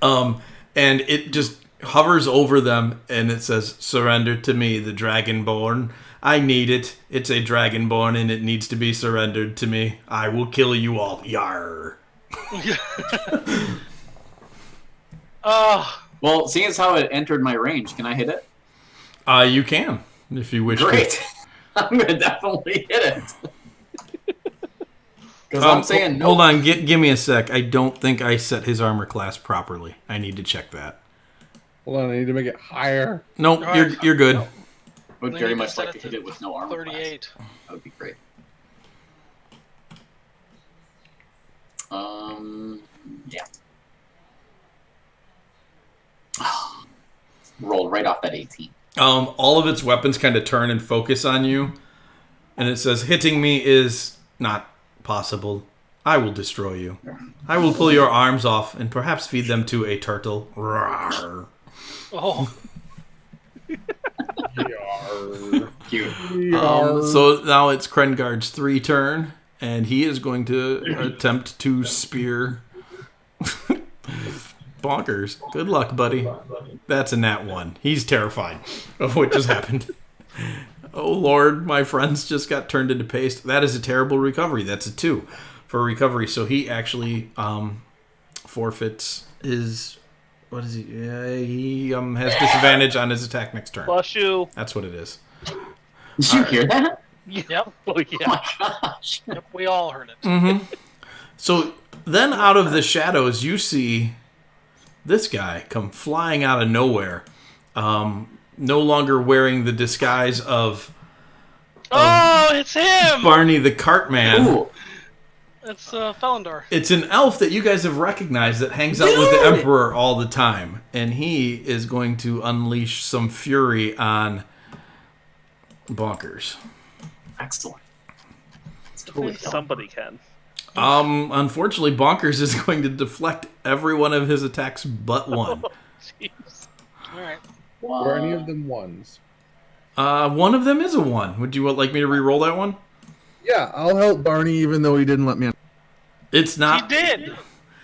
And it just hovers over them and it says, "Surrender to me, the Dragonborn. I need it. It's a Dragonborn and it needs to be surrendered to me. I will kill you all. Yarr." Well, seeing as how it entered my range, can I hit it? You can, if you wish. Great. I'm gonna definitely hit it. Because I'm saying no. Hold on, give me a sec. I don't think I set his armor class properly. I need to check that. Hold on, I need to make it higher. Nope, you're good. I would Then very you much can set like to it hit to it with no armor 38. class. That would be great. Yeah. Rolled right off that 18. All of its weapons kind of turn and focus on you, and it says, "Hitting me is not possible. I will destroy you. I will pull your arms off and perhaps feed them to a turtle." Rawr. Oh, Cute. So now it's Krengard's 3 turn, and he is going to attempt to spear Bonkers. Good luck, buddy. That's a nat 1. He's terrified of what just happened. Oh, Lord, my friends just got turned into paste. That is a terrible recovery. That's a 2 for recovery. So he actually forfeits his... What is he? He has disadvantage on his attack next turn. Bless you. That's what it is. Did you hear that? Yep. Oh, Oh yeah. my gosh. Yep. We all heard it. Mm-hmm. So then out of the shadows, you see this guy come flying out of nowhere. No longer wearing the disguise of Oh, it's him! Barney the Cartman. Ooh. It's Felindor. It's an elf that you guys have recognized that hangs out with the Emperor all the time. And he is going to unleash some fury on Bonkers. Excellent. It's totally fun. Somebody can. Unfortunately, Bonkers is going to deflect every one of his attacks but one. Jeez. All right. Were any of them ones? One of them is a 1. Would you like me to re-roll that one? Yeah, I'll help Barney even though he didn't let me. It's He not. did,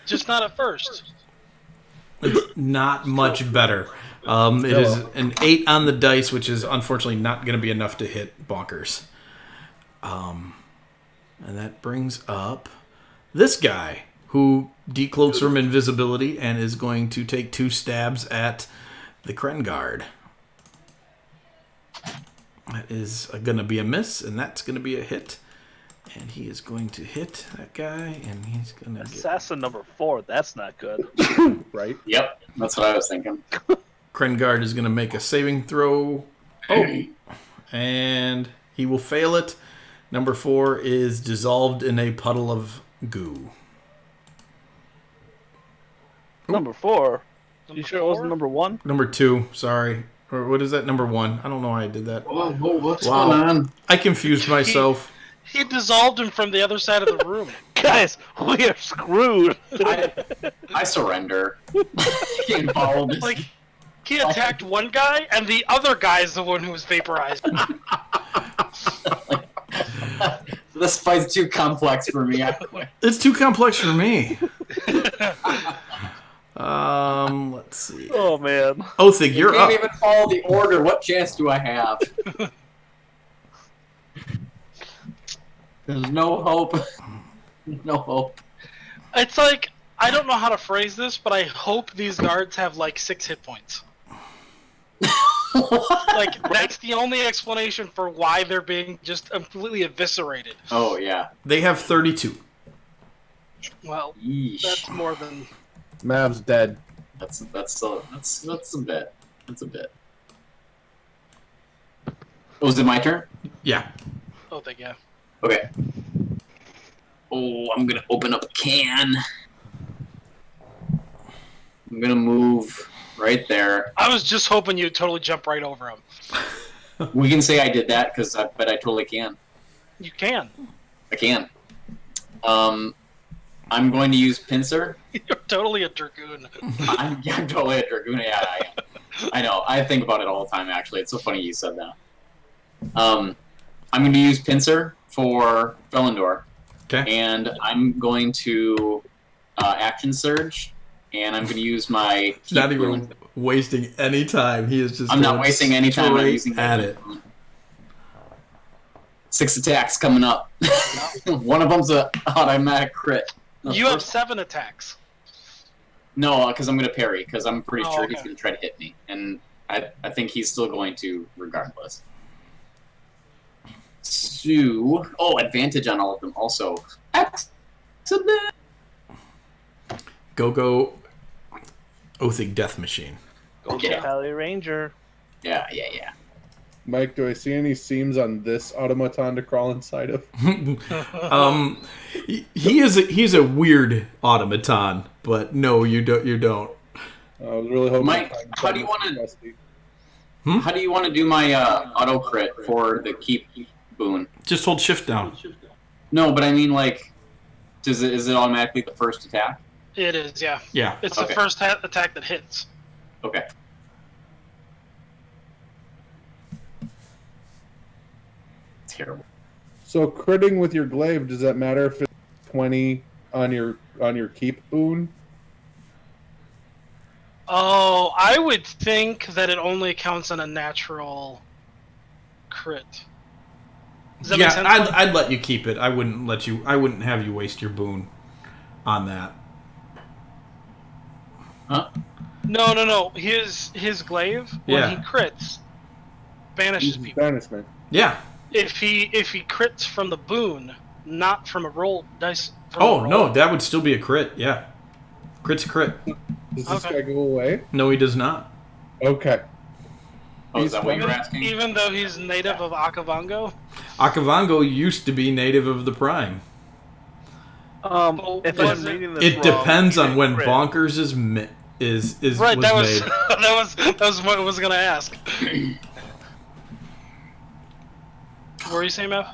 just not at first. It's not much better. It is an 8 on the dice, which is unfortunately not going to be enough to hit Bonkers. And that brings up this guy, who decloaks from invisibility and is going to take 2 stabs at the Krengard. That is going to be a miss, and that's going to be a hit. And he is going to hit that guy, and he's going to get... Assassin number 4. That's not good. Right? Yep, that's what I was thinking. Krengard is going to make a saving throw. Oh, and he will fail it. Number 4 is dissolved in a puddle of goo. Number 4. You Number sure it wasn't four? number 1? Number 2, sorry. Or what is that? Number 1. I don't know why I did that. Whoa, what's Wow. going on? I confused myself. He dissolved him from the other side of the room. Guys, we are screwed. I surrender. Getting followed. Like, he attacked one guy, and the other guy is the one who was vaporized. This fight's too complex for me. I quit. It's too complex for me. Let's see. Oh, man. Othig, You you're can't up. even follow the order. What chance do I have? There's no hope. No hope. It's like, I don't know how to phrase this, but I hope these guards have like 6 hit points. Like, that's the only explanation for why they're being just completely eviscerated. Oh yeah. They have 32. Well, Yeesh. that's more than... Mav's dead. That's a bit. That's a bit. Oh, is it my turn? Yeah. Oh, thank you. Okay. Oh, I'm gonna open up a can. I'm gonna move right there. I was just hoping you'd totally jump right over him. We can say I did that because I bet I totally can. You can. I can. I'm going to use pincer. You're totally a dragoon. I'm totally a dragoon. Yeah, I am. I know. I think about it all the time. Actually, it's so funny you said that. I'm going to use pincer for Felindor. Okay. And I'm going to action surge, and I'm going to use my. He's not even wasting any time. He is just. I'm not going wasting any time. I'm straight using at it. 6 attacks coming up. One of them's an automatic crit. The You have first- 7 attacks. No, because I'm going to parry, because I'm pretty Oh, sure okay. he's going to try to hit me. And I think he's still going to regardless. So, advantage on all of them also. Excellent. Go. Othig Death Machine. Go Yeah. to Pally Ranger. Yeah. Mike, do I see any seams on this automaton to crawl inside of? He's a weird automaton, but no, you don't. I was really hoping. Mike, to find how do you something wanna- rusty. How do you want to do my auto crit for the keep boon? Just hold shift down. No, but I mean, like, is it automatically the first attack? It is, yeah. Yeah. It's Okay. the first attack that hits. Okay. terrible. So critting with your glaive, does that matter if it's 20 on your keep boon? Oh, I would think that it only counts on a natural crit. Does that make sense? I'd let you keep it. I wouldn't have you waste your boon on that. Huh? No. His glaive, when he crits, banishes people. Banishment. Yeah. If he crits from the boon, not from a roll dice. No, that would still be a crit. Yeah, crit's a crit. Does this guy go away? No, he does not. Okay. Oh, is that what you're asking? Even though he's native of Akavango? Akavango used to be native of the Prime. If I'm reading this It wrong, depends you on didn't when crit. Bonkers is Right, that was was made. that was what I was gonna ask. What were you saying, Mav?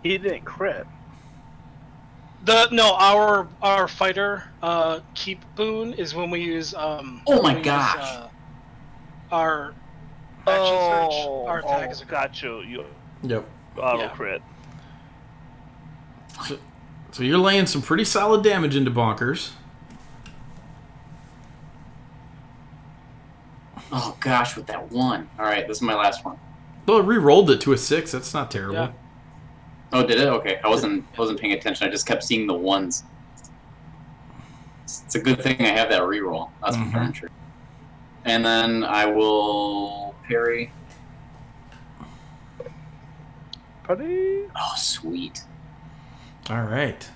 He didn't crit. Our fighter keep boon is when we use Oh my gosh. our action search, our attack is a got you. Yep. Auto crit. So you're laying some pretty solid damage into Bonkers. Oh gosh, with that one. All right, this is my last one. Well, it re-rolled it to a 6. That's not terrible. Yeah. Oh, did it? Okay, I wasn't paying attention. I just kept seeing the ones. It's a good thing I have that reroll. That's for darn sure. And then I will parry. Parry. Oh, sweet. All right.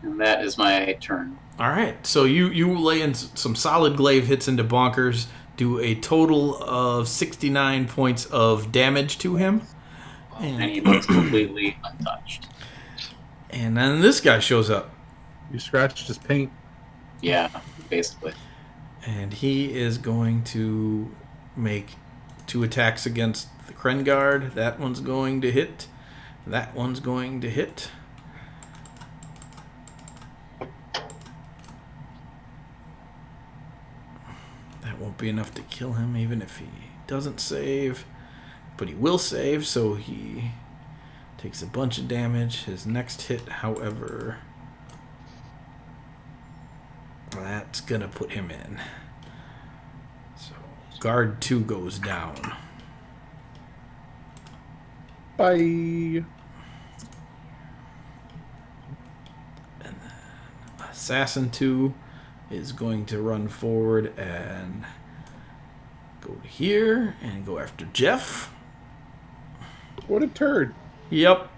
And that is my turn. All right. So you lay in some solid glaive hits into Bonkers, do a total of 69 points of damage to him. And he looks completely untouched. And then this guy shows up. You scratched his paint. Yeah, basically. And he is going to make 2 attacks against the Krengard. That one's going to hit. That one's going to hit. That won't be enough to kill him, even if he doesn't save. But he will save, so he takes a bunch of damage. His next hit, however, that's going to put him in. So guard 2 goes down. Bye. And then Assassin 2 is going to run forward and go here and go after Jeff. What a turd. Yep.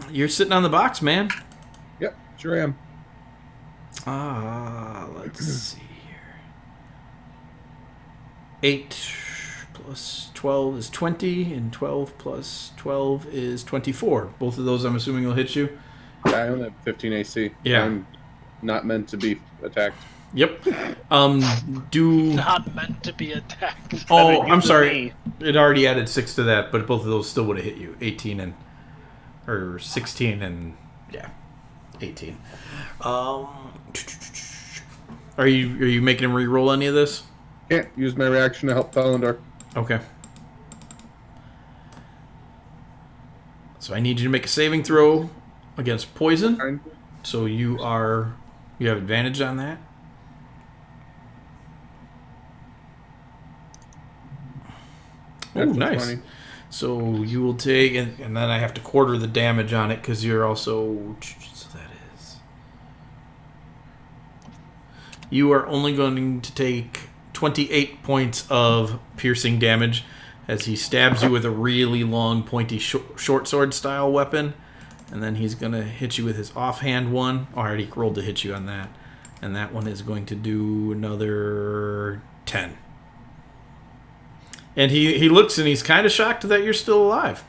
You're sitting on the box, man. Yep, sure am. Let's see here. 8 plus 12 is 20, and 12 plus 12 is 24. Both of those, I'm assuming, will hit you. Yeah, I only have 15 AC. Yeah. I'm not meant to be attacked. Yep. Not meant to be attacked. Oh, I'm sorry. It already added 6 to that, but both of those still would have hit you. 18 or 16 and 18. Are you making him re-roll any of this? Can't use my reaction to help Felindor. Okay. So I need you to make a saving throw against poison. Fine. So you have advantage on that. Oh, That's nice. 20. So you will take, and then I have to quarter the damage on it because you're also. So that is. You are only going to take 28 points of piercing damage as he stabs you with a really long, pointy, short sword style weapon. And then he's going to hit you with his offhand one. Oh, I already rolled to hit you on that. And that one is going to do another 10. And he looks and he's kind of shocked that you're still alive.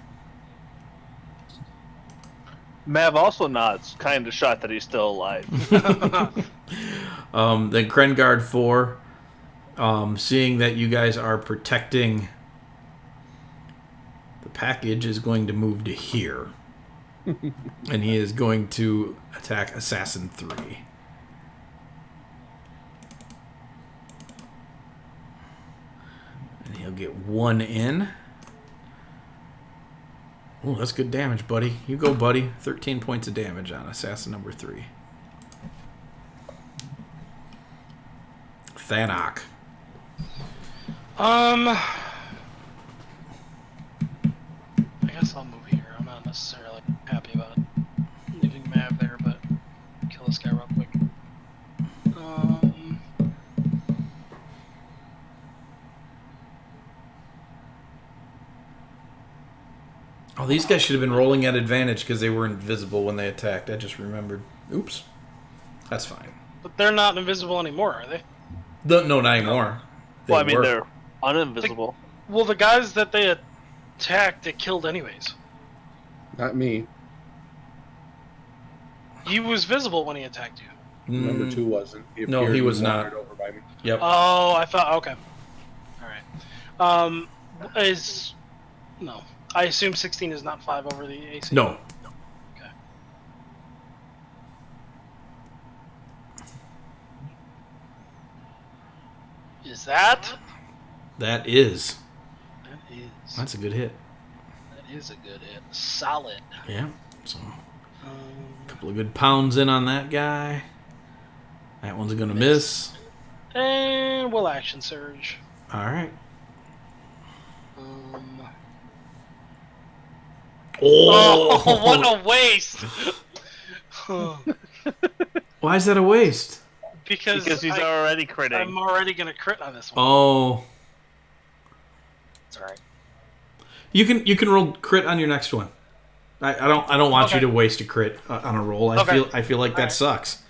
Mav also nods, kind of shocked that he's still alive. Then Krengard 4, seeing that you guys are protecting the package, is going to move to here. And he is going to attack Assassin 3. And he'll get 1 in. Oh, that's good damage, buddy. You go, buddy. 13 points of damage on assassin number 3. Thanok. I guess I'll move here. I'm not necessarily happy about leaving Mav there, but kill this guy real quick. Oh, these guys should have been rolling at advantage because they were invisible when they attacked. I just remembered. Oops. That's fine. But they're not invisible anymore, are they? No, not anymore. Well, I mean, were. they're uninvisible. Well, the guys that they attacked, they killed anyways. Not me. He was visible when he attacked you. Number 2 wasn't. No, appeared he and was not. wandered over by me. Yep. Oh, I thought. Okay. All right. No. I assume 16 is not 5 over the AC. No. Okay. Is that? That is. That is. That's a good hit. That is a good hit. Solid. Yeah. So, a couple of good pounds in on that guy. That one's going to miss. And we'll action surge. All right. Oh, what a waste! Why is that a waste? Because Because he's already critting. I'm already going to crit on this one. Oh. It's alright. You can roll crit on your next one. I don't want you Okay. to waste a crit on a roll. Okay. I feel like that Alright. sucks.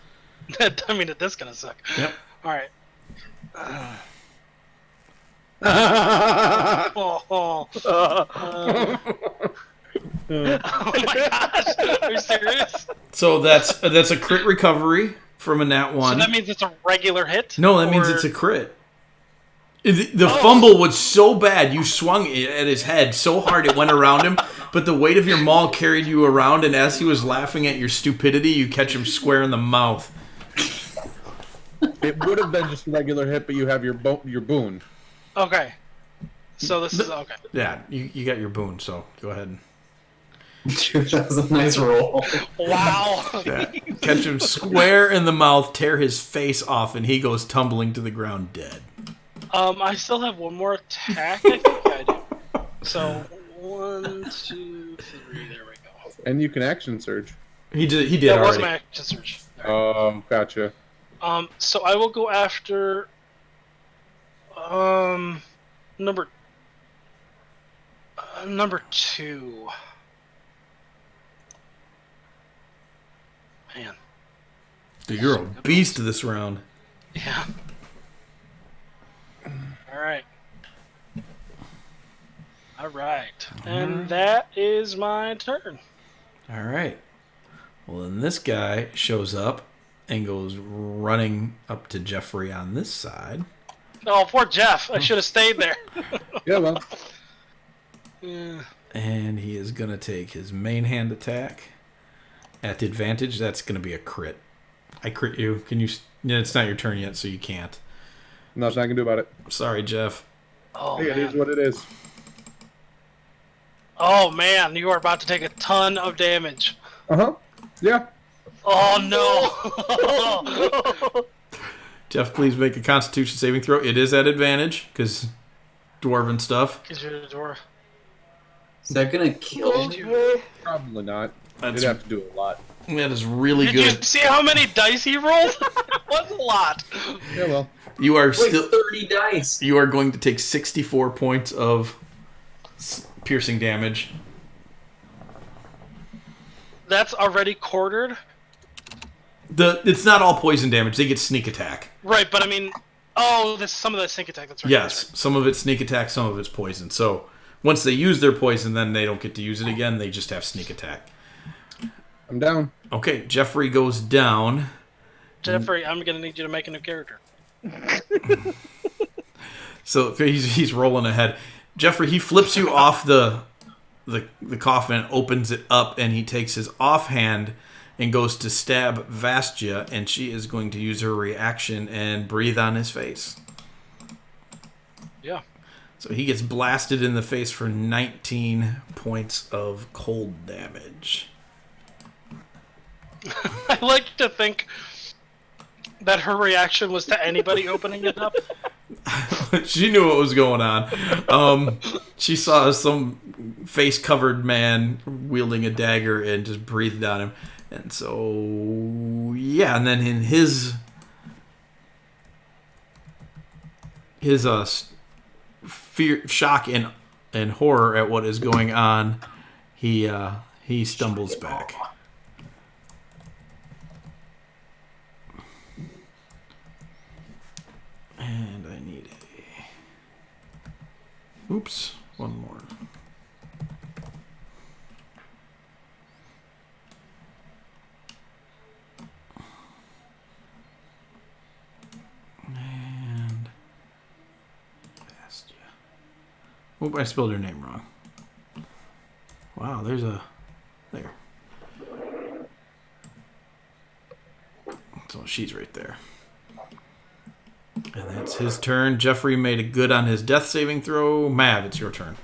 I mean, that's going to suck. Yep. Alright. Oh, oh my gosh! Are you serious? So that's a crit recovery from a nat 1. So that means it's a regular hit? No, that means Or- it's a crit. The fumble was so bad, you swung it at his head so hard it went around him, but the weight of your maul carried you around, and as he was laughing at your stupidity, you catch him square in the mouth. It would have been just a regular hit, but you have your boon. Okay. So this is okay. Yeah, you got your boon, so go ahead. Dude, that was a nice roll. Wow. Yeah. Catch him square in the mouth, tear his face off, and he goes tumbling to the ground dead. I still have one more attack. I think I do. So 1, 2, 3. There we go. And you can action surge. He did That was already. my action surge. Gotcha. So I will go after number 2. Man. Dude, you're a beast this round. Yeah. Alright. Alright. And that is my turn. All right. Well, then this guy shows up and goes running up to Jeffrey on this side. Oh, poor Jeff. I should have stayed there. Yeah, well. Yeah. And he is going to take his main hand attack. At the advantage, that's going to be a crit. I crit you. Can you... Yeah, it's not your turn yet, so you can't. Nothing I can do about it. Sorry, Jeff. Oh, Hey, it is man. what it is. Oh, man. You are about to take a ton of damage. Uh-huh. Yeah. Oh, no. Jeff, please make a Constitution saving throw. It is at advantage, because dwarven stuff. Because you're a dwarf. Is that gonna kill you? Probably not. That's, You'd have to do a lot. that is really Did good. you see how many dice he rolled? What's a lot? Yeah, well. You are Like still... 30 dice. You are going to take 64 points of piercing damage. That's already quartered? It's not all poison damage. They get sneak attack. Right, but I mean... Oh, this some of that sneak attack. That's right. Yes, some of it's sneak attack, some of it's poison. So once they use their poison, then they don't get to use it again. They just have sneak attack. I'm down. Okay, Jeffrey goes down. Jeffrey, I'm going to need you to make a new character. So he's rolling ahead. Jeffrey, he flips you off the coffin, opens it up, and he takes his offhand and goes to stab Vastia, and she is going to use her reaction and breathe on his face. Yeah. So he gets blasted in the face for 19 points of cold damage. I like to think that her reaction was to anybody opening it up. She knew what was going on. She saw some face-covered man wielding a dagger and just breathed on him. And so, yeah, and then in his fear, shock, and horror at what is going on, he stumbles back. And I need oops, one more. And Bastia. Oop, I spelled her name wrong. Wow, there's a there. So she's right there. And that's his turn. Jeffrey made a good on his death saving throw. Mav, it's your turn.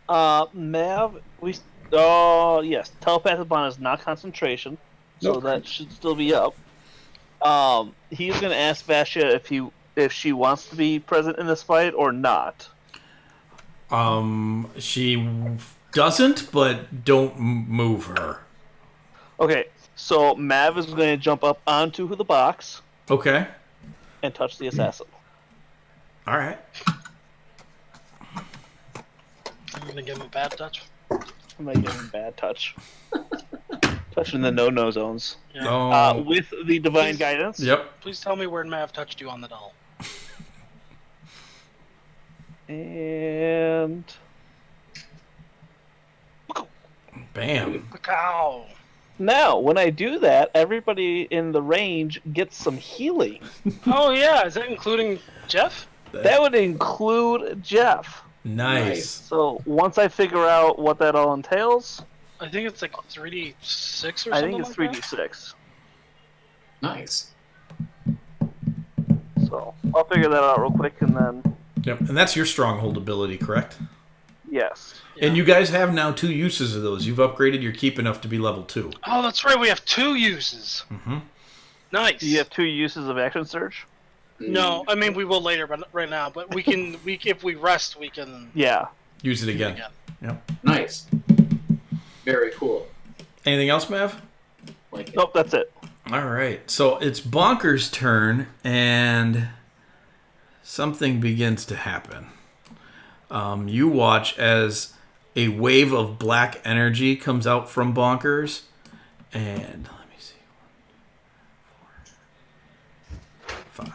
Mav, yes, telepathic bond is not concentration, so Nope. that should still be up. He's gonna ask Vasha if she wants to be present in this fight or not. She doesn't, but don't move her. Okay, so Mav is going to jump up onto the box Okay. and touch the assassin. All right. I'm gonna give him a bad touch. I'm gonna give him bad touch. Touching the no zones. Yeah. Oh. With the divine Please. guidance. Yep. Please tell me where Mav touched you on the doll. And Bam. Cow. now, when I do that, everybody in the range gets some healing. Oh yeah, is that including Jeff? That would include Jeff. Nice. So once I figure out what that all entails, I think it's like 3d6 or something. I think it's like 3d6. Nice. So I'll figure that out real quick and then Yep. And that's your stronghold ability, correct? yes. Yeah. And you guys have now 2 uses of those. You've upgraded your keep enough to be level 2. Oh, that's right. We have 2 uses. Mm-hmm. Nice. Do you have 2 uses of action surge? No, I mean we will later, but right now. But we can. If we rest, we can. Yeah. Use it do it again. Yep. Nice. Very cool. Anything else, Mav? Like it. Nope, that's it. All right. So it's Bonker's turn, and something begins to happen. You watch as a wave of black energy comes out from Bonkers, and let me see, 1, 4, 5,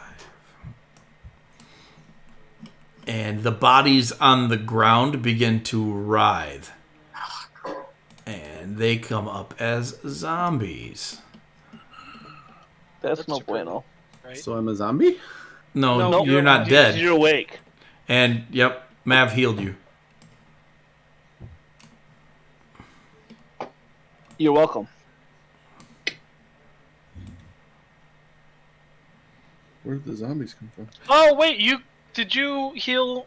and the bodies on the ground begin to writhe, and they come up as zombies. That's no That's bueno. Right. So I'm a zombie? No, No, you're not dead. You're awake. And yep, Mav healed you. You're welcome. Where did the zombies come from? Oh wait, did you heal?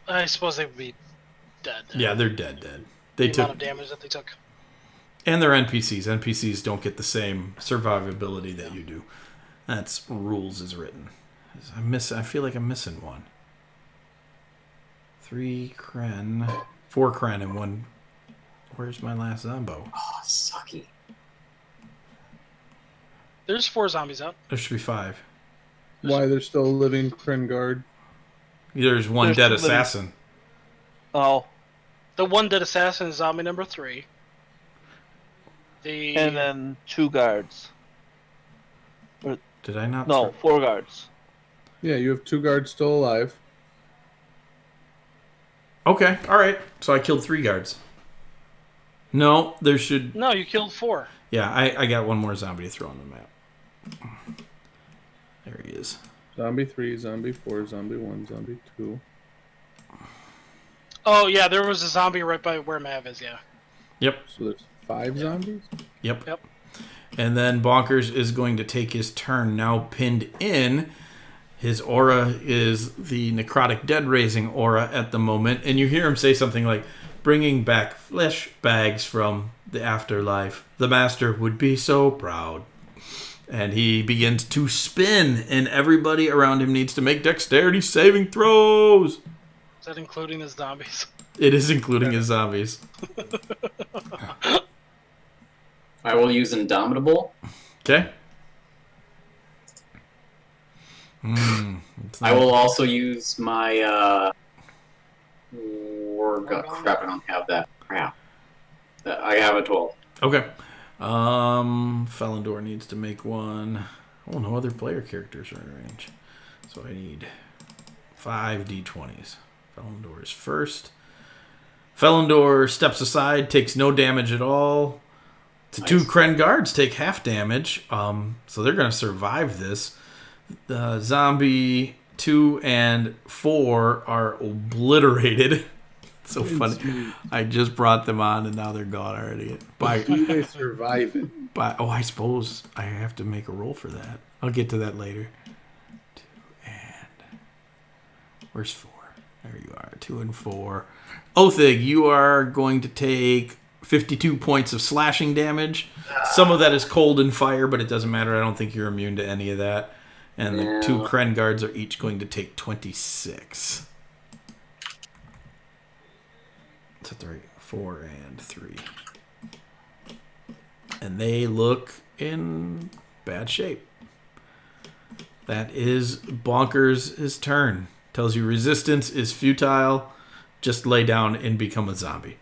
I suppose they would be dead. Yeah, they're dead. The They took, amount of damage that they took. and they're NPCs. NPCs don't get the same survivability that you do. That's rules as written. I feel like I'm missing one. 3 Kren, 4 Kren, and 1. Where's my last Zombo? Oh, sucky. There's 4 zombies out. There should be 5. Why there's still a living Krengard? There's 1 There's dead 2 living- assassin. Oh, The one dead assassin is zombie number 3. The and then 2 guards. Did I not? No, 4 guards. Yeah, you have 2 guards still alive. Okay, all right. So I killed 3 guards. No, there should. no, you killed 4. Yeah, I got 1 more zombie to throw on the map. There he is. Zombie 3, Zombie 4, Zombie 1, Zombie 2. Oh yeah, there was a zombie right by where Mav is. Yeah. Yep. So there's 5 zombies? Yep. Yep. And then Bonkers is going to take his turn now pinned in. His aura is the necrotic dead raising aura at the moment, and you hear him say something like, bringing back flesh bags from the afterlife. The master would be so proud. And he begins to spin, and everybody around him needs to make dexterity saving throws. Is that including the zombies? It is including his zombies. I will use Indomitable. Okay. I will also use my crap, I don't have that. Crap. I have a 12. Okay. Felindor needs to make one. Oh, no other player characters are in range. So I need 5 d20s. Felindor is first. Felindor steps aside, takes no damage at all. The two Kren guards take half damage, so they're going to survive this. The zombie 2 and 4 are obliterated. So funny. I just brought them on, and now they're gone already. Do they survive it? I suppose I have to make a roll for that. I'll get to that later. 2 and... Where's 4? There you are. 2 and 4. Othig, you are going to take 52 points of slashing damage. Some of that is cold and fire, but it doesn't matter. I don't think you're immune to any of that. And the 2 Kren guards are each going to take 26. So 3, 4, and 3. And they look in bad shape. That is Bonkers' turn. Tells you resistance is futile. Just lay down and become a zombie.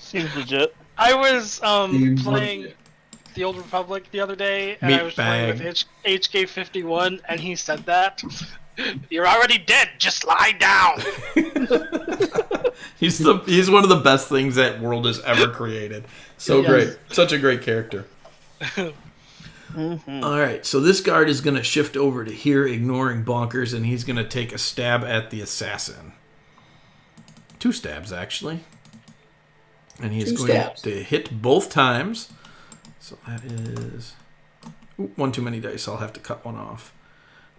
Seems legit. I was playing the Old Republic the other day, and I was playing with HK51, and he said that. You're already dead. Just lie down. He's one of the best things that world has ever created. So great. Such a great character. Mm-hmm. All right, so this guard is going to shift over to here, ignoring Bonkers, and he's going to take a stab at the assassin. 2 stabs, actually. And he's going to hit both times. So that is... Ooh, 1 too many dice. I'll have to cut one off.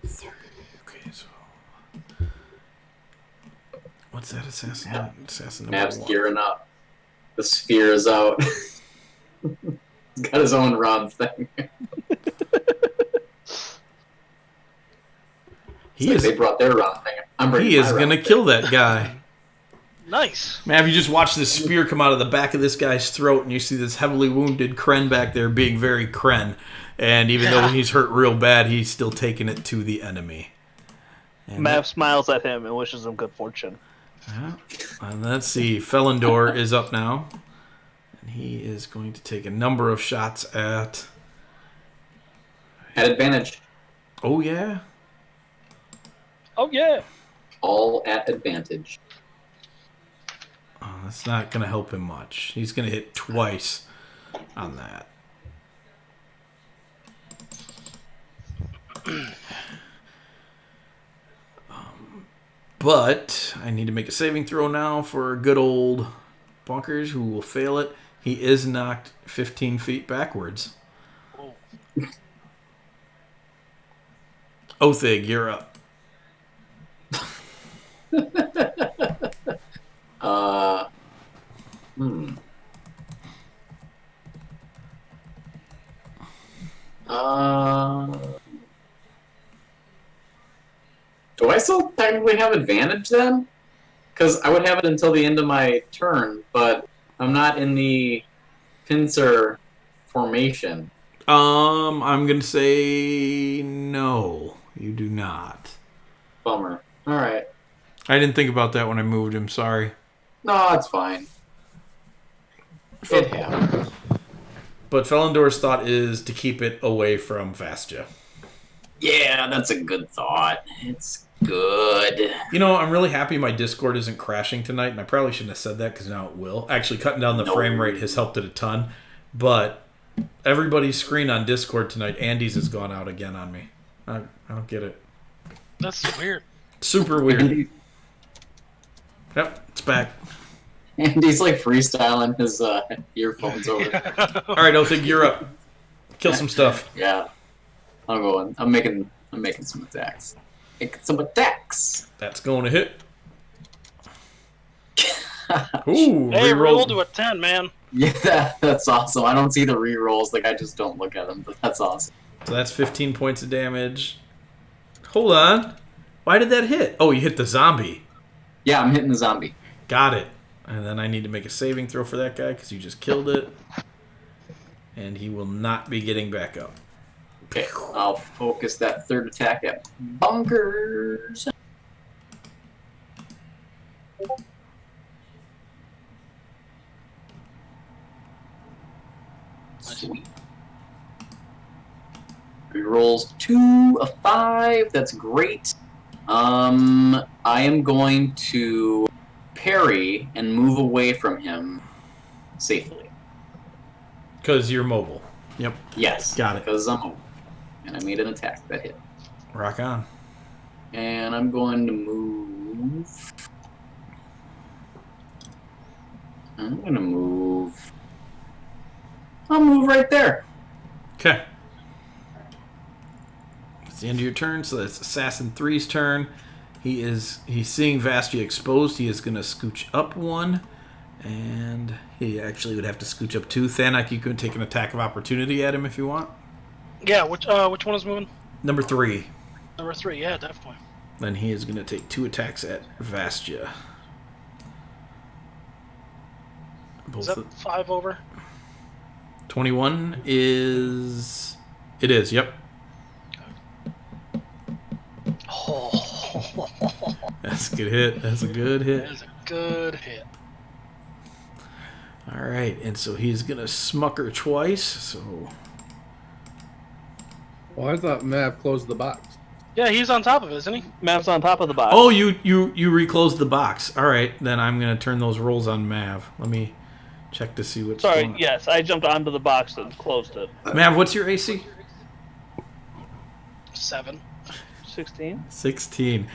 3. Okay, so... What's that assassin? Assassin number 1. Map's gearing up. The sphere is out. He's got his own rod thing. They brought their rod thing. He is going to kill that guy. Nice. Man, if you just watch this spear come out of the back of this guy's throat and you see this heavily wounded Kren back there being very Kren. And even though he's hurt real bad, he's still taking it to the enemy. And Mav smiles at him and wishes him good fortune. And let's see. Felindor is up now. And he is going to take a number of shots at... At advantage. Oh, yeah? Oh, yeah. All at advantage. Oh, that's not going to help him much. He's going to hit twice on that. But I need to make a saving throw now for good old Bonkers, who will fail it. He is knocked 15 feet backwards. Othig, you're up. Do I still technically have advantage then? Because I would have it until the end of my turn, but I'm not in the pincer formation. I'm gonna say no. You do not. Bummer. All right. I didn't think about that when I moved him. Sorry. No, it's fine. It happens. But Felindor's thought is to keep it away from Vastia. Yeah, that's a good thought. It's good. You know, I'm really happy my Discord isn't crashing tonight, and I probably shouldn't have said that because now it will. Actually, cutting down the frame rate has helped it a ton. But everybody's screen on Discord tonight, Andy's has gone out again on me. I don't get it. That's weird. Super weird. Yep, it's back. Andy's like freestyling his earphones over. All right, Othig, you're up. Kill some stuff. Yeah. I'll go in. I'm making some attacks. Making some attacks. That's going to hit. Ooh, Hey, reroll. roll to a 10, man. Yeah, that's awesome. I don't see the rerolls. Like, I just don't look at them, but that's awesome. So that's 15 points of damage. Hold on. Why did that hit? Oh, you hit the zombie. Yeah, I'm hitting the zombie. Got it. And then I need to make a saving throw for that guy because you just killed it. And he will not be getting back up. Okay, I'll focus that third attack at bunkers. Sweet. Rerolls 2, a 5. That's great. I am going to parry and move away from him safely. Because you're mobile. Yep. Yes. Got it. Because I'm mobile. And I made an attack that hit. Rock on. And I'm going to move. I'm going to move. I'll move right there. Okay. It's the end of your turn, so that's Assassin 3's turn. He's seeing Vastia exposed. He is going to scooch up one, and he actually would have to scooch up two. Thanak, you can take an attack of opportunity at him if you want. Yeah, which one is moving? Number 3. Number 3, yeah, definitely. Then he is going to take 2 attacks at Vastia. Is that 5 over? 21 is... It is, yep. Oh. That's a good hit. That's a good hit. That is a good hit. All right, and so he's going to smucker twice, so... Well, I thought Mav closed the box. Yeah, he's on top of it, isn't he? Map's on top of the box. Oh, you reclosed the box. All right, then I'm going to turn those rolls on Mav. Let me check to see what's Sorry, going on. yes, I jumped onto the box and closed it. Mav, what's your AC? 7. 16. 16.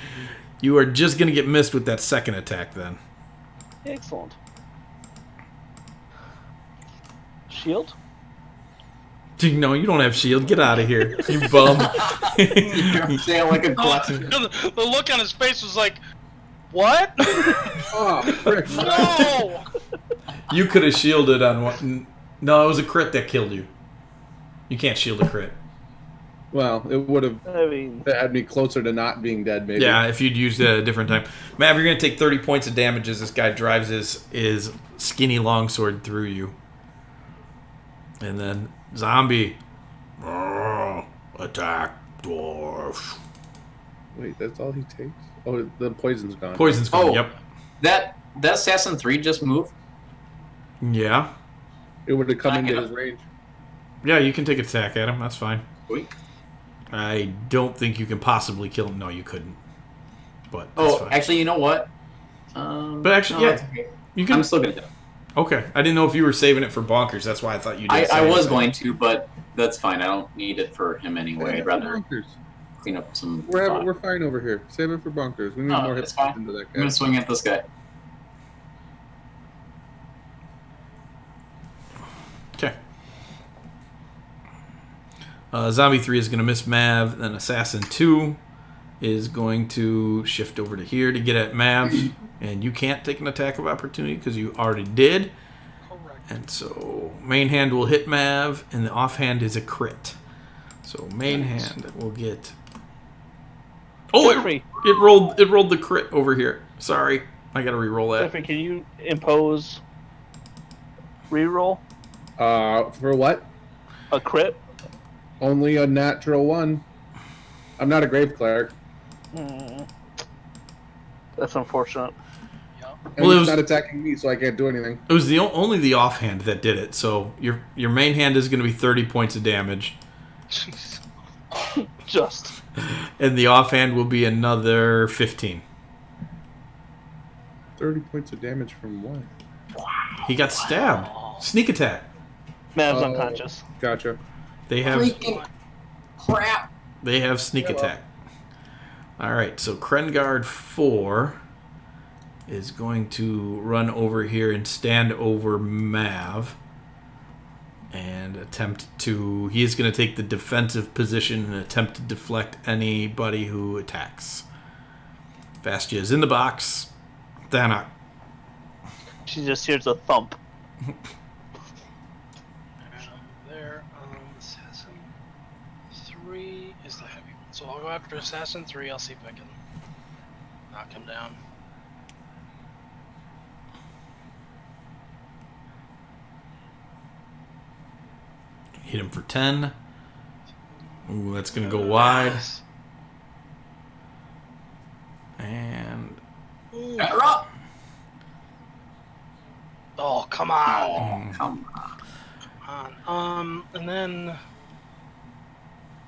You are just going to get missed with that second attack then. Excellent. Shield? No, you don't have shield. Get out of here, you bum. You're saying like a glutton. The look on his face was like, what? Oh, frick. No! You could have shielded on one. No, it was a crit that killed you. You can't shield a crit. Well, it would have I mean, had me closer to not being dead, maybe. Yeah, if you'd used it at a different time. Mav, you're going to take 30 points of damage as this guy drives his skinny longsword through you. And then, zombie. Attack, dwarf. Wait, that's all he takes? Oh, the poison's gone. Poison's gone, Oh. yep. That Assassin 3 just moved? Yeah. It would have come into his range. Yeah, you can take an attack at him. That's fine. Sweet. I don't think you can possibly kill him. No, you couldn't. But that's Oh, fine. actually, you know what? But actually, no, yeah, that's okay. you can. I'm still going to hit him. Okay, I didn't know if you were saving it for bonkers. That's why I thought you did. I save was it. going to, but that's fine. I don't need it for him anyway. I'd rather Bonkers. clean up some. We're fine over here. Save it for bunkers. We need No, more it's hits fine. into that I'm guy. going to swing at this guy. Okay. Zombie 3 is going to miss Mav. Then Assassin 2 is going to shift over to here to get at Mav. And you can't take an attack of opportunity because you already did. Correct. And so main hand will hit Mav, and the offhand is a crit. So main hand will get... Oh, Jeffrey, it rolled the crit over here. Sorry. I got to re-roll that. Jeffrey, can you impose reroll For what? a crit? Only a natural one. I'm not a grave cleric. That's unfortunate. And Well, it he's was- not attacking me, so I can't do anything. It was the only the offhand that did it. So your main hand is going to be 30 points of damage, Just. and the offhand will be another 15. 30 points of damage from what? He got stabbed. Sneak attack. Man's Oh. unconscious. Gotcha. They have Freaking crap. sneak attack. All right, so Krengard 4 is going to run over here and stand over Mav. and he is going to take the defensive position and attempt to deflect anybody who attacks. Vastia is in the box. Thanak. She just hears a thump. There, Assassin 3 is the heavy one. So I'll go after Assassin 3. I'll see if I can knock him down. Hit him for 10. Ooh, that's going to go wide. And... Oh, come on. Oh, come on. And then...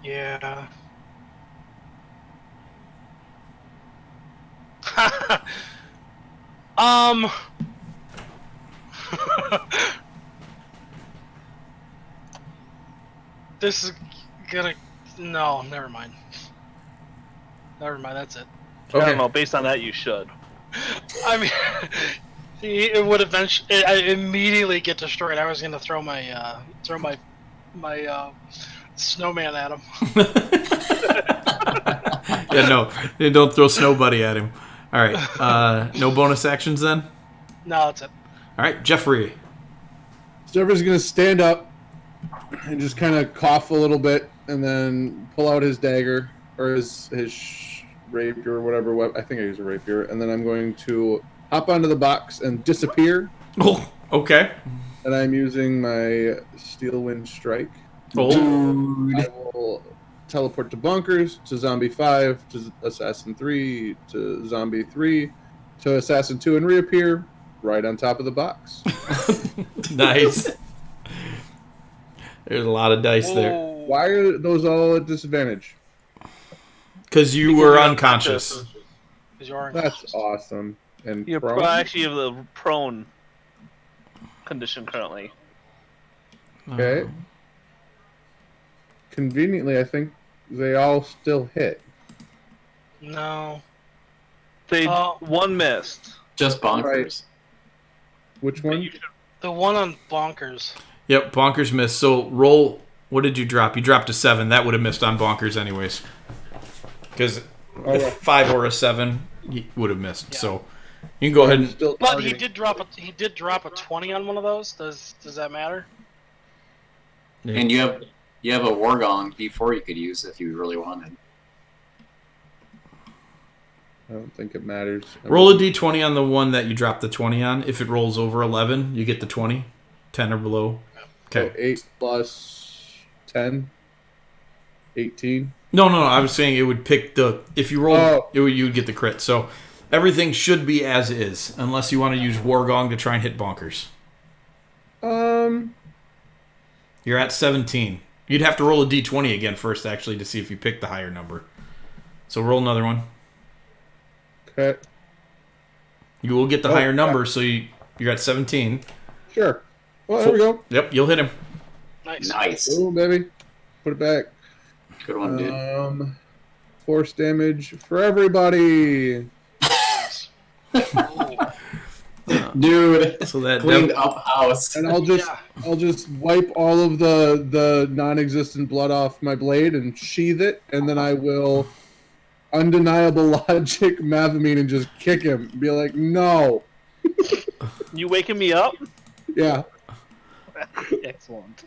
Yeah... This is gonna... No, never mind. Never mind, that's it. I don't know, based on that, you should. I mean... It would eventually... I immediately get destroyed. I was gonna throw my... my snowman at him. Yeah, no. Don't throw Snow Buddy at him. All right. No bonus actions then? No, that's it. All right, Jeffrey. Jeffrey's going to stand up and just kind of cough a little bit and then pull out his dagger or his rapier or whatever. I think I use a rapier. And then I'm going to hop onto the box and disappear. Oh, okay. And I'm using my Steel Wind Strike. Oh. I will teleport to Bunkers, to Zombie 5, to Assassin 3, to Zombie 3, to Assassin 2, and reappear right on top of the box. Nice. There's a lot of dice there. Why are those all at disadvantage? Because you were unconscious. That's awesome. And You're prone? actually have the prone condition currently. Okay. Conveniently, I think they all still hit. No. They one missed. Just bonkers. Right. Which one? The one on Bonkers. Yep, Bonkers missed. So roll. What did you drop? You dropped a 7. That would have missed on Bonkers anyways. Because if 5 or a 7, he would have missed. Yeah. So you can go ahead and. Still But targeting. he did drop a 20 on one of those. Does that matter? And you have a War Gong before you could use if you really wanted. I don't think it matters. Roll a d20 on the one that you dropped the 20 on. If it rolls over 11, you get the 20. 10 or below. So Okay. 8 plus 10. 18. No. I was saying it would pick the... If you roll, Oh. you would get the crit. So everything should be as is. Unless you want to use Wargong to try and hit Bonkers. You're at 17. You'd have to roll a d20 again first, actually, to see if you pick the higher number. So roll another one. Okay. You will get the higher number, so you're at 17. Sure. Well, there we go. Yep, you'll hit him. Nice. Oh, baby. Put it back. Good one, dude. Force damage for everybody. Dude, So that cleaned up house. And I'll just wipe all of the non-existent blood off my blade and sheath it, and then I will undeniable logic Mavamine and just kick him. Be like, no. You waking me up? Yeah. Excellent.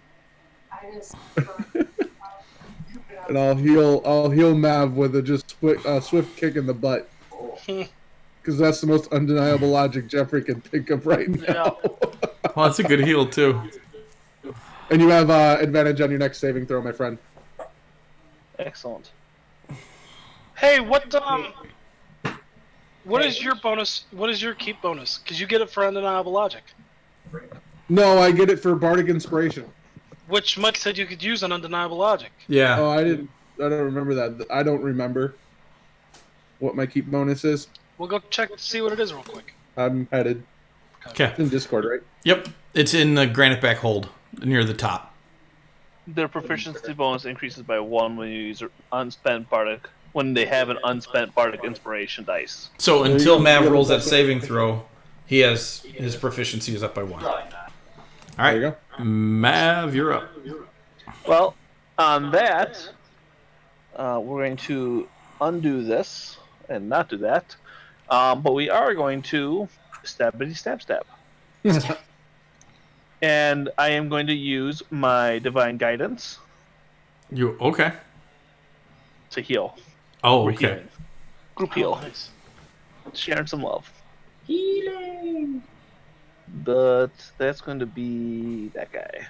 And I'll heal Mav with a just swift kick in the butt. Because that's the most undeniable logic Jeffrey can think of right now. Well, that's a good heal, too. And you have advantage on your next saving throw, my friend. Excellent. Hey, what is your bonus? What is your keep bonus? Because you get it for undeniable logic, No, I get it for Bardic Inspiration. which Mike said you could use on undeniable logic. Yeah. Oh, I don't remember that. I don't remember what my keep bonus is. We'll go check to see what it is real quick. I'm headed. Okay. It's in Discord, right? Yep. It's in the Granite Back Hold, near the top. Their proficiency bonus increases by 1 when you use unspent bardic. When they have an unspent bardic inspiration dice. So There you until go. Mav Yeah, rolls that that's saving throw, his proficiency is up by 1. All There right. you go. Mav, you're up. Well, on that, we're going to undo this and not do that. But we are going to stabbity stab. And I am going to use my divine guidance You okay? to heal. Oh, We're okay. healing. Group Oh, heal. nice. Sharing some love. Healing. But that's going to be that guy.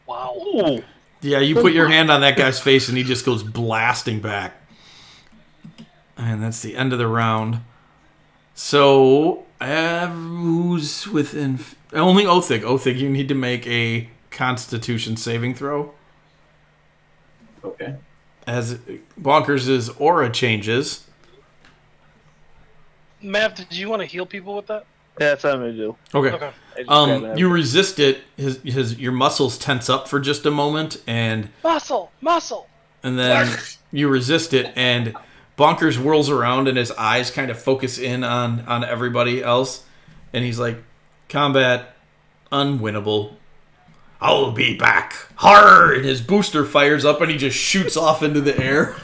Wow. Ooh. Yeah, you put your hand on that guy's face and he just goes blasting back. And that's the end of the round. So, who's within... Only Othig. Othig, you need to make a Constitution saving throw. Okay. As Bonkers' aura changes. Mav, did you want to heal people with that? Yeah, that's what I'm going to do. Okay. Okay. I just grabbed it. You resist it. Your muscles tense up for just a moment, and Muscle! then you resist it, and Bonkers whirls around, and his eyes kind of focus in on everybody else, and he's like, "Combat unwinnable. I'll be back." Hard, and his booster fires up, and he just shoots off into the air,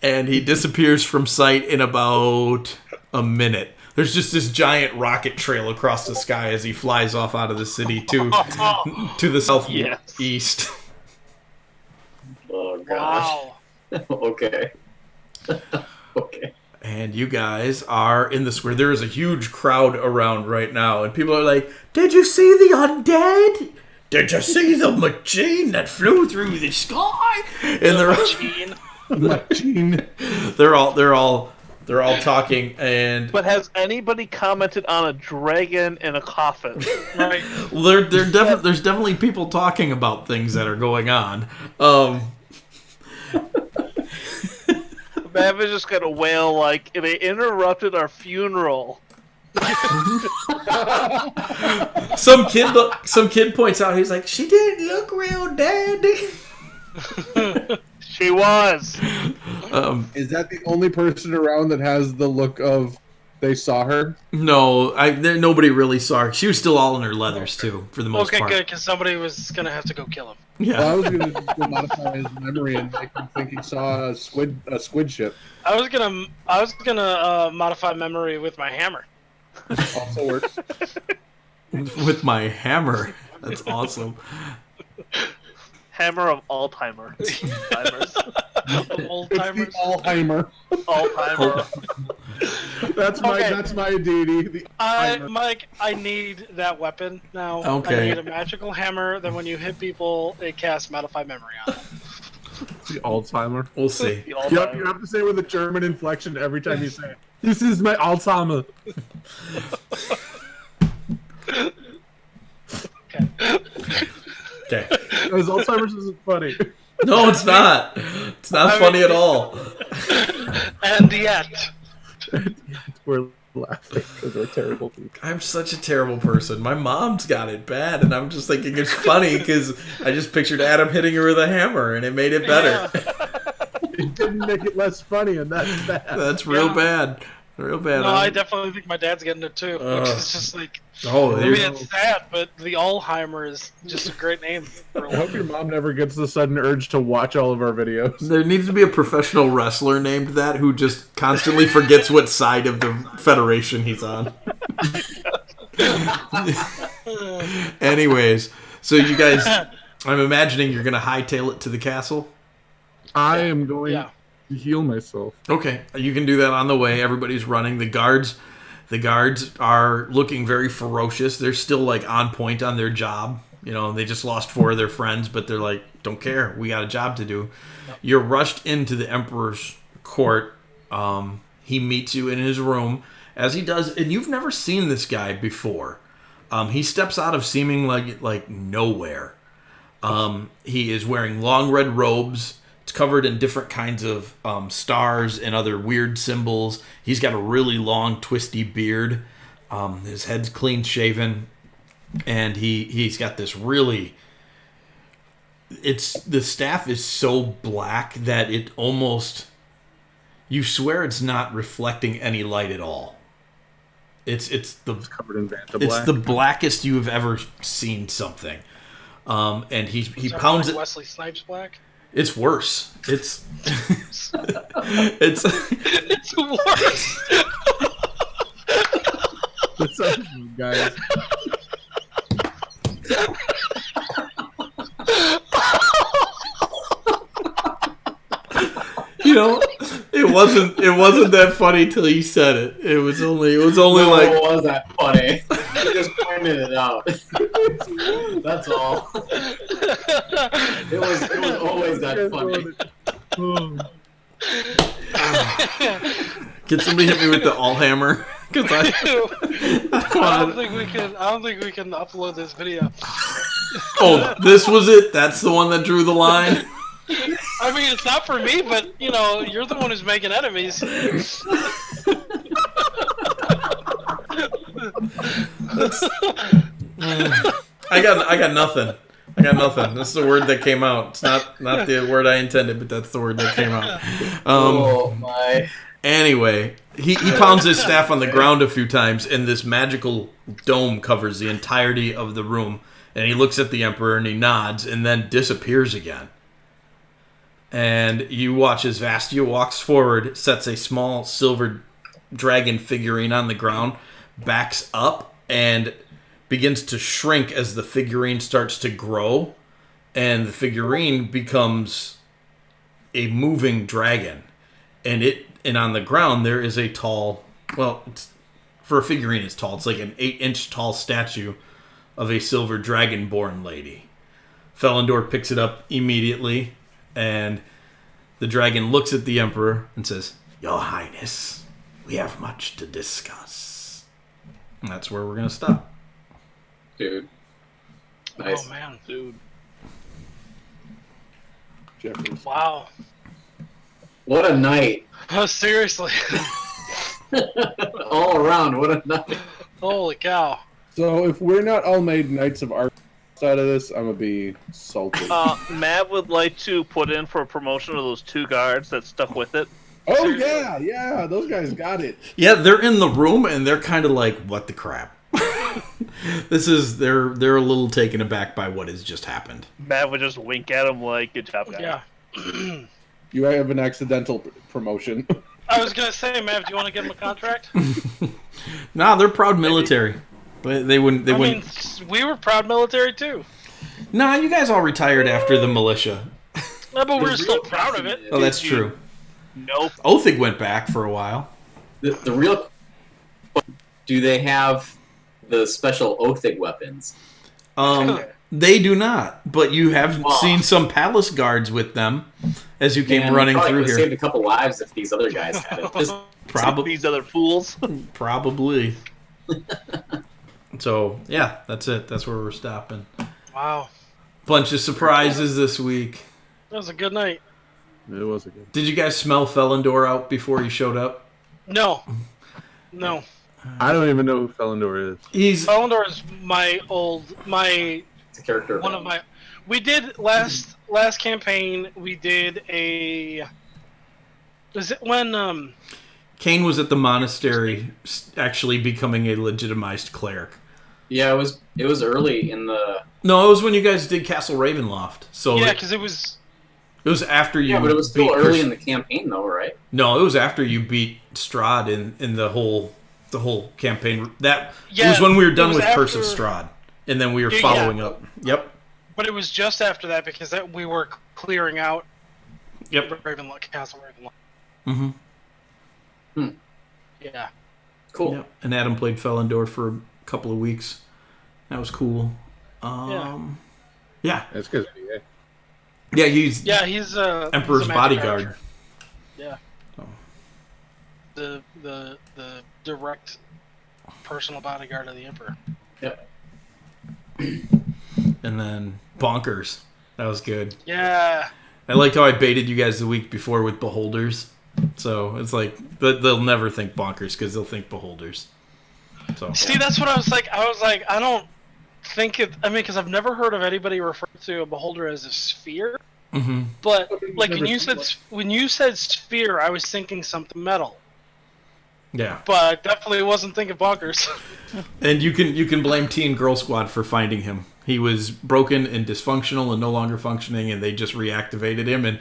and he disappears from sight in about a minute. There's just this giant rocket trail across the sky as he flies off out of the city to the southeast. Oh gosh. Wow. Okay. Okay. And you guys are in the square. There is a huge crowd around right now, and people are like, "Did you see the undead? Did you see the machine that flew through the sky?" And they're all talking, and But has anybody commented on a dragon in a coffin? Right. there's definitely people talking about things that are going on. Mav is just going to wail like, they interrupted our funeral. Some kid points out, he's like, "She didn't look real dead." She was. Is that the only person around that has the look of they saw her? No, nobody really saw her. She was still all in her leathers too, for the most Okay, part. good, because somebody was going to have to go kill him. Yeah. Well, I was going to modify his memory and make him think he saw a squid ship. I was gonna modify memory with my hammer. Also works. With my hammer. That's awesome. Hammer of Alzheimer. Old It's timers. the Alzheimer. Alzheimer. That's my deity. The Alzheimer. Mike, I need that weapon now. Okay. I need a magical hammer that when you hit people, it casts modify memory on them. The Alzheimer. We'll see. The Yep, Alzheimer. you have to say it with a German inflection every time you say it. This is my Alzheimer. Okay. Because Alzheimer's isn't funny. No, it's not. It's not funny at all. And yet, We're laughing because we're terrible people. I'm such a terrible person. My mom's got it bad, and I'm just thinking it's funny because I just pictured Adam hitting her with a hammer, and it made it better. It didn't make it less funny, and that's bad. That's real Yeah. bad. Real bad. no, I definitely think my dad's getting it too. Which is just like, Oh, I mean, there's... it's sad, but the Alzheimer is just a great name for a I hope your mom never gets the sudden urge to watch all of our videos. There needs to be a professional wrestler named that who just constantly forgets what side of the Federation he's on. Anyways, so you guys, I'm imagining you're going to hightail it to the castle. I am going Yeah. to heal myself. Okay, you can do that on the way. Everybody's running. The guards are looking very ferocious. They're still like on point on their job. You know, they just lost 4 of their friends, but they're like, don't care. We got a job to do. You're rushed into the Emperor's court. He meets you in his room, as he does, and you've never seen this guy before. He steps out of seeming like nowhere. He is wearing long red robes. It's covered in different kinds of stars and other weird symbols. He's got a really long, twisty beard. His head's clean shaven. And he's got this really... The staff is so black that it almost... You swear it's not reflecting any light at all. It's covered in Vanta it's black. the blackest you have ever seen something. And he Is that pounds like it. Wesley Snipes black. It's worse. It's it's It's worse. What's up, guys? it wasn't that funny till you said it. It was only No, like it was that funny. You just pointed it out. That's all. It was always that funny. Can somebody hit me with the all hammer? Because I don't think we can upload this video. Oh, this was it. That's the one that drew the line. I mean, it's not for me, but you're the one who's making enemies. I got nothing. I got nothing. This is the word that came out. It's not the word I intended, but that's the word that came out. Oh my. Anyway, he pounds his staff on the ground a few times, and this magical dome covers the entirety of the room. And he looks at the Emperor and he nods, and then disappears again. And you watch as Vastia walks forward, sets a small silver dragon figurine on the ground, backs up, and begins to shrink as the figurine starts to grow. And the figurine becomes a moving dragon. And on the ground there is a tall, for a figurine it's tall. It's like an 8-inch tall statue of a silver dragonborn lady. Felindor picks it up immediately, and the dragon looks at the Emperor and says, "Your Highness, we have much to discuss." And that's where we're going to stop. Dude. Nice. Oh man, dude. Jeffries. Wow. What a night. Oh, seriously. All around, what a night. Holy cow. So if we're not all made Knights of Art out of this, I'm gonna be salty. Matt would like to put in for a promotion of those 2 guards that stuck with it. Oh yeah, those guys got it. Yeah, they're in the room and they're kind of like, what the crap? They're a little taken aback by what has just happened. Matt would just wink at him like, "Good job, guy." Yeah. You have an accidental promotion. I was gonna say, Mav, do you want to give him a contract? Nah, they're proud military. But they wouldn't. I mean, we were proud military too. Nah, you guys all retired after the militia. No, but we're still proud of it. Oh, that's true. Nope. Othig went back for a while. The real... Do they have the special Othig weapons? They do not, but you have seen some palace guards with them as you came running through here. Saved a couple lives if these other guys had it. Probably These other fools. Probably. So yeah, that's it. That's where we're stopping. Wow. Bunch of surprises this week. That was a good night. It was a good. Did you guys smell Felindor out before he showed up? No. I don't even know who Felindor is. Felindor is my It's a character. one of my. We did last campaign. We did a. Was it when Kane was at the monastery, actually becoming a legitimized cleric. Yeah, it was early in the. No, it was when you guys did Castle Ravenloft. So yeah, because it was. It was after you. Yeah, but it was still beat early in the campaign, though, right? No, it was after you beat Strahd in the whole campaign. It Yeah, was when we were done it was with Curse of after- Strahd, and then we were Yeah, following up. Yep. But it was just after that because we were clearing out. Yep. Castle Ravenloft. Mm-hmm. Yeah. Cool. Yep. And Adam played Felindor for a couple of weeks. That was cool. Yeah. That's because Yeah, he's he's Emperor's he's a magic bodyguard. archer. Yeah. Oh. The direct personal bodyguard of the Emperor. Yep. And then Bonkers. That was good. Yeah. I liked how I baited you guys the week before with Beholders. So it's like, but they'll never think Bonkers because they'll think Beholders. So See, that's what I was like. I don't think it. I mean, because I've never heard of anybody refer to a beholder as a sphere. Mm-hmm. But like when you said sphere, I was thinking something metal. Yeah. But I definitely wasn't thinking bonkers. And you can blame Teen Girl Squad for finding him. He was broken and dysfunctional and no longer functioning, and they just reactivated him and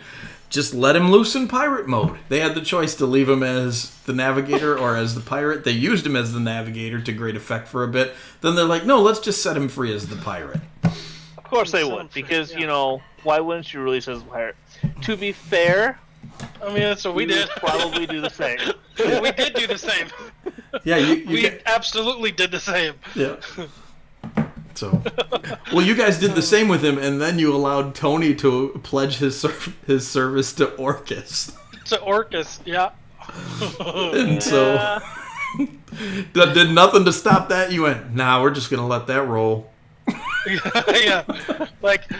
just let him loose in pirate mode. They had the choice to leave him as the navigator or as the pirate. They used him as the navigator to great effect for a bit. Then they're like, no, let's just set him free as the pirate. Of course they would, because, you know, why wouldn't you release as a pirate? To be fair, I mean, that's what we did. probably do the same. We did do the same. Yeah, We absolutely did the same. Yeah. So, well, you guys did the same with him, and then you allowed Tony to pledge his service to Orcus. To Orcus, yeah. And so, that did nothing to stop that. You went, nah, we're just gonna let that roll. Yeah. Like,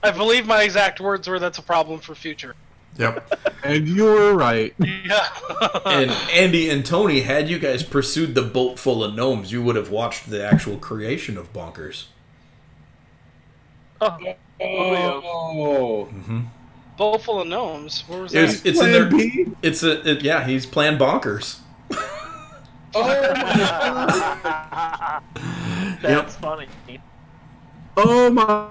I believe my exact words were, "That's a problem for future." Yep. And you were right. Yeah. And Andy and Tony, had you guys pursued the boat full of gnomes, you would have watched the actual creation of Bonkers. Oh, Mm-hmm. Boat full of gnomes. Where was that? It's in there. B? Yeah, he's playing Bonkers. That's funny. Oh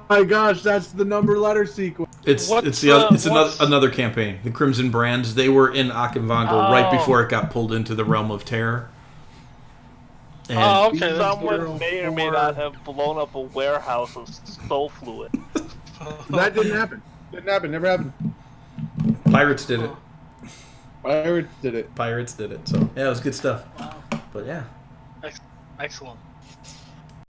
my gosh, that's the number letter sequence. It's another campaign. The Crimson Brands. They were in Akinvango right before it got pulled into the realm of terror. And Okay. That's Someone may or may not have blown up a warehouse of soul fluid. That didn't happen. Never happened. Pirates did it. Pirates did it. So yeah, it was good stuff. But yeah. Excellent.